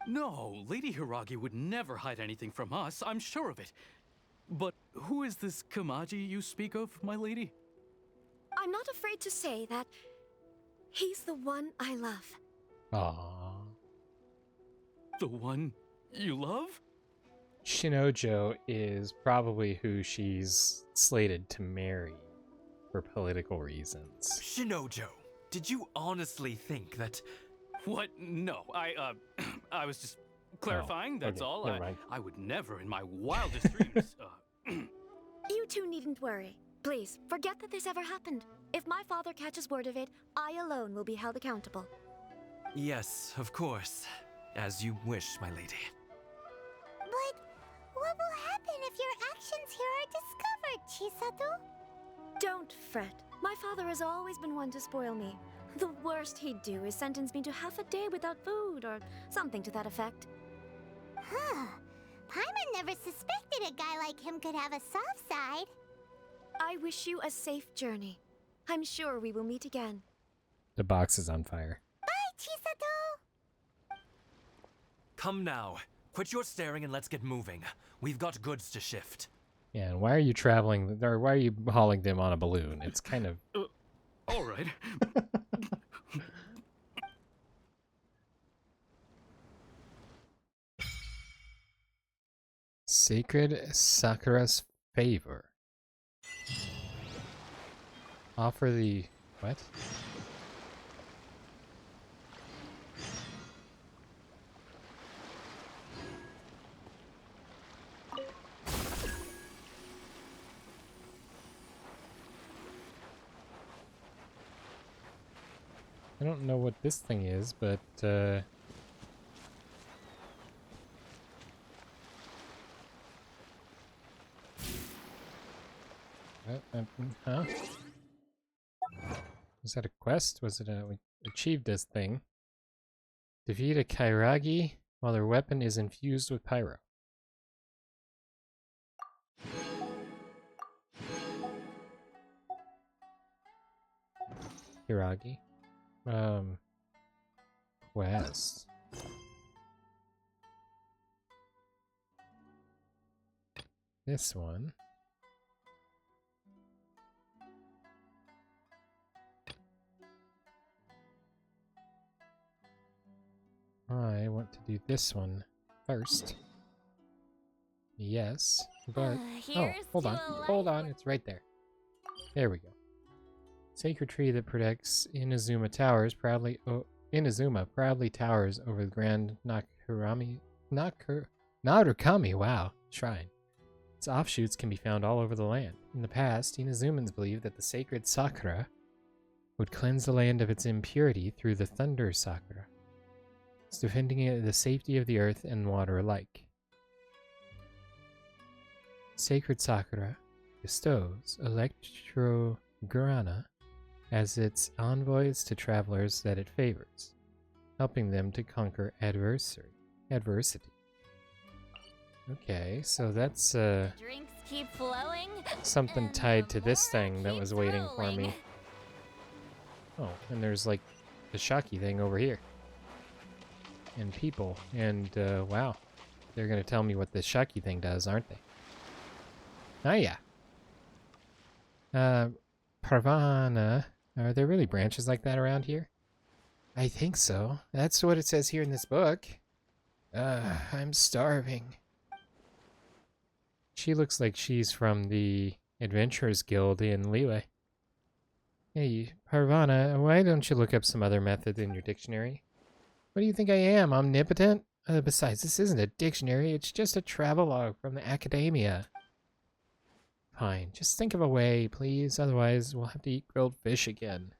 No, Lady Hiragi would never hide anything from us, I'm sure of it. But who is this Kamaji you speak of, my lady? I'm not afraid to say that he's the one I love. Aww. The one you love? Shinojo is probably who she's slated to marry for political reasons. Shinojo, did you honestly think that... What? No, I was just clarifying, that's okay, all. never mind. I would never in my wildest dreams... You two needn't worry. Please, forget that this ever happened. If my father catches word of it, I alone will be held accountable. Yes, of course. As you wish, my lady. But what will happen if your actions here are discovered, Chisato? Don't fret. My father has always been one to spoil me. The worst he'd do is sentence me to half a day without food, or something to that effect. Huh. Paimon never suspected a guy like him could have a soft side. I wish you a safe journey. I'm sure we will meet again. The box is on fire. Bye, Chisato! Come now. Quit your staring and let's get moving. We've got goods to shift. Yeah, and why are you traveling, or why are you hauling them on a balloon? It's kind of... all right. Sacred Sakura's favor. Offer the... what? I don't know what this thing is, but huh? Was that a quest? Was it a... we achieved this thing. Defeat a Kairagi while their weapon is infused with pyro. Kairagi. Quest. This one. I want to do this one first. Yes, but... oh, hold on, it's right there. There we go. Sacred tree that protects Inazuma Towers proudly Inazuma proudly towers over the grand Narukami, wow, shrine. Its offshoots can be found all over the land. In the past, Inazumans believed that the sacred Sakura would cleanse the land of its impurity through the Thunder Sakura, defending the safety of the earth and water alike. Sacred Sakura bestows Electrogurana as its envoys to travelers that it favors, helping them to conquer adversity. Okay, so that's Drinks keep flowing. something tied to this thing that was waiting for rolling. me. Oh, and there's like the Shocky thing over here. And people. And wow. They're gonna tell me what the Shocky thing does, aren't they? Oh yeah. Parvana. Are there really branches like that around here? I think so. That's what it says here in this book. I'm starving. She looks like she's from the Adventurers Guild in Liyue. Hey, Parvana, why don't you look up some other method in your dictionary? What do you think I am, omnipotent? Besides, this isn't a dictionary, it's just a travelogue from the academia. Fine, just think of a way, please, otherwise we'll have to eat grilled fish again.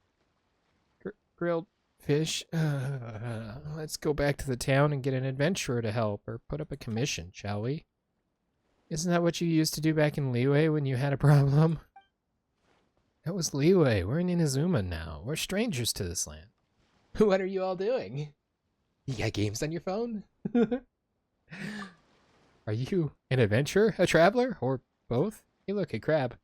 Grilled fish? Let's go back to the town and get an adventurer to help, or put up a commission, shall we? Isn't that what you used to do back in Liyue when you had a problem? That was Liyue. We're in Inazuma now. We're strangers to this land. What are you all doing? You got games on your phone? Are you an adventurer, a traveler, or both? Hey, look, a crab.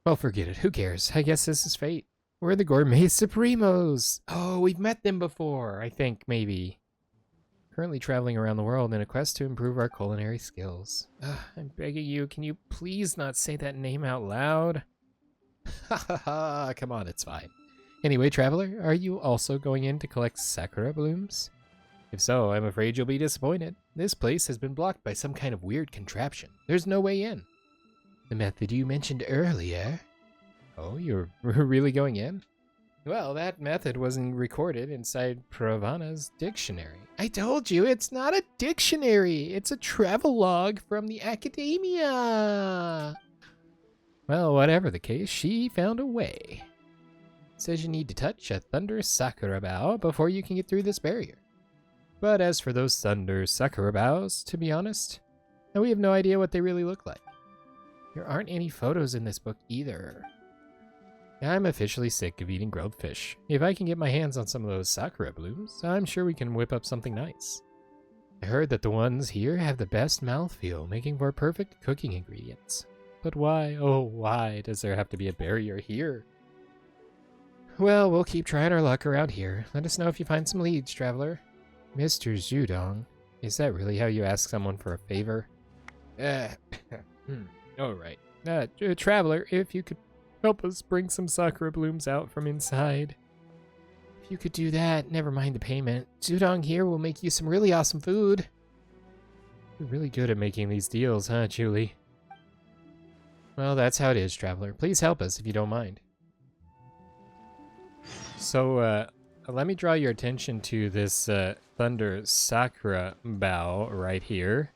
Well, forget it. Who cares? I guess this is fate. We're the Gourmet Supremos. Oh, we've met them before, I think, maybe. Currently traveling around the world in a quest to improve our culinary skills. I'm begging you, can you please not say that name out loud? Ha ha ha, come on, it's fine. Anyway, traveler, are you also going in to collect sakura blooms? If so, I'm afraid you'll be disappointed. This place has been blocked by some kind of weird contraption. There's no way in. The method you mentioned earlier. Oh, you're really going in? Well, that method wasn't recorded inside Pravana's dictionary. I told you, it's not a dictionary. It's a travelogue from the academia. Well, whatever the case, she found a way. It says you need to touch a Thunder Sakura bough before you can get through this barrier. But as for those Thunder Sakura boughs, to be honest, we have no idea what they really look like. There aren't any photos in this book either. I'm officially sick of eating grilled fish. If I can get my hands on some of those sakura blooms, I'm sure we can whip up something nice. I heard that the ones here have the best mouthfeel, making for perfect cooking ingredients. But why, oh why, does there have to be a barrier here? Well, we'll keep trying our luck around here. Let us know if you find some leads, traveler. Mr. Zhudong, is that really how you ask someone for a favor? Alright. Traveler, if you could help us bring some sakura blooms out from inside. If you could do that, never mind the payment. Zhudong here will make you some really awesome food. You're really good at making these deals, huh, Julie? Well, that's how it is, traveler. Please help us if you don't mind. So, let me draw your attention to this Thunder Sakura bough right here.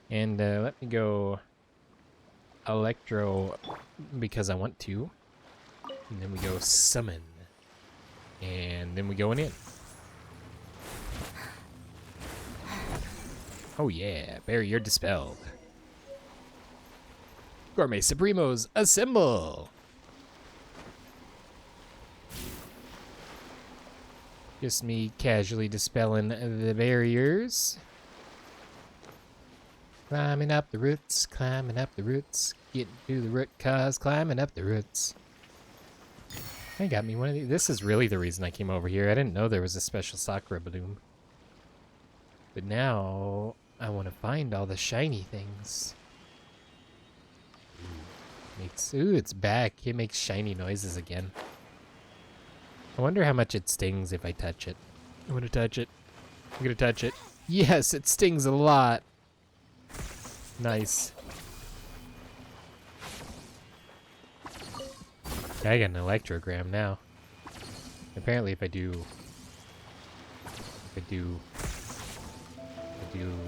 And let me go Electro because I want to. And then we go Summon. And then we going in. Oh yeah, barrier dispelled. Gourmet Supremos, assemble! Just me casually dispelling the barriers. Climbing up the roots, getting to the root cause, climbing up the roots. I got me one of these. This is really the reason I came over here. I didn't know there was a special sakura bloom. But now, I want to find all the shiny things. Ooh, it's back. It makes shiny noises again. I wonder how much it stings if I touch it. I want to touch it. I'm going to touch it. Yes, it stings a lot. Nice. I got an electrogram now. Apparently if I do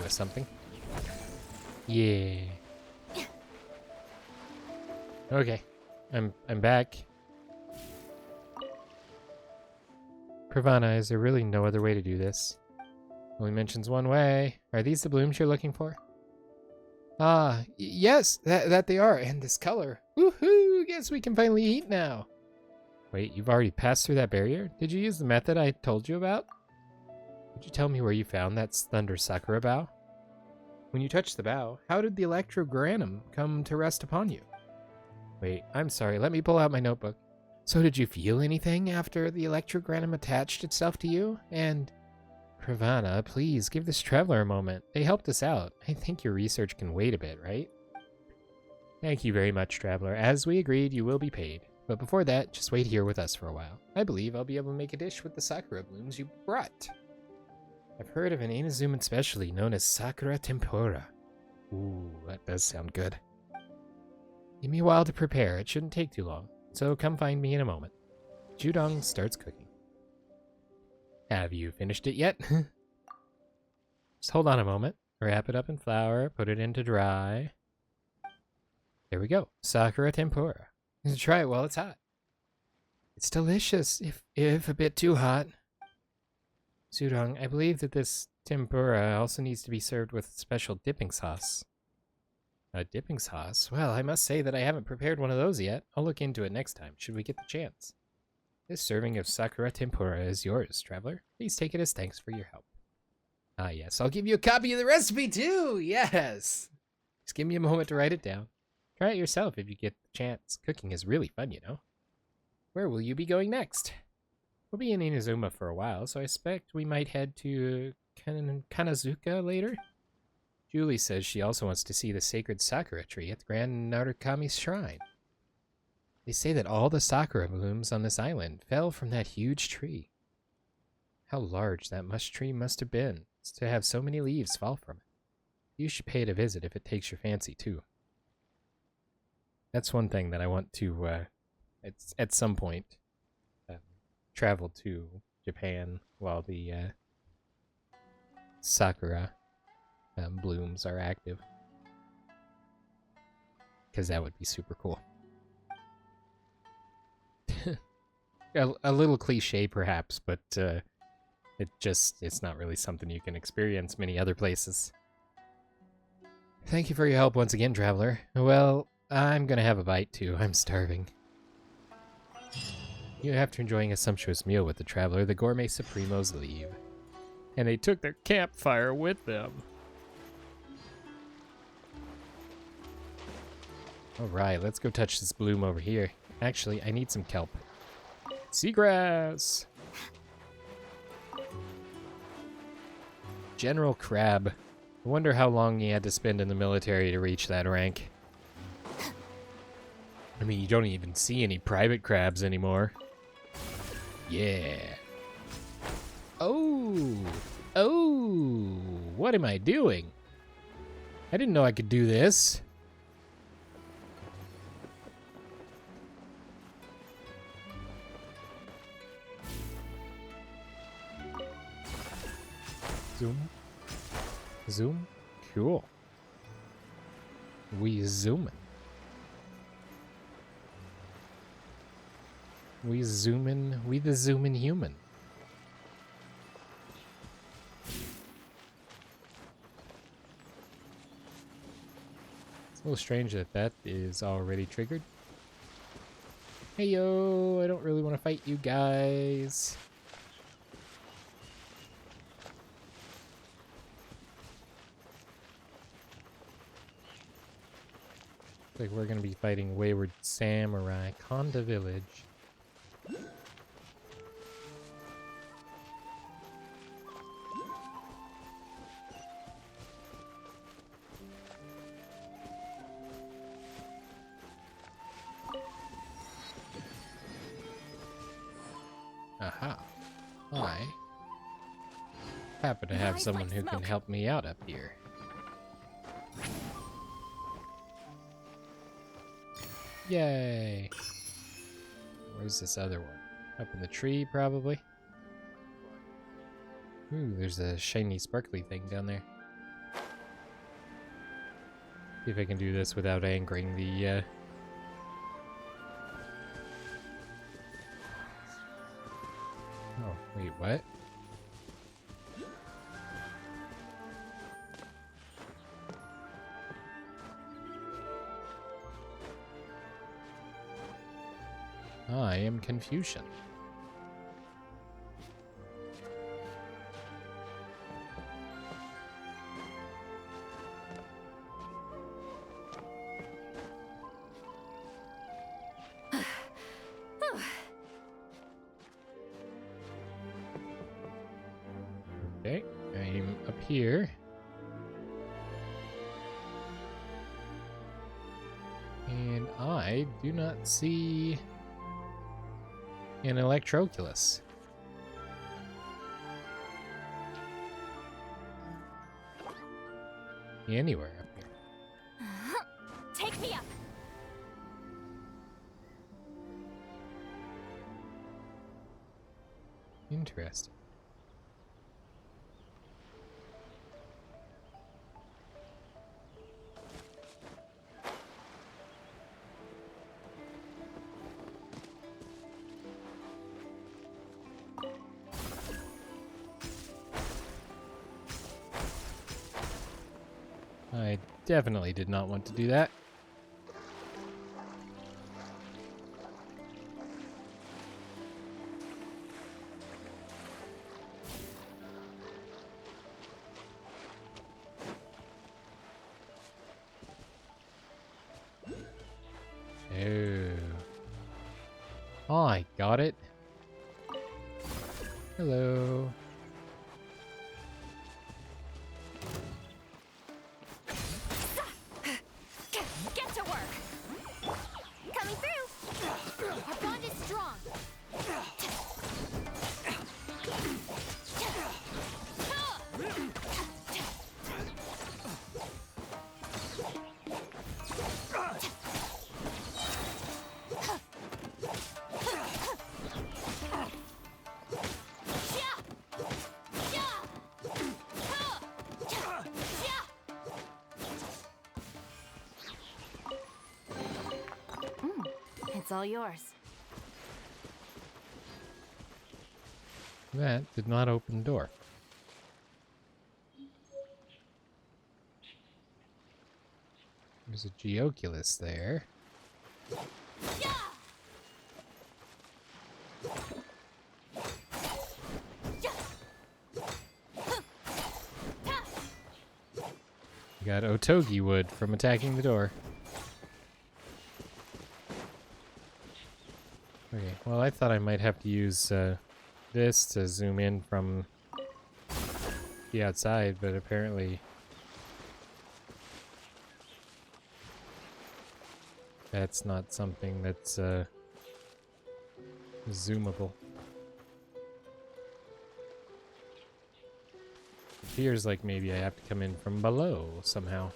something. Yeah. Okay. I'm back. Pravana, is there really no other way to do this? Only mentions one way. Are these the blooms you're looking for? Ah, yes, that they are, and this color. Woohoo! Guess we can finally eat now. Wait, you've already passed through that barrier? Did you use the method I told you about? Could you tell me where you found that Thunder Sakura bough? When you touched the bough, how did the electrogranum come to rest upon you? Wait, I'm sorry, let me pull out my notebook. So did you feel anything after the electrogranum attached itself to you? And... Pravana, please give this traveler a moment. They helped us out. I think your research can wait a bit, right? Thank you very much, traveler. As we agreed, you will be paid. But before that, just wait here with us for a while. I believe I'll be able to make a dish with the sakura blooms you brought. I've heard of an Inazuman specialty known as sakura tempura. Ooh, that does sound good. Give me a while to prepare. It shouldn't take too long. So come find me in a moment. Judong starts cooking. Have you finished it yet? Just hold on a moment. Wrap it up in flour, put it in to dry. There we go. Sakura tempura. Try it while it's hot. It's delicious, if a bit too hot. Sudong, I believe that this tempura also needs to be served with special dipping sauce. A dipping sauce? Well, I must say that I haven't prepared one of those yet. I'll look into it next time, should we get the chance. This serving of sakura tempura is yours, traveler. Please take it as thanks for your help. Ah, yes, I'll give you a copy of the recipe too! Yes! Just give me a moment to write it down. Try it yourself if you get the chance. Cooking is really fun, you know. Where will you be going next? We'll be in Inazuma for a while, so I expect we might head to Kanazuka later. Julie says she also wants to see the sacred sakura tree at the Grand Narukami's shrine. They say that all the sakura blooms on this island fell from that huge tree. How large that tree must have been to have so many leaves fall from it. You should pay it a visit if it takes your fancy, too. That's one thing that I want to, at some point, travel to Japan while the sakura blooms are active. Because that would be super cool. A little cliche, perhaps, but it's not really something you can experience many other places. Thank you for your help once again, traveler. Well, I'm gonna have a bite too. I'm starving. After enjoying a sumptuous meal with the traveler, the gourmet supremos leave. And they took their campfire with them. Alright, let's go touch this bloom over here. Actually, I need some kelp. Seagrass! General Crab. I wonder how long he had to spend in the military to reach that rank. I mean, you don't even see any private crabs anymore. Yeah. Oh! Oh! What am I doing? I didn't know I could do this. Zoom. Zoom. Cool. We zooming. We zoomin'. We the zoomin' human. It's a little strange that that is already triggered. Hey yo, I don't really want to fight you guys. Like we're gonna be fighting Wayward Samurai, Konda Village. Aha. I happen to have someone who can help me out up here. Yay! Where's this other one? Up in the tree, probably. Ooh, there's a shiny, sparkly thing down there. See if I can do this without angering the, Oh, wait, what? I am Confucian. Okay, I'm up here. And I do not see an Electroculus. Anywhere up here. Take me up. Interesting. I definitely did not want to do that. Oh, I got it. Hello. Get to work. Coming through. Our bond is strong. It's all yours. That did not open the door. There's a Geoculus there. You got Otogi wood from attacking the door. Okay, well, I thought I might have to use this to zoom in from the outside, but apparently that's not something that's zoomable. Appears like maybe I have to come in from below somehow.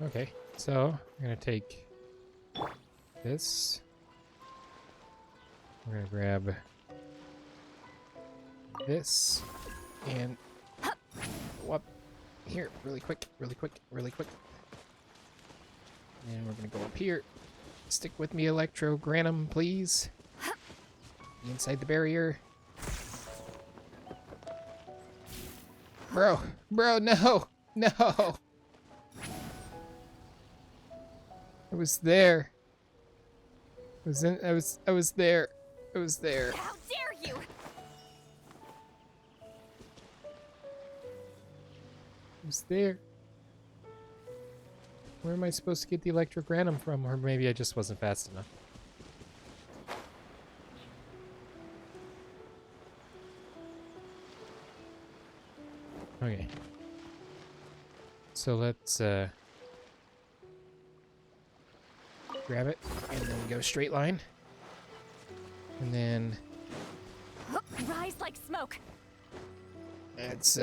Okay, so I'm gonna take this. We're gonna grab this and go up here really quick. And we're gonna go up here. Stick with me, Electro Granum, please. Be inside the barrier. Bro, no. I was there. I was there. How dare you! I was there. Where am I supposed to get the Electrogranum from? Or maybe I just wasn't fast enough. Okay. So let's grab it and then go straight line. And then Rise like smoke. it's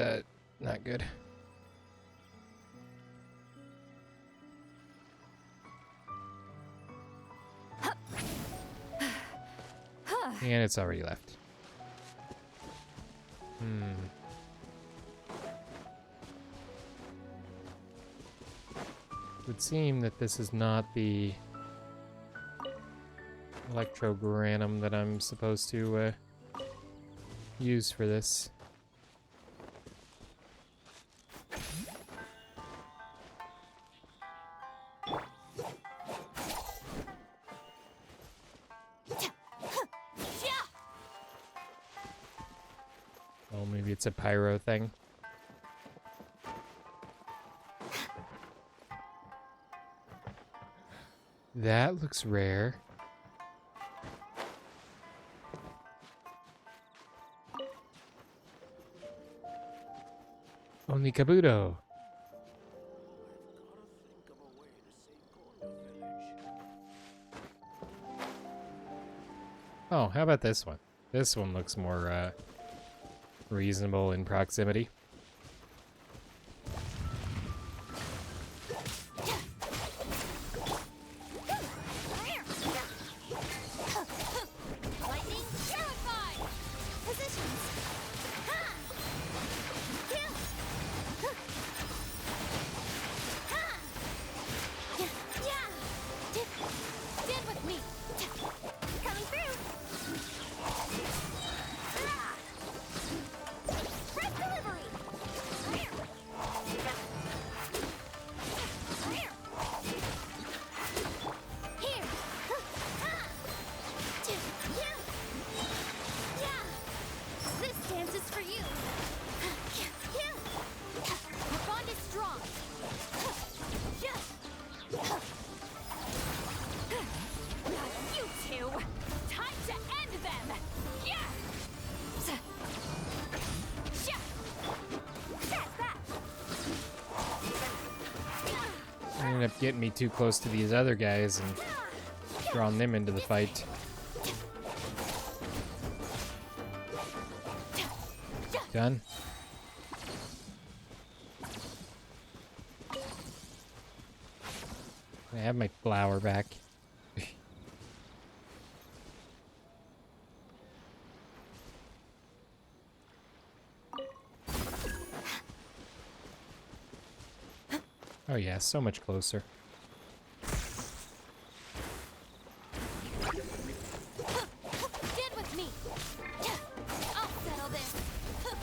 not good. And it's already left. It would seem that this is not the electrogranum that I'm supposed to use for this. Oh, maybe it's a pyro thing. That looks rare. Only Kabuto. Oh, how about this one? This one looks more reasonable in proximity. Ended up getting me too close to these other guys and drawing them into the fight. Done. I have my flower back. Oh yeah, so much closer. Stand with me. I'll settle this. With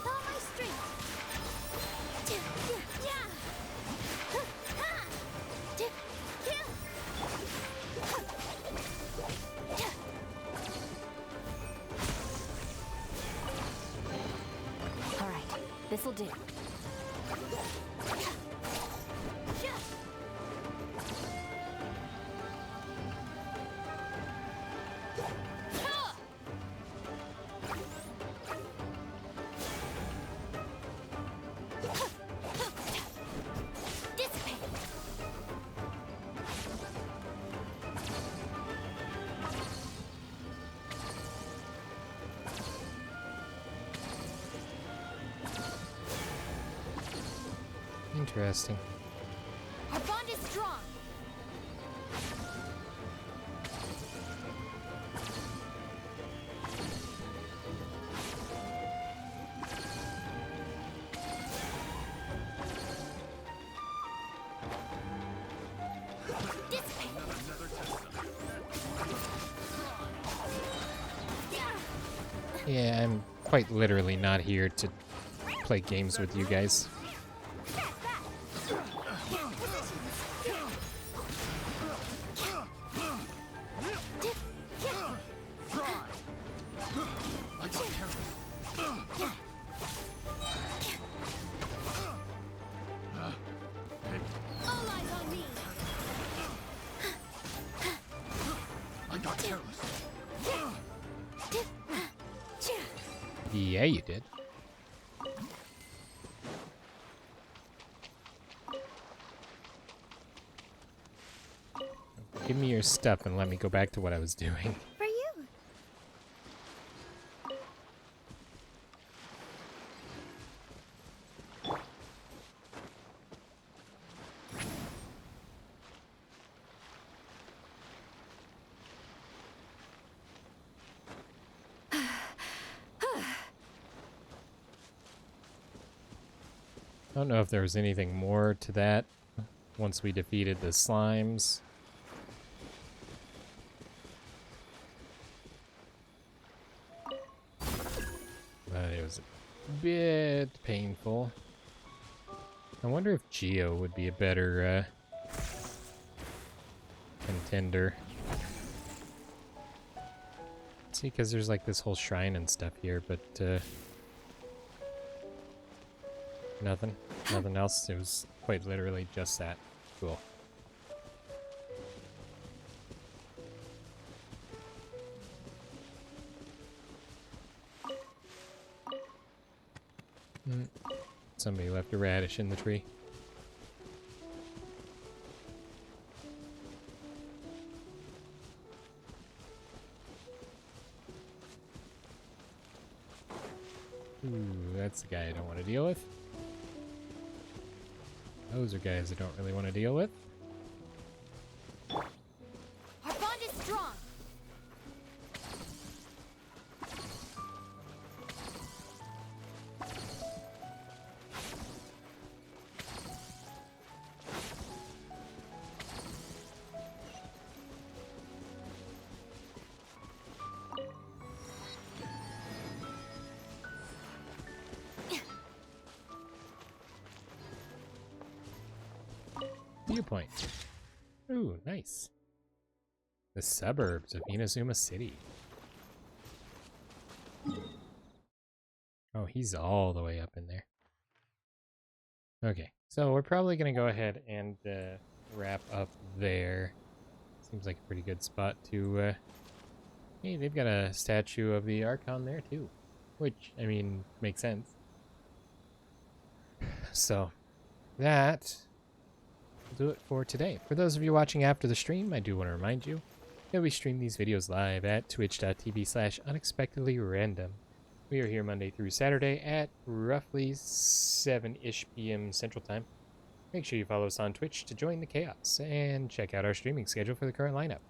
all my strength. All right, this'll do. Interesting. Our bond is strong. Yeah, I'm quite literally not here to play games with you guys. Yeah, you did. Give me your stuff and let me go back to what I was doing. For you. I don't know if there was anything more to that once we defeated the slimes. But it was a bit painful. I wonder if Geo would be a better contender. See, because there's like this whole shrine and stuff here, but nothing else. It was quite literally just that. Cool. Somebody left a radish in the tree. Ooh, that's the guy I don't want to deal with. Those are guys I don't really want to deal with. Our bond is strong. Viewpoint. Ooh, nice. The suburbs of Inazuma City. Oh, he's all the way up in there. Okay, so we're probably going to go ahead and wrap up there. Seems like a pretty good spot to... Hey, they've got a statue of the Archon there, too. Which, I mean, makes sense. So, that... will do it for today. For those of you watching after the stream, I do want to remind you that we stream these videos live at twitch.tv/unexpectedlyrandom. We are here Monday through Saturday at roughly 7-ish p.m. Central Time. Make sure you follow us on Twitch to join the chaos and check out our streaming schedule for the current lineup.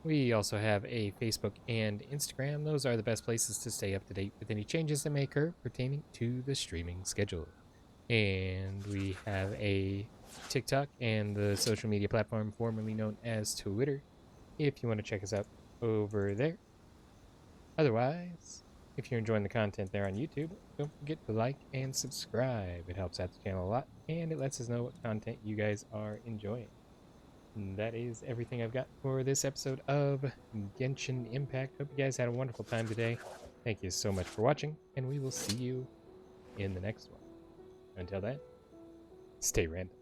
We also have a Facebook and Instagram. Those are the best places to stay up to date with any changes that may occur pertaining to the streaming schedule. And we have a TikTok and the social media platform formerly known as Twitter, if you want to check us out over there. Otherwise, if you're enjoying the content there on YouTube, don't forget to like and subscribe. It helps out the channel a lot, and it lets us know what content you guys are enjoying. And that is everything I've got for this episode of Genshin Impact. Hope you guys had a wonderful time today. Thank you so much for watching, and we will see you in the next one. Until then, stay random.